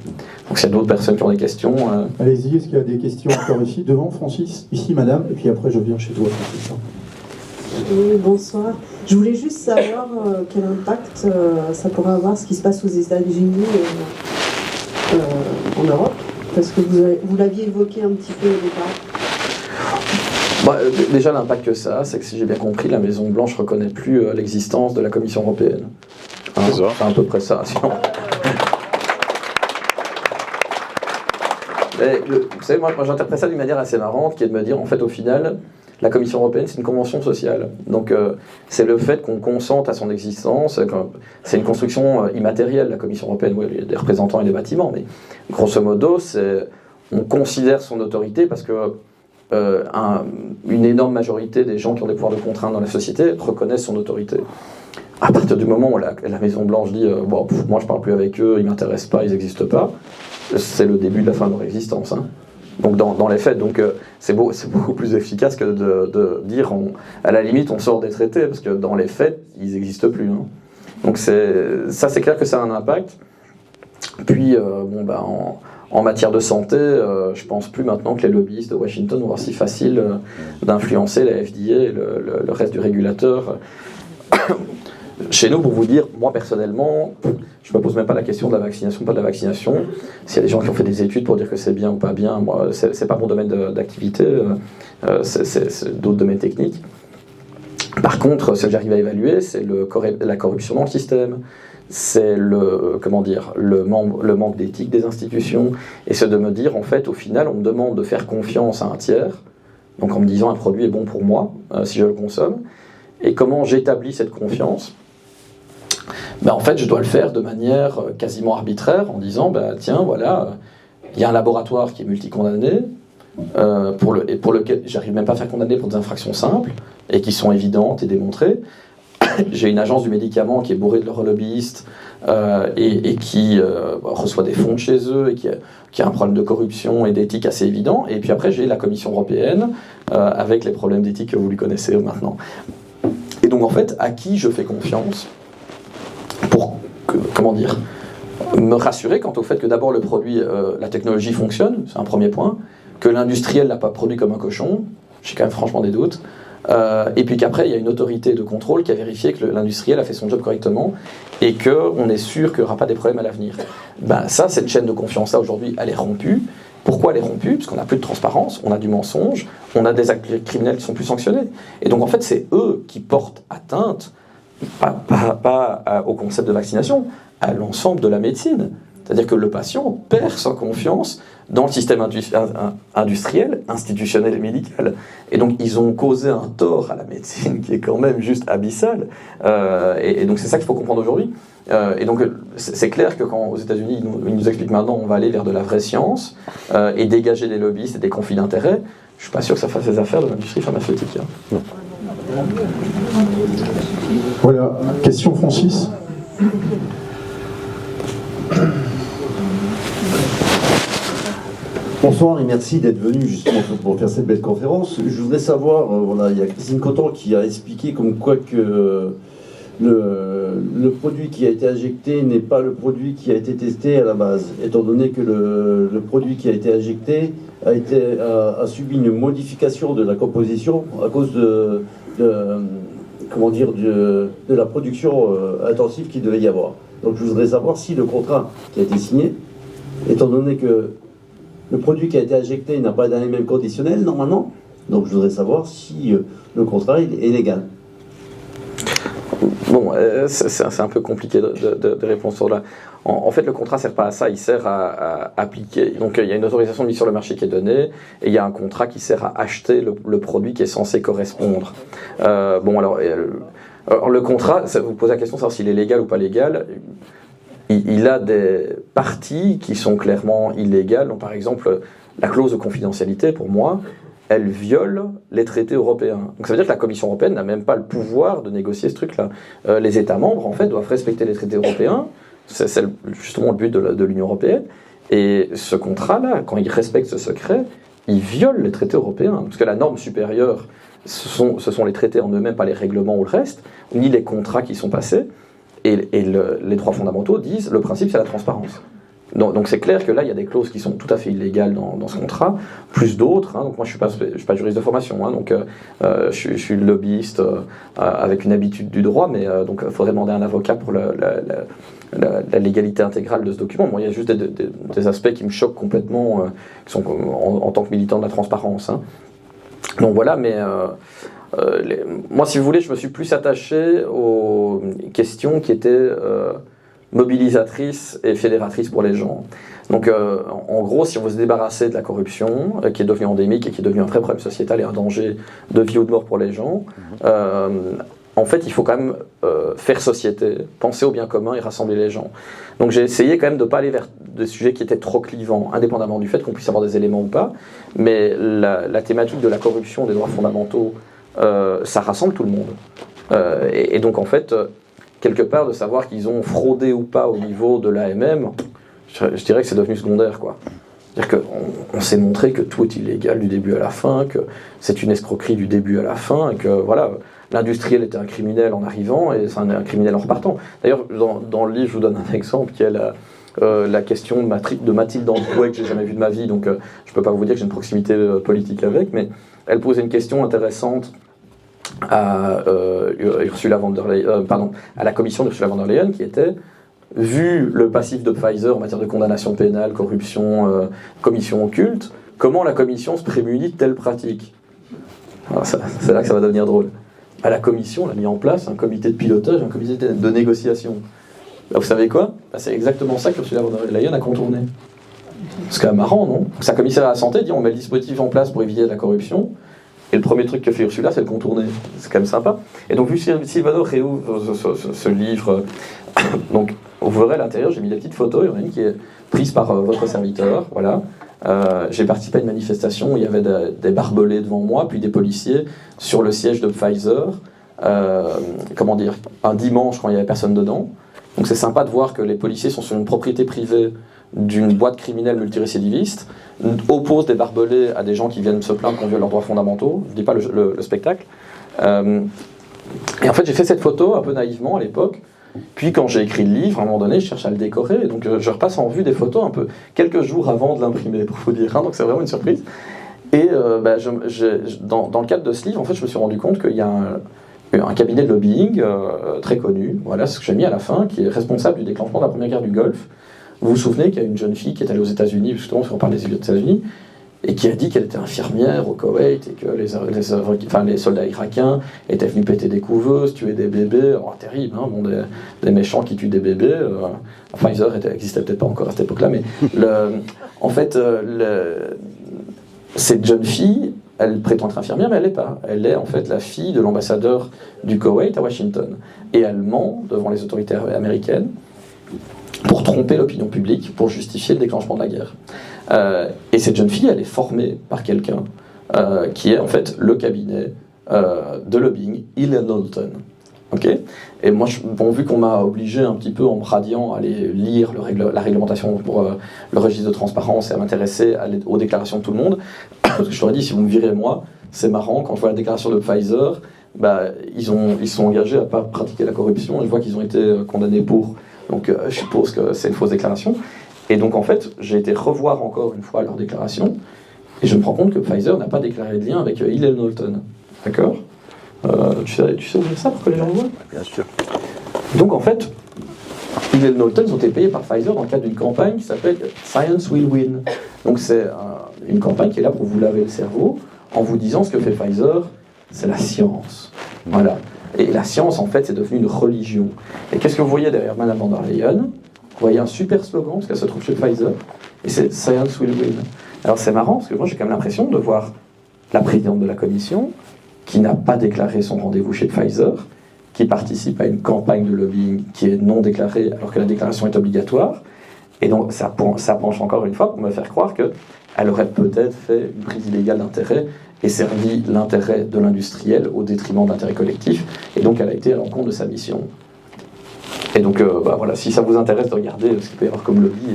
Donc, s'il y a d'autres personnes qui ont des questions... Allez-y, est-ce qu'il y a des questions encore ici? Devant, Francis? Ici, madame. Et puis après, je viens chez toi, Francis. Oui, bonsoir. Je voulais juste savoir quel impact ça pourrait avoir, ce qui se passe aux États-Unis en Europe, parce que vous l'aviez évoqué un petit peu au départ. Déjà, l'impact que ça a, c'est que si j'ai bien compris, la Maison-Blanche ne reconnaît plus l'existence de la Commission européenne. Hein, c'est à peu près ça. Sinon... Mais, vous savez, moi j'interprète ça d'une manière assez marrante, qui est de me dire, en fait, au final, la Commission européenne, c'est une convention sociale. Donc, c'est le fait qu'on consente à son existence. C'est une construction immatérielle, la Commission européenne. Oui, il y a des représentants et des bâtiments, mais grosso modo, on considère son autorité parce que une énorme majorité des gens qui ont des pouvoirs de contrainte dans la société reconnaissent son autorité. À partir du moment où la Maison-Blanche dit moi je ne parle plus avec eux, ils ne m'intéressent pas, ils n'existent pas, c'est le début de la fin de leur existence. Hein. Donc dans les faits, c'est beaucoup plus efficace que de dire à la limite on sort des traités, parce que dans les faits, ils n'existent plus. Hein. Donc c'est clair que ça a un impact. Puis en matière de santé, je pense plus maintenant que les lobbyistes de Washington vont avoir si facile d'influencer la FDA et le reste du régulateur. Chez nous, pour vous dire, moi personnellement, je ne me pose même pas la question de la vaccination, pas de la vaccination. S'il y a des gens qui ont fait des études pour dire que c'est bien ou pas bien, moi, c'est pas mon domaine d'activité, c'est d'autres domaines techniques. Par contre, ce que j'arrive à évaluer, c'est la corruption dans le système, c'est le manque d'éthique des institutions, et c'est de me dire, en fait, au final, on me demande de faire confiance à un tiers, donc en me disant un produit est bon pour moi, si je le consomme, et comment j'établis cette confiance? En fait, je dois le faire de manière quasiment arbitraire, en disant, tiens, voilà, il y a un laboratoire qui est multicondamné, pour lequel j'arrive même pas à faire condamner pour des infractions simples, et qui sont évidentes et démontrées. j'ai une agence du médicament qui est bourrée de leurs lobbyistes et qui reçoit des fonds de chez eux et qui a un problème de corruption et d'éthique assez évident. Et puis après, j'ai la Commission européenne avec les problèmes d'éthique que vous lui connaissez maintenant. Et donc en fait, à qui je fais confiance pour, me rassurer quant au fait que d'abord le produit, la technologie fonctionne, c'est un premier point, que l'industriel l'a pas produit comme un cochon, j'ai quand même franchement des doutes, et puis qu'après il y a une autorité de contrôle qui a vérifié que l'industriel a fait son job correctement et qu'on est sûr qu'il n'y aura pas des problèmes à l'avenir. Ben ça, cette chaîne de confiance-là aujourd'hui, elle est rompue. Pourquoi elle est rompue? Parce qu'on n'a plus de transparence, on a du mensonge, on a des actes criminels qui sont plus sanctionnés. Et donc en fait, c'est eux qui portent atteinte, pas au concept de vaccination, à l'ensemble de la médecine. C'est-à-dire que le patient perd sa confiance dans le système industriel, institutionnel et médical. Et donc ils ont causé un tort à la médecine qui est quand même juste abyssal. Et donc c'est ça qu'il faut comprendre aujourd'hui. Et donc c'est clair que quand aux États-Unis ils nous expliquent maintenant on va aller vers de la vraie science et dégager des lobbyistes et des conflits d'intérêts, je suis pas sûr que ça fasse les affaires de l'industrie pharmaceutique. Hein. Voilà, question Francis. Bonsoir et merci d'être venu justement pour faire cette belle conférence. Je voudrais savoir, voilà, il y a Christine Coton qui a expliqué comme quoi que le produit qui a été injecté n'est pas le produit qui a été testé à la base, étant donné que le produit qui a été injecté a subi une modification de la composition à cause de la production intensive qu'il devait y avoir. Donc je voudrais savoir si le contrat qui a été signé, étant donné que le produit qui a été injecté n'a pas d'AMM conditionnel normalement, donc je voudrais savoir si le contrat est légal. Bon, c'est un peu compliqué de répondre sur là. En fait, le contrat ne sert pas à ça, il sert à appliquer. Donc, il y a une autorisation de mise sur le marché qui est donnée, et il y a un contrat qui sert à acheter le produit qui est censé correspondre. Le contrat, vous posez la question de savoir s'il est légal ou pas légal. Il a des parties qui sont clairement illégales. Donc, par exemple, la clause de confidentialité, pour moi, elle viole les traités européens. Donc ça veut dire que la Commission européenne n'a même pas le pouvoir de négocier ce truc-là. Les États membres, en fait, doivent respecter les traités européens. C'est justement le but de l'Union européenne. Et ce contrat-là, quand il respecte ce secret, il viole les traités européens. Parce que la norme supérieure, ce sont les traités en eux-mêmes, pas les règlements ou le reste, ni les contrats qui sont passés. Et les droits fondamentaux disent, le principe, c'est la transparence. Donc c'est clair que là, il y a des clauses qui sont tout à fait illégales dans ce contrat, plus d'autres. Hein. Donc moi, je suis pas juriste de formation, hein, donc je suis lobbyiste avec une habitude du droit, mais donc il faudrait demander à un avocat pour la légalité intégrale de ce document. Moi, il y a juste des aspects qui me choquent complètement, qui sont en tant que militant de la transparence. Hein. Donc voilà, mais moi, si vous voulez, je me suis plus attaché aux questions qui étaient mobilisatrice et fédératrice pour les gens. Donc en gros, si on veut se débarrasser de la corruption, qui est devenue endémique et qui est devenue un vrai problème sociétal et un danger de vie ou de mort pour les gens, en fait, il faut quand même faire société, penser au bien commun et rassembler les gens. Donc j'ai essayé quand même de ne pas aller vers des sujets qui étaient trop clivants, indépendamment du fait qu'on puisse avoir des éléments ou pas, mais la thématique de la corruption, des droits fondamentaux, ça rassemble tout le monde. Et donc en fait, quelque part, de savoir qu'ils ont fraudé ou pas au niveau de l'AMM, je dirais que c'est devenu secondaire, quoi. C'est-à-dire qu'on s'est montré que tout est illégal du début à la fin, que c'est une escroquerie du début à la fin, et que voilà, l'industriel était un criminel en arrivant et c'est un criminel en repartant. D'ailleurs, dans le livre, je vous donne un exemple qui est la question de Mathilde Androuet, que j'ai jamais vue de ma vie, donc je peux pas vous dire que j'ai une proximité politique avec, mais elle posait une question intéressante à Ursula von der Leyen, à la commission d'Ursula von der Leyen, qui était, vu le passif de Pfizer en matière de condamnation pénale, corruption, commission occulte, comment la commission se prémunit de telles pratiques. C'est là que ça va devenir drôle. La commission a mis en place un comité de pilotage, un comité de négociation. Vous savez quoi? C'est exactement ça qu'Ursula von der Leyen a contourné. C'est quand même marrant, non? Sa commissaire à la santé dit on met le dispositif en place pour éviter la corruption. Et le premier truc que fait Ursula, c'est le contourner. C'est quand même sympa. Et donc, vu que Silvano réouvre ce livre, donc, vous verrez à l'intérieur, j'ai mis des petites photos. Il y en a une qui est prise par votre serviteur. Voilà. J'ai participé à une manifestation où il y avait des barbelés devant moi, puis des policiers sur le siège de Pfizer, comment dire, un dimanche quand il n'y avait personne dedans. Donc c'est sympa de voir que les policiers sont sur une propriété privée d'une boîte criminelle multirécidiviste, opposent des barbelés à des gens qui viennent se plaindre qu'on viole leurs droits fondamentaux. Je ne dis pas le spectacle. Et en fait, j'ai fait cette photo un peu naïvement à l'époque. Puis quand j'ai écrit le livre, à un moment donné, je cherche à le décorer. Et donc je repasse en vue des photos un peu quelques jours avant de l'imprimer, pour vous dire. Hein, donc c'est vraiment une surprise. Et dans le cadre de ce livre, en fait, je me suis rendu compte qu'il y a un cabinet de lobbying très connu, voilà ce que j'ai mis à la fin, qui est responsable du déclenchement de la première guerre du Golfe. Vous vous souvenez qu'il y a une jeune fille qui est allée aux États-Unis, justement, si on parle des États-Unis, et qui a dit qu'elle était infirmière au Koweït et que les soldats irakiens étaient venus péter des couveuses, tuer des bébés. Terrible, hein, bon, des méchants qui tuent des bébés. Pfizer n'existait peut-être pas encore à cette époque-là, mais en fait, cette jeune fille, elle prétend être infirmière, mais elle l'est pas. Elle est en fait la fille de l'ambassadeur du Koweït à Washington. Et elle ment devant les autorités américaines pour tromper l'opinion publique, pour justifier le déclenchement de la guerre. Et cette jeune fille, elle est formée par quelqu'un qui est en fait le cabinet de lobbying, Hill & Knowlton. Okay, et moi, vu qu'on m'a obligé un petit peu en me radiant à aller lire la réglementation pour le registre de transparence et à m'intéresser aux déclarations de tout le monde, parce que je leur ai dit, si vous me virez moi, c'est marrant, quand je vois la déclaration de Pfizer, ils sont engagés à ne pas pratiquer la corruption, et je vois qu'ils ont été condamnés pour. Donc je suppose que c'est une fausse déclaration. Et donc en fait, j'ai été revoir encore une fois leur déclaration, et je me rends compte que Pfizer n'a pas déclaré de lien avec Hill & Knowlton. D'accord ? Tu sais ouvrir ça pour que les gens le voient ? Bien sûr. Donc en fait, Hill & Knowlton ont été payés par Pfizer dans le cadre d'une campagne qui s'appelle Science Will Win. Donc c'est une campagne qui est là pour vous laver le cerveau en vous disant ce que fait Pfizer, c'est la science. Voilà. Et la science, en fait, c'est devenu une religion. Et qu'est-ce que vous voyez derrière Madame von der Leyen ? Vous voyez un super slogan, parce qu'elle se trouve chez Pfizer, et c'est Science Will Win. Alors c'est marrant, parce que moi j'ai quand même l'impression de voir la présidente de la commission, qui n'a pas déclaré son rendez-vous chez Pfizer, qui participe à une campagne de lobbying qui est non déclarée, alors que la déclaration est obligatoire. Et donc ça penche encore une fois pour me faire croire qu'elle aurait peut-être fait une prise illégale d'intérêt et servi l'intérêt de l'industriel au détriment de l'intérêt collectif, et donc elle a été à l'encontre de sa mission. Et donc voilà, si ça vous intéresse de regarder ce qu'il peut y avoir comme lobby,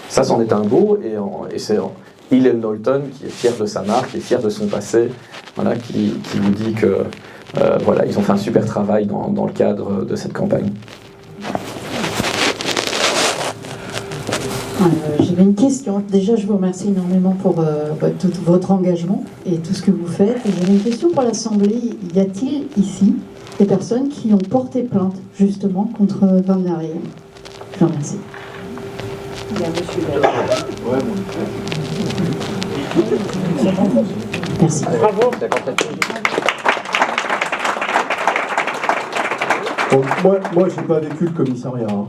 ça c'en est un beau, et c'est Hill & Knowlton qui est fier de sa marque, qui est fier de son passé, voilà, qui vous dit que voilà, ils ont fait un super travail dans le cadre de cette campagne. J'avais une question. Déjà, je vous remercie énormément pour tout votre engagement et tout ce que vous faites. Et j'avais une question pour l'Assemblée. Y a-t-il ici des personnes qui ont porté plainte justement contre Van der Leyen ? Je vous remercie. Il y a monsieur David. Merci. Bravo. Bon, moi j'ai pas vécu le commissariat. Hein.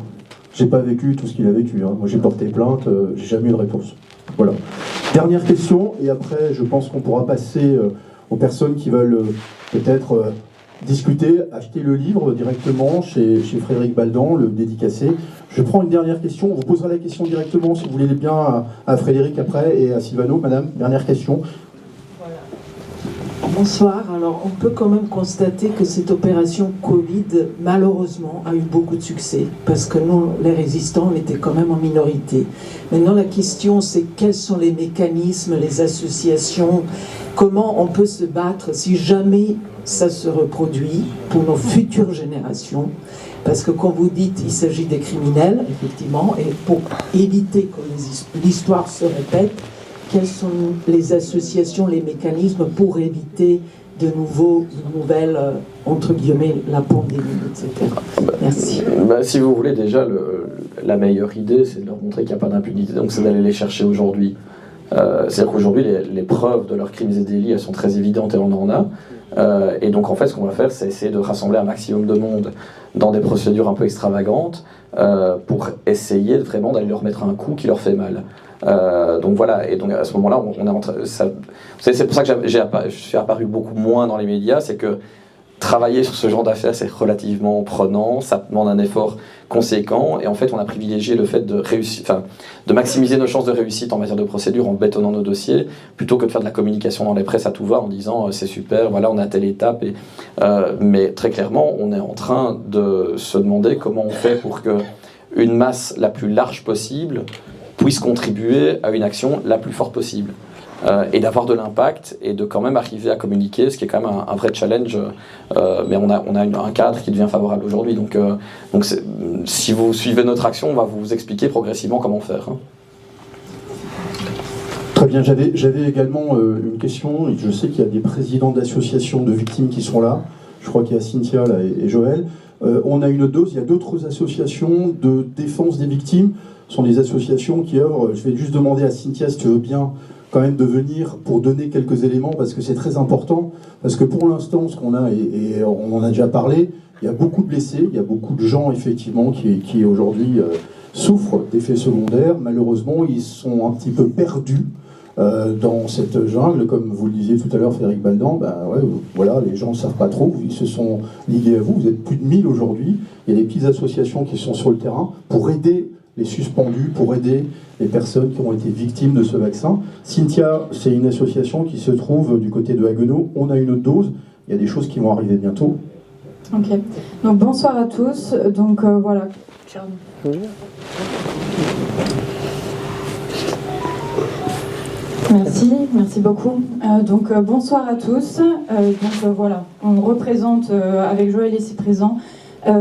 J'ai pas vécu tout ce qu'il a vécu. Hein. Moi j'ai porté plainte, j'ai jamais eu de réponse. Voilà. Dernière question, et après je pense qu'on pourra passer aux personnes qui veulent peut-être discuter, acheter le livre directement chez Frédéric Baldan, le dédicacé. Je prends une dernière question, on vous posera la question directement si vous voulez bien à Frédéric après et à Silvano. Madame, dernière question. Bonsoir. Alors, on peut quand même constater que cette opération Covid, malheureusement, a eu beaucoup de succès, parce que nous, les résistants, on était quand même en minorité. Maintenant, la question, c'est quels sont les mécanismes, les associations, comment on peut se battre si jamais ça se reproduit pour nos futures générations. Parce que, comme vous dites, il s'agit des criminels, effectivement, et pour éviter que l'histoire se répète, quelles sont les associations, les mécanismes pour éviter de nouvelles, entre guillemets, la pandémie, etc. Merci. Si vous voulez, déjà, la meilleure idée, c'est de leur montrer qu'il n'y a pas d'impunité, donc c'est d'aller les chercher aujourd'hui. C'est-à-dire qu'aujourd'hui, les preuves de leurs crimes et délits, elles sont très évidentes et on en a. Et donc, en fait, ce qu'on va faire, c'est essayer de rassembler un maximum de monde dans des procédures un peu extravagantes pour essayer vraiment d'aller leur mettre un coup qui leur fait mal. Donc voilà, et donc à ce moment-là, c'est pour ça que je suis apparu beaucoup moins dans les médias, c'est que travailler sur ce genre d'affaires, c'est relativement prenant, ça demande un effort conséquent, et en fait on a privilégié le fait de maximiser nos chances de réussite en matière de procédure en bétonnant nos dossiers, plutôt que de faire de la communication dans les presses à tout va en disant c'est super, voilà on est à telle étape, mais très clairement on est en train de se demander comment on fait pour que une masse la plus large possible puisse contribuer à une action la plus forte possible. Et d'avoir de l'impact et de quand même arriver à communiquer, ce qui est quand même un vrai challenge, mais on a un cadre qui devient favorable aujourd'hui. Donc si vous suivez notre action, on va vous expliquer progressivement comment faire. Hein. Très bien, j'avais également une question, et je sais qu'il y a des présidents d'associations de victimes qui sont là, je crois qu'il y a Cynthia là, et Joël. On a une dose, il y a d'autres associations de défense des victimes, ce sont des associations qui œuvrent, je vais juste demander à Cynthia si tu veux bien quand même de venir pour donner quelques éléments, parce que c'est très important, parce que pour l'instant, ce qu'on a, et on en a déjà parlé, il y a beaucoup de blessés, il y a beaucoup de gens, effectivement, qui aujourd'hui souffrent d'effets secondaires. Malheureusement, ils sont un petit peu perdus dans cette jungle, comme vous le disiez tout à l'heure, Frédéric Baldan, voilà, les gens ne savent pas trop, ils se sont ligués à vous, vous êtes plus de 1000 aujourd'hui, il y a des petites associations qui sont sur le terrain pour aider les suspendus, pour aider les personnes qui ont été victimes de ce vaccin. Cynthia, c'est une association qui se trouve du côté de Haguenau. On a une autre dose. Il y a des choses qui vont arriver bientôt. Ok. Donc bonsoir à tous. Donc voilà. Merci beaucoup. Donc bonsoir à tous. Voilà, on représente avec Joël ici présent.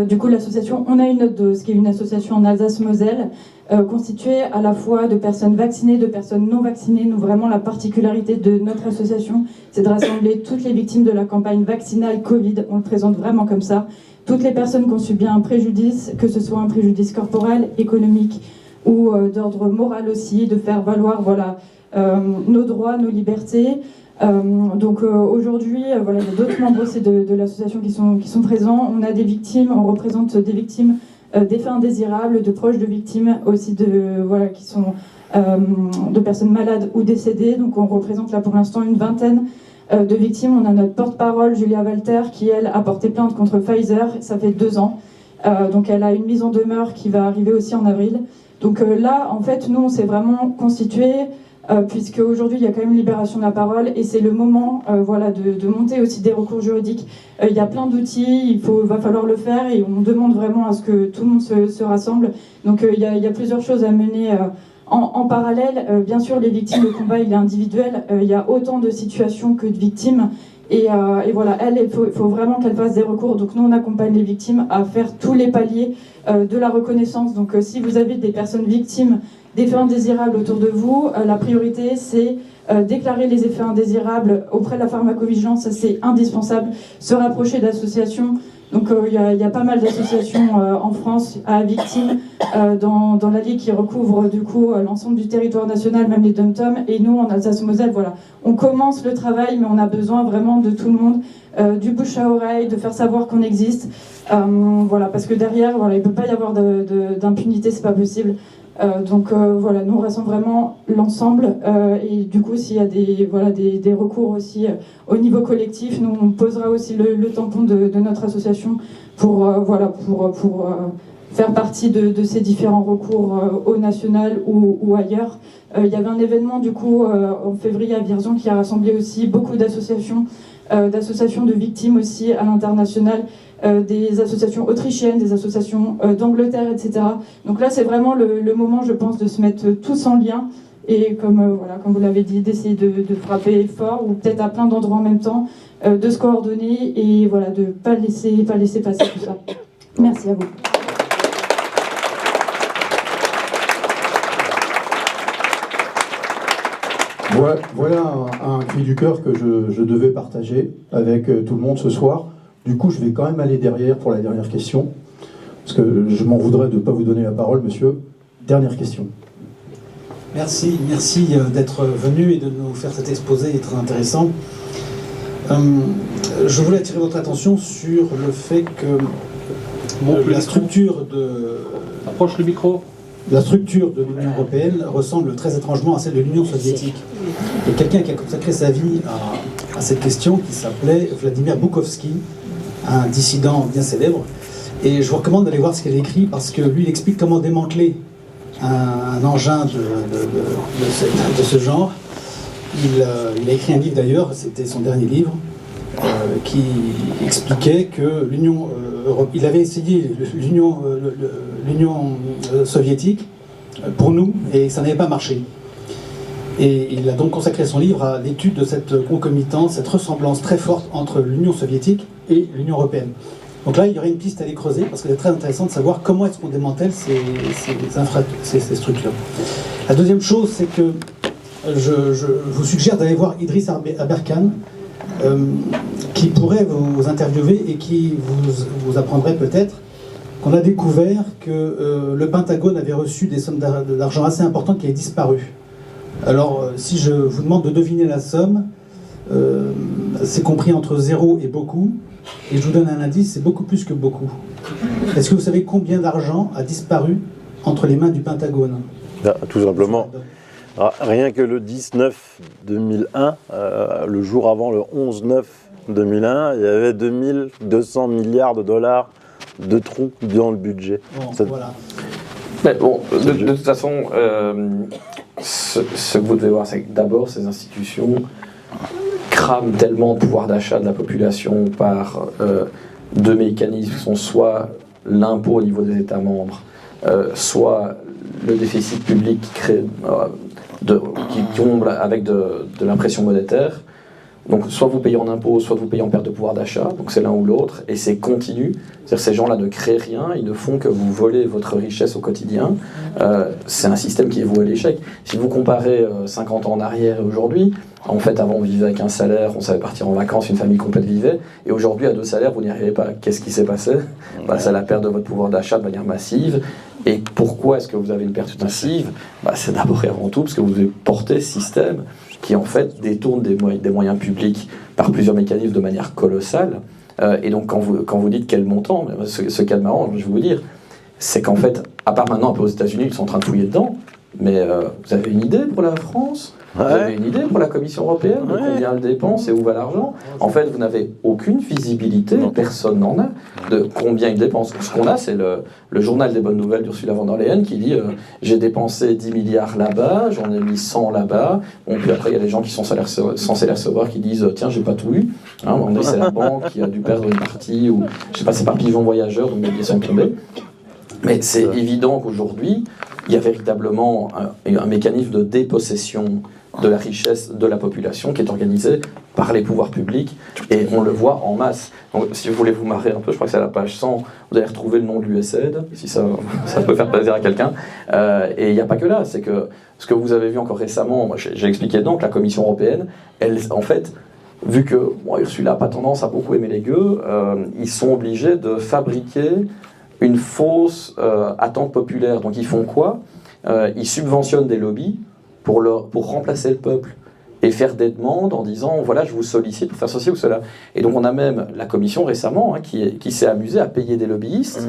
Du coup, l'association On a une autre dose, qui est une association en Alsace-Moselle, constituée à la fois de personnes vaccinées, de personnes non vaccinées. Nous, vraiment, la particularité de notre association, c'est de rassembler toutes les victimes de la campagne vaccinale Covid. On le présente vraiment comme ça. Toutes les personnes qui ont subi un préjudice, que ce soit un préjudice corporel, économique ou d'ordre moral aussi, de faire valoir nos droits, nos libertés. Aujourd'hui, voilà, il y a d'autres membres aussi de l'association qui sont présents. On a des victimes, on représente des victimes d'effets indésirables, de proches de victimes aussi qui sont de personnes malades ou décédées. Donc on représente là pour l'instant une vingtaine de victimes. On a notre porte-parole Julia Walter qui elle a porté plainte contre Pfizer. Ça fait 2 ans. Donc elle a une mise en demeure qui va arriver aussi en avril. Donc là, en fait, nous on s'est vraiment constitué. Puisque aujourd'hui il y a quand même libération de la parole et c'est le moment de monter aussi des recours juridiques. Il y a plein d'outils, va falloir le faire et on demande vraiment à ce que tout le monde se rassemble. Donc il y a plusieurs choses à mener en parallèle. Bien sûr les victimes, le combat il est individuel, il y a autant de situations que de victimes. Et voilà, il faut vraiment qu'elle fasse des recours. Donc nous on accompagne les victimes à faire tous les paliers de la reconnaissance. Donc si vous avez des personnes victimes d'effets indésirables autour de vous, la priorité c'est déclarer les effets indésirables auprès de la pharmacovigilance, ça c'est indispensable, se rapprocher d'associations. Donc il y a pas mal d'associations en France à victimes dans la Ligue qui recouvre du coup l'ensemble du territoire national, même les dom-toms, et nous en Alsace-Moselle, voilà, on commence le travail mais on a besoin vraiment de tout le monde, du bouche à oreille, de faire savoir qu'on existe, parce que derrière, il ne peut pas y avoir d'impunité, c'est pas possible. Nous on rassemble vraiment l'ensemble et du coup s'il y a des recours aussi au niveau collectif, nous on posera aussi le tampon de notre association pour faire partie de ces différents recours au national ou ailleurs. Il y avait un événement du coup en février à Vierzon qui a rassemblé aussi beaucoup d'associations de victimes aussi à l'international, des associations autrichiennes, des associations d'Angleterre, etc. Donc là, c'est vraiment le moment, je pense, de se mettre tous en lien et comme vous l'avez dit, d'essayer de frapper fort ou peut-être à plein d'endroits en même temps, de se coordonner et de pas laisser passer tout ça. Merci à vous. Voilà un cri du cœur que je devais partager avec tout le monde ce soir. Du coup, je vais quand même aller derrière pour la dernière question, parce que je m'en voudrais de ne pas vous donner la parole, monsieur. Dernière question. Merci d'être venu et de nous faire cet exposé très intéressant. Je voulais attirer votre attention sur le fait que la structure de... Approche le micro. La structure de l'Union européenne ressemble très étrangement à celle de l'Union soviétique. Il y a quelqu'un qui a consacré sa vie à cette question qui s'appelait Vladimir Bukovski, un dissident bien célèbre. Et je vous recommande d'aller voir ce qu'il a écrit, parce que lui, il explique comment démanteler un engin de ce genre. Il a écrit un livre d'ailleurs, c'était son dernier livre, qui expliquait que l'Union il avait essayé l'Union soviétique pour nous, et ça n'avait pas marché. Et il a donc consacré son livre à l'étude de cette concomitance, cette ressemblance très forte entre l'Union soviétique et l'Union européenne. Donc là, il y aurait une piste à aller creuser, parce que c'est très intéressant de savoir comment est-ce qu'on démantèle ces structures. La deuxième chose, c'est que je vous suggère d'aller voir Idriss Aberkan, qui pourrait vous interviewer et qui vous apprendrait peut-être qu'on a découvert que le Pentagone avait reçu des sommes d'argent assez importantes qui avaient disparu. Alors, si je vous demande de deviner la somme, c'est compris entre 0 et beaucoup, et je vous donne un indice, c'est beaucoup plus que beaucoup. Est-ce que vous savez combien d'argent a disparu entre les mains du Pentagone? Tout simplement. Rien que le 10-9-2001, le jour avant le 11-9-2001, il y avait 2200 milliards de dollars de trous dans le budget. Bon, voilà. Mais bon, de toute façon, ce que vous devez voir, c'est que d'abord, ces institutions crament tellement de pouvoir d'achat de la population par deux mécanismes qui sont soit l'impôt au niveau des États membres, soit le déficit public qui crée... qui tombe avec de l'impression monétaire. Donc soit vous payez en impôts, soit vous payez en perte de pouvoir d'achat, donc c'est l'un ou l'autre, et c'est continu. C'est-à-dire ces gens-là ne créent rien, ils ne font que vous voler votre richesse au quotidien. C'est un système qui est voué à l'échec. Si vous comparez 50 ans en arrière et aujourd'hui, en fait avant on vivait avec un salaire, on savait partir en vacances, une famille complète vivait, et aujourd'hui à 2 salaires vous n'y arrivez pas. Qu'est-ce qui s'est passé? C'est la perte de votre pouvoir d'achat de manière massive. Et pourquoi est-ce que vous avez une perte massive? C'est d'abord et avant tout parce que vous avez porté ce système qui en fait détourne des moyens publics par plusieurs mécanismes de manière colossale. Et donc quand vous dites quel montant, ce cas de marrant, je vais vous dire, c'est qu'en fait, à part maintenant un peu aux États-Unis qui sont en train de fouiller dedans, mais vous avez une idée pour la France? Vous avez une idée pour la Commission européenne de combien elle dépense et où va l'argent? En fait, vous n'avez aucune visibilité, personne n'en a, de combien il dépense. Ce qu'on a, c'est le journal des bonnes nouvelles d'Ursula von der Leyen qui dit j'ai dépensé 10 milliards là-bas, j'en ai mis 100 là-bas. Bon, puis après, il y a des gens qui sont censés les recevoir qui disent tiens, j'ai pas tout eu. C'est la banque qui a dû perdre une partie, ou je sais pas, c'est par pigeon voyageur, donc les billets sont tombés. Mais c'est évident qu'aujourd'hui, il y a véritablement un mécanisme de dépossession de la richesse de la population qui est organisé par les pouvoirs publics, et on le voit en masse. Donc, si vous voulez vous marrer un peu, je crois que c'est à la page 100, vous allez retrouver le nom de l'USAID, si ça peut faire plaisir à quelqu'un. Et il n'y a pas que là, c'est que ce que vous avez vu encore récemment, moi j'ai expliqué dedans que la Commission européenne, elle, en fait, vu que Ursula n'a pas tendance à beaucoup aimer les gueux, ils sont obligés de fabriquer une fausse attente populaire. Donc ils font quoi? Ils subventionnent des lobbies pour remplacer le peuple et faire des demandes en disant voilà, je vous sollicite pour faire ceci ou cela. Et donc on a même la Commission récemment qui s'est amusée à payer des lobbyistes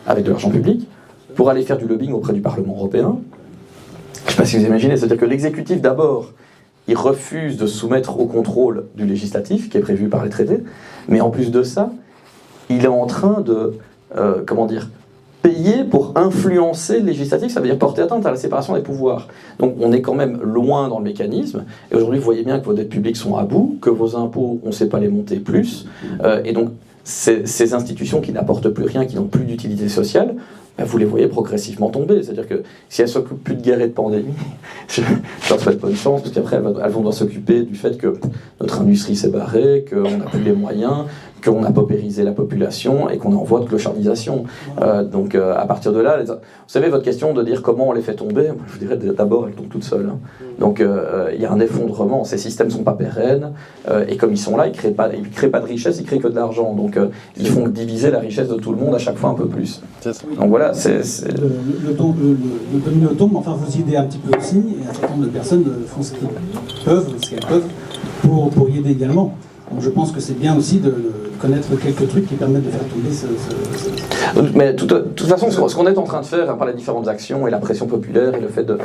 avec de l'argent public pour aller faire du lobbying auprès du Parlement européen. Je ne sais pas si vous imaginez, c'est-à-dire que l'exécutif d'abord, il refuse de soumettre au contrôle du législatif qui est prévu par les traités, mais en plus de ça, il est en train de payer pour influencer le législatif, ça veut dire porter atteinte à la séparation des pouvoirs. Donc on est quand même loin dans le mécanisme, et aujourd'hui vous voyez bien que vos dettes publiques sont à bout, que vos impôts, on ne sait pas les monter plus, et donc ces institutions qui n'apportent plus rien, qui n'ont plus d'utilité sociale, vous les voyez progressivement tomber. C'est-à-dire que si elles ne s'occupent plus de guerre et de pandémie, je leur souhaite bonne chance, parce qu'après elles vont devoir s'occuper du fait que notre industrie s'est barrée, qu'on n'a plus les moyens, qu'on a paupérisé la population et qu'on est en voie de clochardisation. Donc à partir de là, vous savez, votre question de dire comment on les fait tomber, moi, je vous dirais d'abord elles tombent toutes seules. Donc il y a un effondrement, ces systèmes ne sont pas pérennes, et comme ils sont là, ils ne créent pas de richesse, ils créent que de l'argent. Donc ils font diviser la richesse de tout le monde à chaque fois un peu plus. Donc voilà, le domino tombe, enfin vous y aidez un petit peu aussi, et un certain nombre de personnes font ce qu'elles peuvent pour y aider également. Donc je pense que c'est bien aussi de connaître quelques trucs qui permettent de faire tomber Mais de toute façon, ce qu'on est en train de faire par les différentes actions et la pression populaire et le fait de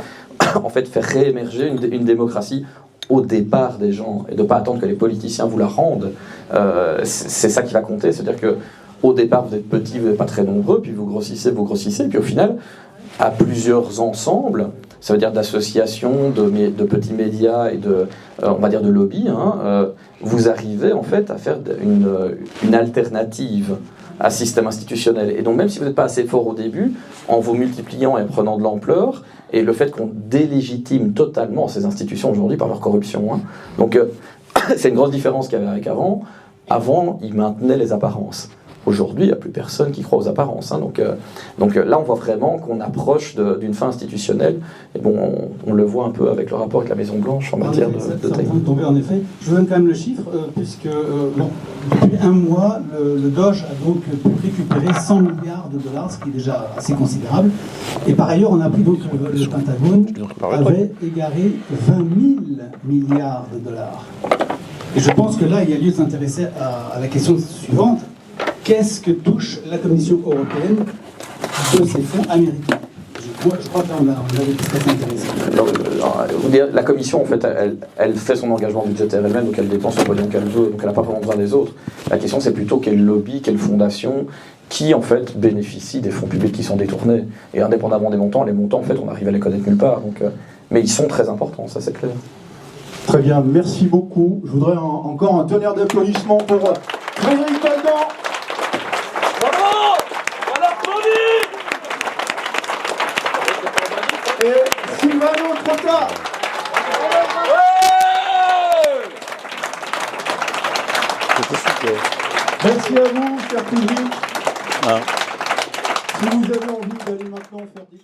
en fait, faire réémerger une démocratie au départ des gens et de ne pas attendre que les politiciens vous la rendent, c'est ça qui va compter. C'est-à-dire qu'au départ, vous êtes petit, vous n'êtes pas très nombreux, puis vous grossissez, puis au final, à plusieurs ensembles, ça veut dire d'associations, de petits médias et on va dire de lobbies, vous arrivez en fait à faire une alternative à ce système institutionnel. Et donc même si vous n'êtes pas assez fort au début, en vous multipliant et en prenant de l'ampleur, et le fait qu'on délégitime totalement ces institutions aujourd'hui par leur corruption. Donc c'est une grosse différence qu'il y avait avec avant. Avant, ils maintenaient les apparences. Aujourd'hui, il n'y a plus personne qui croit aux apparences. Donc là, on voit vraiment qu'on approche d'une fin institutionnelle. Et bon, on le voit un peu avec le rapport avec la Maison-Blanche en matière de technique. Ça tomber en effet. Je vous donne quand même le chiffre, puisque depuis un mois, le Doge a donc pu récupérer 100 milliards de dollars, ce qui est déjà assez considérable. Et par ailleurs, on a appris donc que le Pentagone avait égaré 20 000 milliards de dollars. Et je pense que là, il y a lieu de s'intéresser à la question suivante. Qu'est-ce que touche la Commission européenne de ces fonds américains? Je crois qu'on avait tout à fait intéressé. La Commission, en fait, elle fait son engagement budgétaire elle-même, donc elle dépense le pognon qu'elle veut, donc elle n'a pas vraiment besoin des autres. La question, c'est plutôt quel lobby, quelle fondation, qui, en fait, bénéficie des fonds publics qui sont détournés. Et indépendamment des montants, les montants, en fait, on arrive à les connaître nulle part. Mais ils sont très importants, ça c'est clair. Très bien, merci beaucoup. Je voudrais encore un tonnerre d'applaudissements pour Frédéric Baldan. Bravo! On l'applaudit! Et Sylvano Trotta. C'était super. Merci à vous, cher public. Si vous avez envie d'aller maintenant faire des